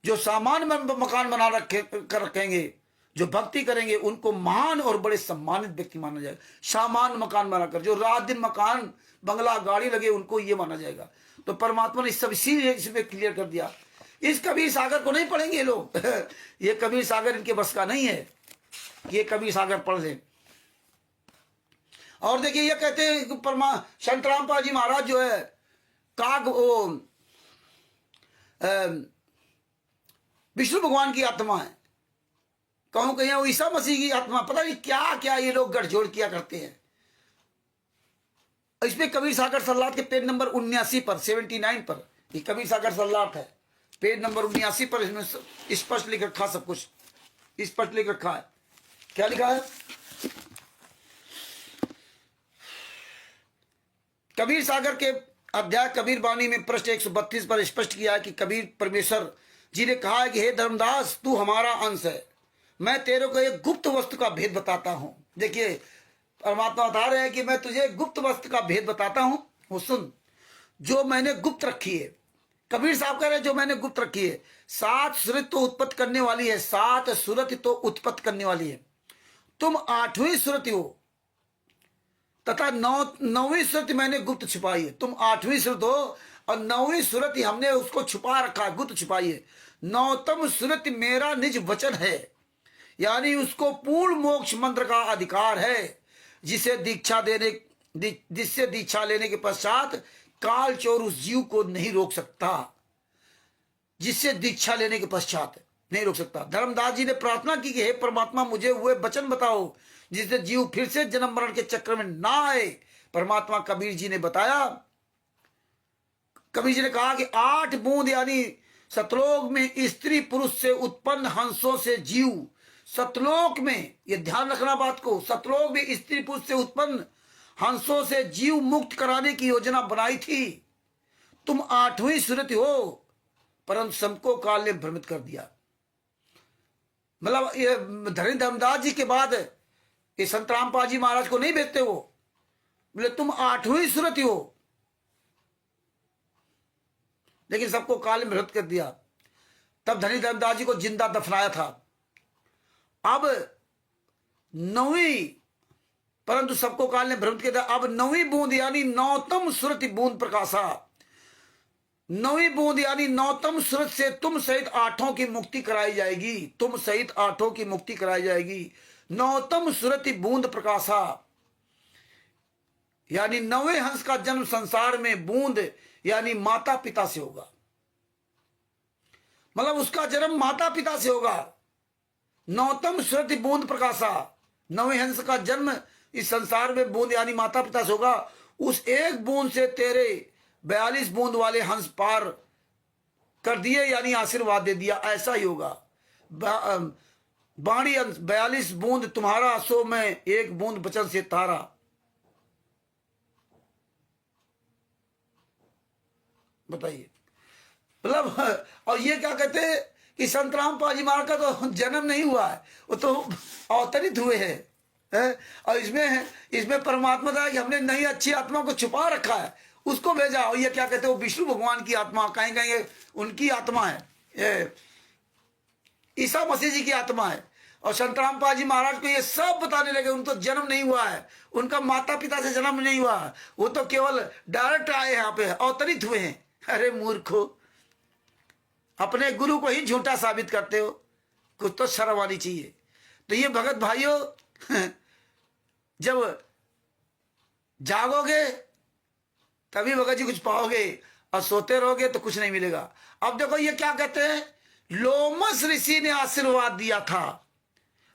जो सामान्य मकान बना रखेंगे, जो भक्ति करेंगे, उनको महान और बड़े सम्मानित व्यक्ति माना जाएगा। सामान्य मकान बनाकर जो रात दिन मकान बंगला गाड़ी लगे, उनको ये माना जाएगा। तो परमात्मा ने सब इसीलिए इसमें क्लियर कर दिया। इस कबीर सागर को नहीं पढ़ेंगे लोग ये कबीर सागर इनके बस का नहीं है, ये कबीर सागर पढ़ लें। और देखिए ये कहते हैं संत रामपाल जी महाराज जो है काग वो विष्णु भगवान की आत्मा है, कहूं कहीं वो ईसा मसीह की आत्मा, पता नहीं क्या क्या ये लोग गठजोड़ किया करते हैं। इसमें कबीर सागर सल्लात के पेज नंबर 79 पर 79 पर ये कबीर सागर सल्लात है, पेज नंबर 79 पर इसमें स्पष्ट लिख रखा, सब कुछ स्पष्ट लिख रखा है। क्या लिखा है? कबीर सागर के अध्याय कबीर बानी में पृष्ठ 132 पर स्पष्ट किया है कि कबीर परमेश्वर जी ने कहा है कि हे धर्मदास, तू हमारा अंश है, मैं तेरे को एक गुप्त वस्तु का भेद बताता हूं। देखिए परमात्मा बता रहे हैं कि मैं तुझे गुप्त वस्तु का भेद बताता हूं, वो सुन जो मैंने गुप्त रखी है। कबीर साहब कह रहे हैं जो मैंने गुप्त रखी है। 7 सूरत तो उत्पत्ति करने वाली है, 7 सूरत तो उत्पत्ति करने वाली है। तुम 8वीं सूरत हो तथा 9वीं सूरत मैंने गुप्त छुपाई है। तुम 8वीं सूरत हो और 9वीं सूरत ही हमने उसको छुपा रखा है, गुप्त छुपाई है। 9तम सूरत मेरा निज वचन है, यानी उसको पूर्ण मोक्ष मंत्र का अधिकार है, जिससे दीक्षा लेने के पश्चात काल चोर उस जीव को नहीं रोक सकता, जिससे दीक्षा लेने के पश्चात नहीं रोक सकता। धर्मदास जी ने प्रार्थना की कि हे परमात्मा, मुझे वे वचन बताओ जिससे जीव फिर से जन्म मरण के चक्र में ना आए। परमात्मा कबीर जी ने बताया, कबीर जी ने कहा कि 8 बूंद यानी सतलोक में स्त्री पुरुष से उत्पन्न हंसों से जीव, सतलोक में, ये ध्यान रखना बात को, सतलोक में स्त्री पुरुष से उत्पन्न हंसों से जीव मुक्त कराने की योजना बनाई थी। तुम 8वीं सूरत हो, परंतु सबको काल ने भ्रमित कर दिया। मतलब ये धनी धर्मदास जी के बाद ये संत रामपाल जी महाराज को नहीं भेजते वो, बोले तुम 8वीं सूरत हो, लेकिन सबको काल ने भ्रमित कर दिया। तब धनी धर्मदास जी को जिंदा दफनाया था। अब 9वीं, परंतु सबको काल ने भ्रमित किया था। अब 9वीं बूंद यानी 9तम सूरत बूंद प्रकाशा, 9वीं बूंद यानी 9तम सूरत से तुम सहित 8 की मुक्ति कराई जाएगी, तुम सहित 8 की मुक्ति कराई जाएगी। 9तम सूरत बूंद प्रकाशा यानी 9वें हंस का जन्म संसार में बूंद यानी माता पिता से होगा, मतलब उसका जन्म माता पिता से होगा। 9तम सूरत बूंद प्रकाशा, 9वें हंस का जन्म इस संसार में बूंद यानी माता पिता से होगा। उस एक बूंद से तेरे 42 बूंद वाले हंस पार कर दिए, यानी आशीर्वाद दे दिया, ऐसा ही होगा। बाणी अंश 42 बूंद तुम्हारा, सो में 1 बूंद बचन से तारा। बताइए, मतलब और ये क्या कहते हैं कि संत रामपाल जी महाराज का तो जन्म नहीं हुआ है, वो तो अवतरित हुए हैं। और इसमें परमात्मा था कि हमने नई अच्छी आत्मा को छुपा रखा है, उसको भेजा। और ये क्या कहते हैं, वो विष्णु भगवान की आत्मा, कहीं कहीं उनकी आत्मा है, ईसा मसीह जी की आत्मा है। और संत रामपाल जी महाराज को ये सब बताने लगे, उनको जन्म नहीं हुआ है, उनका माता पिता से जन्म नहीं हुआ है, वो तो केवल डायरेक्ट आए यहाँ पे, अवतरित हुए हैं। अरे मूर्खो, अपने गुरु को ही झूठा साबित करते हो, कुछ तो शर्म आनी चाहिए। तो ये भगत भाइयों, जब जागोगे तभी भगत जी कुछ पाओगे, और सोते रहोगे तो कुछ नहीं मिलेगा। अब देखो ये क्या कहते हैं, लोमस ऋषि ने आशीर्वाद दिया था,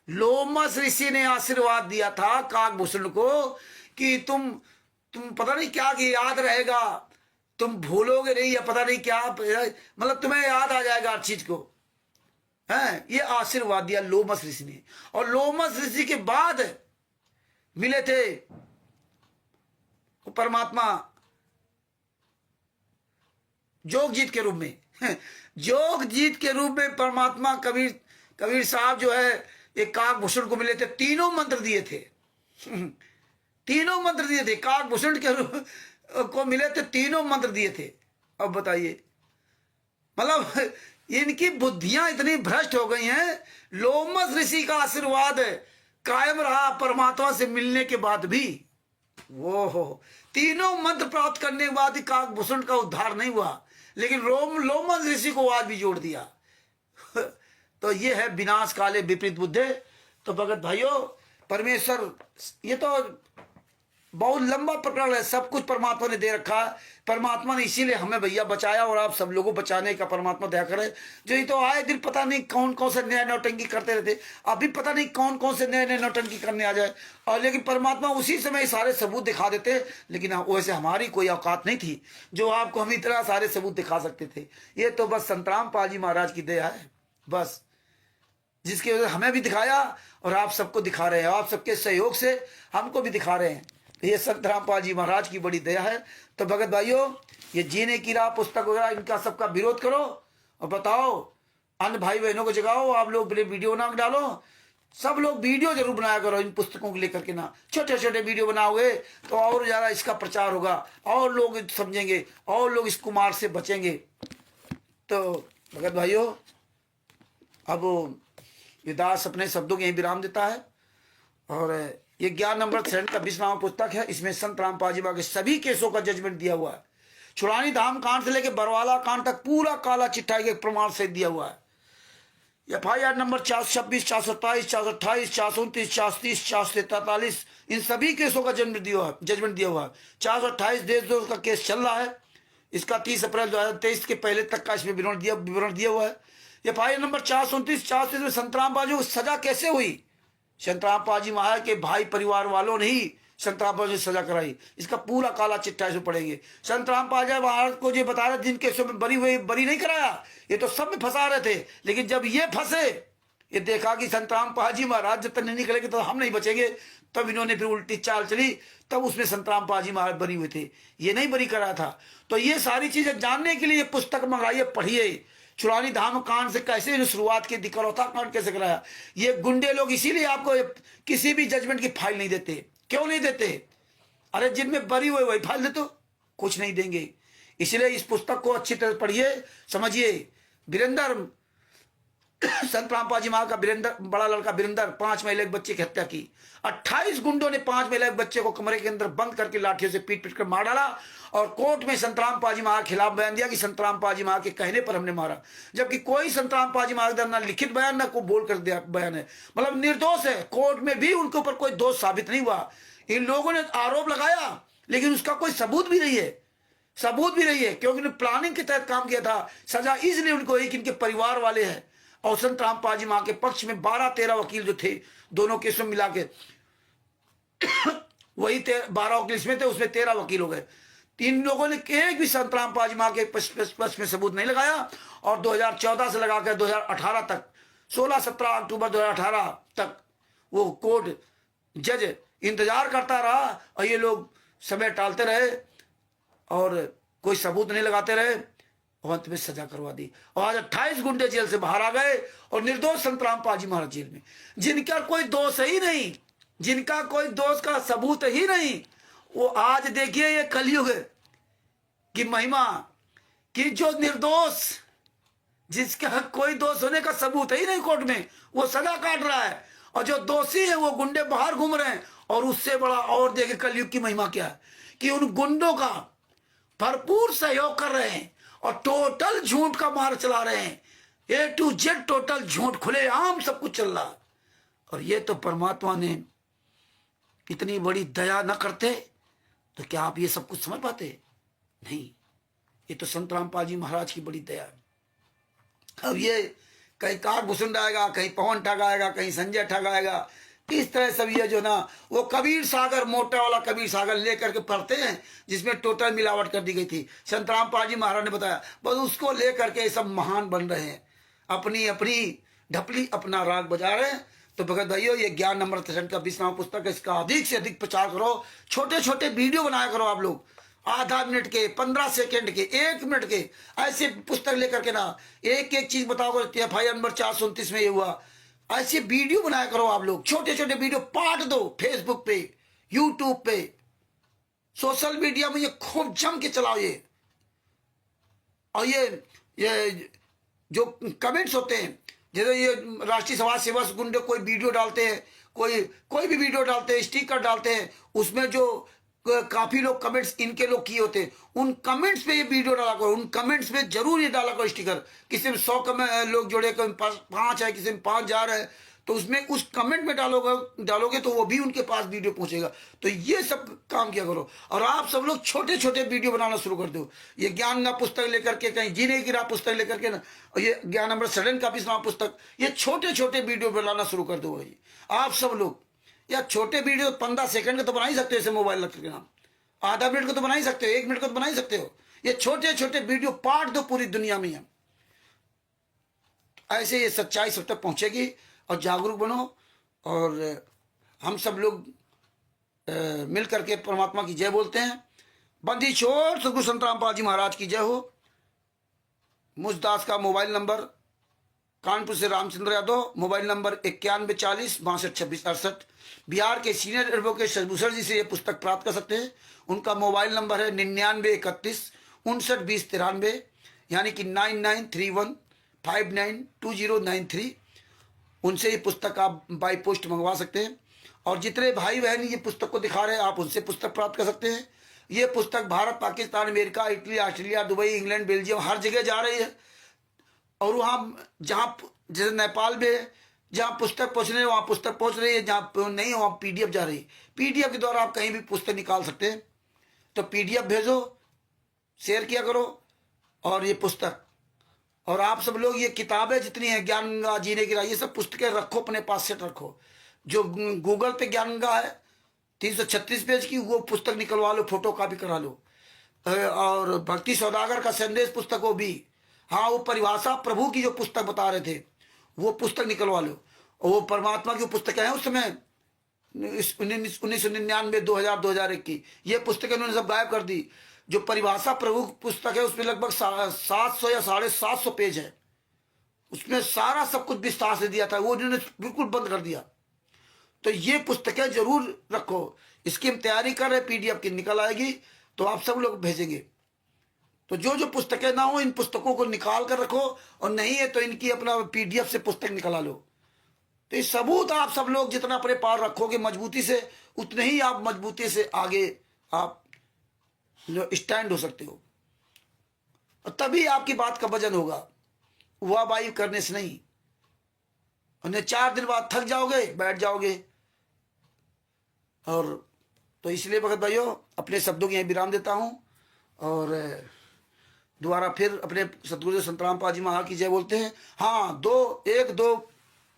लोमस ऋषि ने आशीर्वाद दिया था काकभूषण को कि तुम पता नहीं क्या कि याद रहेगा, तुम भूलोगे नहीं, या पता नहीं क्या, मतलब तुम्हें याद आ जाएगा हर चीज को। हैं, ये आशीर्वाद दिया लोमस ऋषि ने। और लोमस ऋषि के बाद मिले थे परमात्मा जोगजीत के रूप में। जोगजीत के रूप में परमात्मा कबीर साहब जो है एक काकभूषण को मिले थे, तीनों मंत्र दिए थे। तीनों मंत्र दिए थे, काकभूषण के रूप को मिले थे, तीनों मंत्र दिए थे। अब बताइए, मतलब इनकी बुद्धियां इतनी भ्रष्ट हो गई हैं। लोमस ऋषि का आशीर्वाद कायम रहा परमात्मा से मिलने के बाद भी। वो हो तीनों मंत्र प्राप्त करने के बाद काकभूषण का उद्धार नहीं हुआ, लेकिन लोमस ऋषि को आज भी जोड़ दिया। तो ये है विनाश काले विपरीत बुद्धे। तो भगत भाइयों, परमेश्वर, ये तो बहुत लंबा प्रकरण है, सब कुछ परमात्मा ने दे रखा है। परमात्मा ने इसीलिए हमें भैया बचाया, और आप सब लोगों को बचाने का परमात्मा दया करे। जो ये तो आए दिन पता नहीं कौन कौन से नए नौटंकी करते रहते, अभी पता नहीं कौन कौन से नए नए नौटंकी करने आ जाए। और लेकिन परमात्मा उसी समय सारे सबूत दिखा देते। लेकिन वैसे हमारी कोई औकात नहीं थी जो आपको हम इतना सारे सबूत दिखा सकते थे। ये तो बस संतराम पाल जी महाराज की दया है, बस, जिसकी वजह से हमें भी दिखाया और आप सबको दिखा रहे हैं। आप सबके सहयोग से हमको भी दिखा रहे हैं। ये संत रामपाल जी महाराज की बड़ी दया है। तो भगत भाइयों, ये जीने की राह पुस्तक वगैरह इनका सबका विरोध करो और बताओ, अन्य भाई बहनों को जगाओ। आप लोग वीडियो ना डालो, सब लोग वीडियो जरूर बनाया करो इन पुस्तकों को लेकर के ना। छोटे छोटे वीडियो बनाओगे तो और ज्यादा इसका प्रचार होगा, और लोग समझेंगे, और लोग इस कुमार से बचेंगे। तो भगत भाइयों, अब ये दास अपने शब्दों के यही विराम देता है। और ये 11 नंबर श्रेणी का 20वां पुस्तक है। इसमें संत रामपाल जी के सभी केसों का जजमेंट दिया हुआ है। छुड़ानी धाम कांड से लेकर बरवाला कांड तक पूरा काला चिट्ठा के प्रमाण से दिया हुआ है। FIR नंबर 426, 427, 428, 429, 430, 443, इन सभी केसों का जजमेंट दिया हुआ है। 428 देशद्रोह का केस चल रहा है। इसका 30 अप्रैल 2023 के पहले तक का इसमें विवरण दिया हुआ है। FIR नंबर 429, 430 में संत रामपाल जी को सजा कैसे हुई? संत रामपाल जी महाराज के भाई परिवार वालों ने ही संत रामपाल जी सजा कराई। इसका पूरा काला चिट्ठा इसमें पढ़ेंगे। संत रामपाल जी महाराज को जो बता रहे जिन केसों में बरी नहीं कराया, ये तो सब में फंसा रहे थे। लेकिन जब ये फंसे, ये देखा कि संत रामपाल जी महाराज जब तक नहीं निकलेंगे तो हम नहीं बचेंगे, तब इन्होंने फिर उल्टी चाल चली। तब उसमें संत रामपाल जी महाराज बरी हुए थे, ये नहीं बरी करा था। तो ये सारी चीजें जानने के लिए पुस्तक मंगाइए, पढ़िए। छुड़ानी धाम कांड से कैसे शुरुआत की, दिकरौता कांड कैसे कराया। ये गुंडे लोग इसीलिए आपको किसी भी जजमेंट की फाइल नहीं देते। क्यों नहीं देते? अरे जिनमें बरी हुए वही फाइल दे तो कुछ नहीं देंगे। इसलिए इस पुस्तक को अच्छी तरह पढ़िए, समझिए। वीरेंद्र, संत रामपाल जी महाराज का वीरेंद्र, बड़ा लड़का वीरेंद्र 5 महिला एक बच्चे की हत्या की। 28 गुंडों ने 5 महिला एक बच्चे को कमरे के अंदर बंद करके लाठियों से पीट पीट कर मार डाला। और कोर्ट में संत रामपाल जी महाराज के खिलाफ बयान दिया कि संत रामपाल जी महाराज के कहने पर हमने मारा। जबकि कोई संत रामपाल जी महाराज ना लिखित बयान ना को बोल कर दिया बयान है, मतलब निर्दोष है। कोर्ट में भी उनके ऊपर कोई दोष साबित नहीं हुआ। इन लोगों ने आरोप लगाया, लेकिन उसका कोई सबूत भी नहीं है, क्योंकि उन्होंने प्लानिंग के तहत काम किया था। सजा इसलिए उनको हुई कि इनके परिवार वाले हैं। और संत रामपाल जी महाराज के पक्ष में 12-13 वकील जो थे, दोनों केसों में मिला के वही 12 वकील इसमें थे, उसमें 13 वकील हो गए। इन लोगों ने एक भी संत रामपाल जी महाराज के पक्ष में सबूत नहीं लगाया। और 2014 से लगाकर 2018 तक, 16-17 अक्टूबर 2018 तक वो कोर्ट जज इंतजार करता रहा, और ये लोग समय टालते रहे और कोई सबूत नहीं लगाते रहे, और अंत में सजा करवा दी। और आज 28 गुंडे जेल से बाहर आ गए और निर्दोष संत रामपाल जी महाराज जेल में, जिनका कोई दोष ही नहीं, जिनका कोई दोष का सबूत ही नहीं। वो आज देखिए ये कलयुग की महिमा कि जो निर्दोष, जिसका कोई दोष होने का सबूत ही नहीं कोर्ट में, वो सजा काट रहा है। और जो दोषी है वो गुंडे बाहर घूम रहे हैं। और उससे बड़ा और देखिए कलयुग की महिमा क्या है कि उन गुंडों का भरपूर सहयोग कर रहे हैं और टोटल झूठ का मार चला रहे हैं। A to Z टोटल झूठ, खुलेआम सब कुछ चल रहा। और ये तो परमात्मा ने इतनी बड़ी दया न करते तो क्या आप ये सब कुछ समझ पाते? नहीं, ये तो संत रामपाल जी महाराज की बड़ी दया। अब ये कहीं काकभूषण आएगा, कहीं पवन ठग आएगा, कहीं संजय ठग आएगा। इस तरह सब ये जो ना वो कबीर सागर, मोटा वाला कबीर सागर लेकर के पढ़ते हैं, जिसमें टोटल मिलावट कर दी गई थी। संत रामपाल जी महाराज ने बताया, बस उसको लेकर के सब महान बन रहे हैं। अपनी अपनी ढपली अपना राग बजा रहे हैं। तो भगत भाइयों, ये ज्ञान अमृत दर्शन का 20वां पुस्तक है, इसका अधिक से अधिक प्रचार करो। छोटे छोटे वीडियो बनाया करो आप लोग, आधा मिनट के, 15 सेकंड के, 1 मिनट के, ऐसे पुस्तक लेकर के ना एक एक चीज बताओ। TFI नंबर 429 में ये हुआ, ऐसे वीडियो बनाया करो आप लोग। छोटे छोटे वीडियो पाठ दो, फेसबुक पे, यूट्यूब पे, सोशल मीडिया में ये खूब जम के चलाओ ये। और ये जो कमेंट्स होते हैं, जैसे ये राष्ट्रीय समाज सेवा से गुंडे कोई वीडियो डालते हैं, कोई भी वीडियो डालते हैं, स्टिकर डालते हैं, उसमें जो काफी लोग कमेंट्स इनके लोग किए होते हैं, उन कमेंट्स पे ये वीडियो डाला करो। उन कमेंट्स पे जरूर ये डाला करो स्टिकर। किसी में 100 लोग जुड़े, कोई 5 है, किसी में 5,000 है, तो उसमें उस कमेंट में डालोगे तो वो भी उनके पास वीडियो पहुंचेगा। तो ये सब काम किया करो। और आप सब लोग छोटे छोटे वीडियो बनाना शुरू कर दो। ये ज्ञान का पुस्तक लेकर के, कहीं जीने की राह पुस्तक लेकर के ना, और ये ज्ञान अमृत सडन का 20वां पुस्तक, ये छोटे छोटे वीडियो बनाना शुरू कर दो भाई आप सब लोग। या छोटे वीडियो 15 सेकंड का तो बना ही सकते हो, ऐसे मोबाइल रख के नाम, आधा मिनट को तो बना ही सकते हो, 1 मिनट को तो बना ही सकते हो। ये छोटे छोटे वीडियो पाठ दो पूरी दुनिया में। ऐसे ये सच्चाई सब तक पहुंचेगी और जागरूक बनो। और हम सब लोग मिल करके परमात्मा की जय बोलते हैं। बंदी छोड़ सतगुरु संत रामपाल जी महाराज की जय हो। मुझदास का मोबाइल नंबर, कानपुर से रामचंद्र यादव, मोबाइल नंबर 9140 62 26 68। बिहार के सीनियर एडवोकेट शशभूषण जी से ये पुस्तक प्राप्त कर सकते हैं। उनका मोबाइल नंबर है 99 31 59 20 93, यानी कि 9931592093। उनसे ये पुस्तक आप बाई पोस्ट मंगवा सकते हैं। और जितने भाई बहन ये पुस्तक को दिखा रहे हैं, आप उनसे पुस्तक प्राप्त कर सकते हैं। ये पुस्तक Bharat, Pakistan, America, Italy, Australia, Dubai, England, Belgium, हर जगह जा रही है। और वहाँ जहाँ, जैसे नेपाल में जहाँ पुस्तक पहुँच रही है, वहाँ पुस्तक पहुँच रही है, जहाँ नहीं वहाँ PDF जा रही है। PDF के द्वारा आप कहीं भी पुस्तक निकाल सकते हैं। तो PDF भेजो, शेयर किया करो। और ये पुस्तक, और आप सब लोग ये किताबें जितनी है, ज्ञान गंगा, जीने की राह, ये सब पुस्तकें रखो, अपने पास सेट रखो। जो गूगल पे ज्ञान गंगा है 336 पेज की, वो पुस्तक निकलवा लो, फोटो कॉपी करा लो। और भक्ति सौदागर का संदेश पुस्तक, वो भी, हाँ, वो परिभाषा प्रभु की जो पुस्तक बता रहे थे, वो पुस्तक निकलवा लो। और वो परमात्मा की पुस्तकें हैं उस समय 1999, 2000, 2001 की, ये पुस्तकें उन्होंने सब गायब कर दी। जो परिभाषा प्रभु पुस्तक है उसमें लगभग 700 या 750 पेज है। उसमें सारा सब कुछ विस्तार से दिया था, वो उन्होंने बिल्कुल बंद कर दिया। तो ये पुस्तकें जरूर रखो। इसकी हम तैयारी कर रहे हैं, PDF की निकल आएगी तो आप सब लोग भेजेंगे। तो जो पुस्तकें ना हो, इन पुस्तकों को निकाल कर रखो, और नहीं है तो इनकी अपना PDF से पुस्तक निकाला लो। तो ये सबूत आप सब लोग जितना अपने पास रखोगे मजबूती से, उतने ही आप मजबूती से आगे आप स्टैंड हो सकते हो। और तभी आपकी बात का वजन होगा, वाहवाही करने से नहीं। और 4 दिन बाद थक जाओगे, बैठ जाओगे। और तो इसलिए भगत भाइयों, अपने शब्दों की यहीं विराम देता हूं। और दोबारा फिर अपने सतगुरु संत रामपाल जी महाराज की जय बोलते हैं। हाँ, 1-2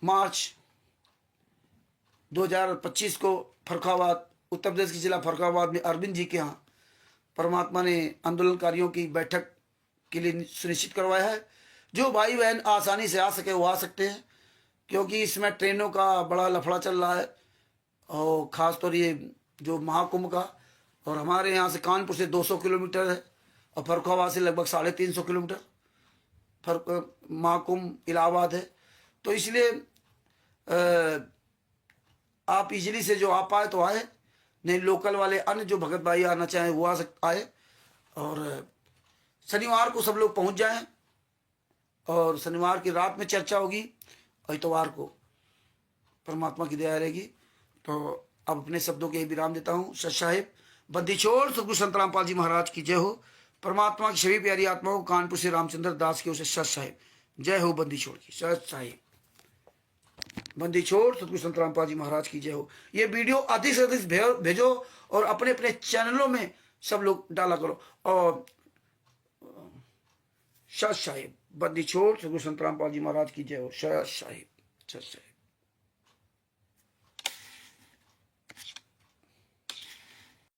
मार्च 2025 को फर्रुखाबाद, उत्तर प्रदेश के जिला फर्रुखाबाद में अरविंद जी के यहाँ परमात्मा ने आंदोलनकारियों की बैठक के लिए सुनिश्चित करवाया है। जो भाई बहन आसानी से आ सके वो आ सकते हैं, क्योंकि इसमें ट्रेनों का बड़ा लफड़ा चल रहा है। और ख़ासतौर ये जो महाकुंभ का, और हमारे यहाँ से कानपुर से 200 किलोमीटर है, और फर्रुखाबाद से लगभग 350 किलोमीटर महाकुंभ इलाहाबाद है। तो इसलिए आप इजीली से जो आ पाए तो आए, नहीं लोकल वाले अन्य जो भगत भाई आना चाहें वो आए। और शनिवार को सब लोग पहुंच जाएं, और शनिवार की रात में चर्चा होगी, और इतवार को परमात्मा की दया रहेगी। तो अब अपने शब्दों के विराम देता हूँ। सत साहिब, बंदी छोड़ सतगुरु संत रामपाल जी महाराज की जय हो। परमात्मा की सभी प्यारी आत्माओं, कानपुर से रामचंद्र दास की ओर से सत साहिब जय हो। बंदी छोड़ की सत साहिब, बंदी छोड़ सतगुरु संत रामपाल जी महाराज की जय हो। ये वीडियो अधिक से अधिक भेजो, और अपने अपने चैनलों में सब लोग डाला करो। और सत साहिब, बंदी छोड़ सतगुरु संत रामपाल जी महाराज की जय हो। सत साहिब, सत साहिब।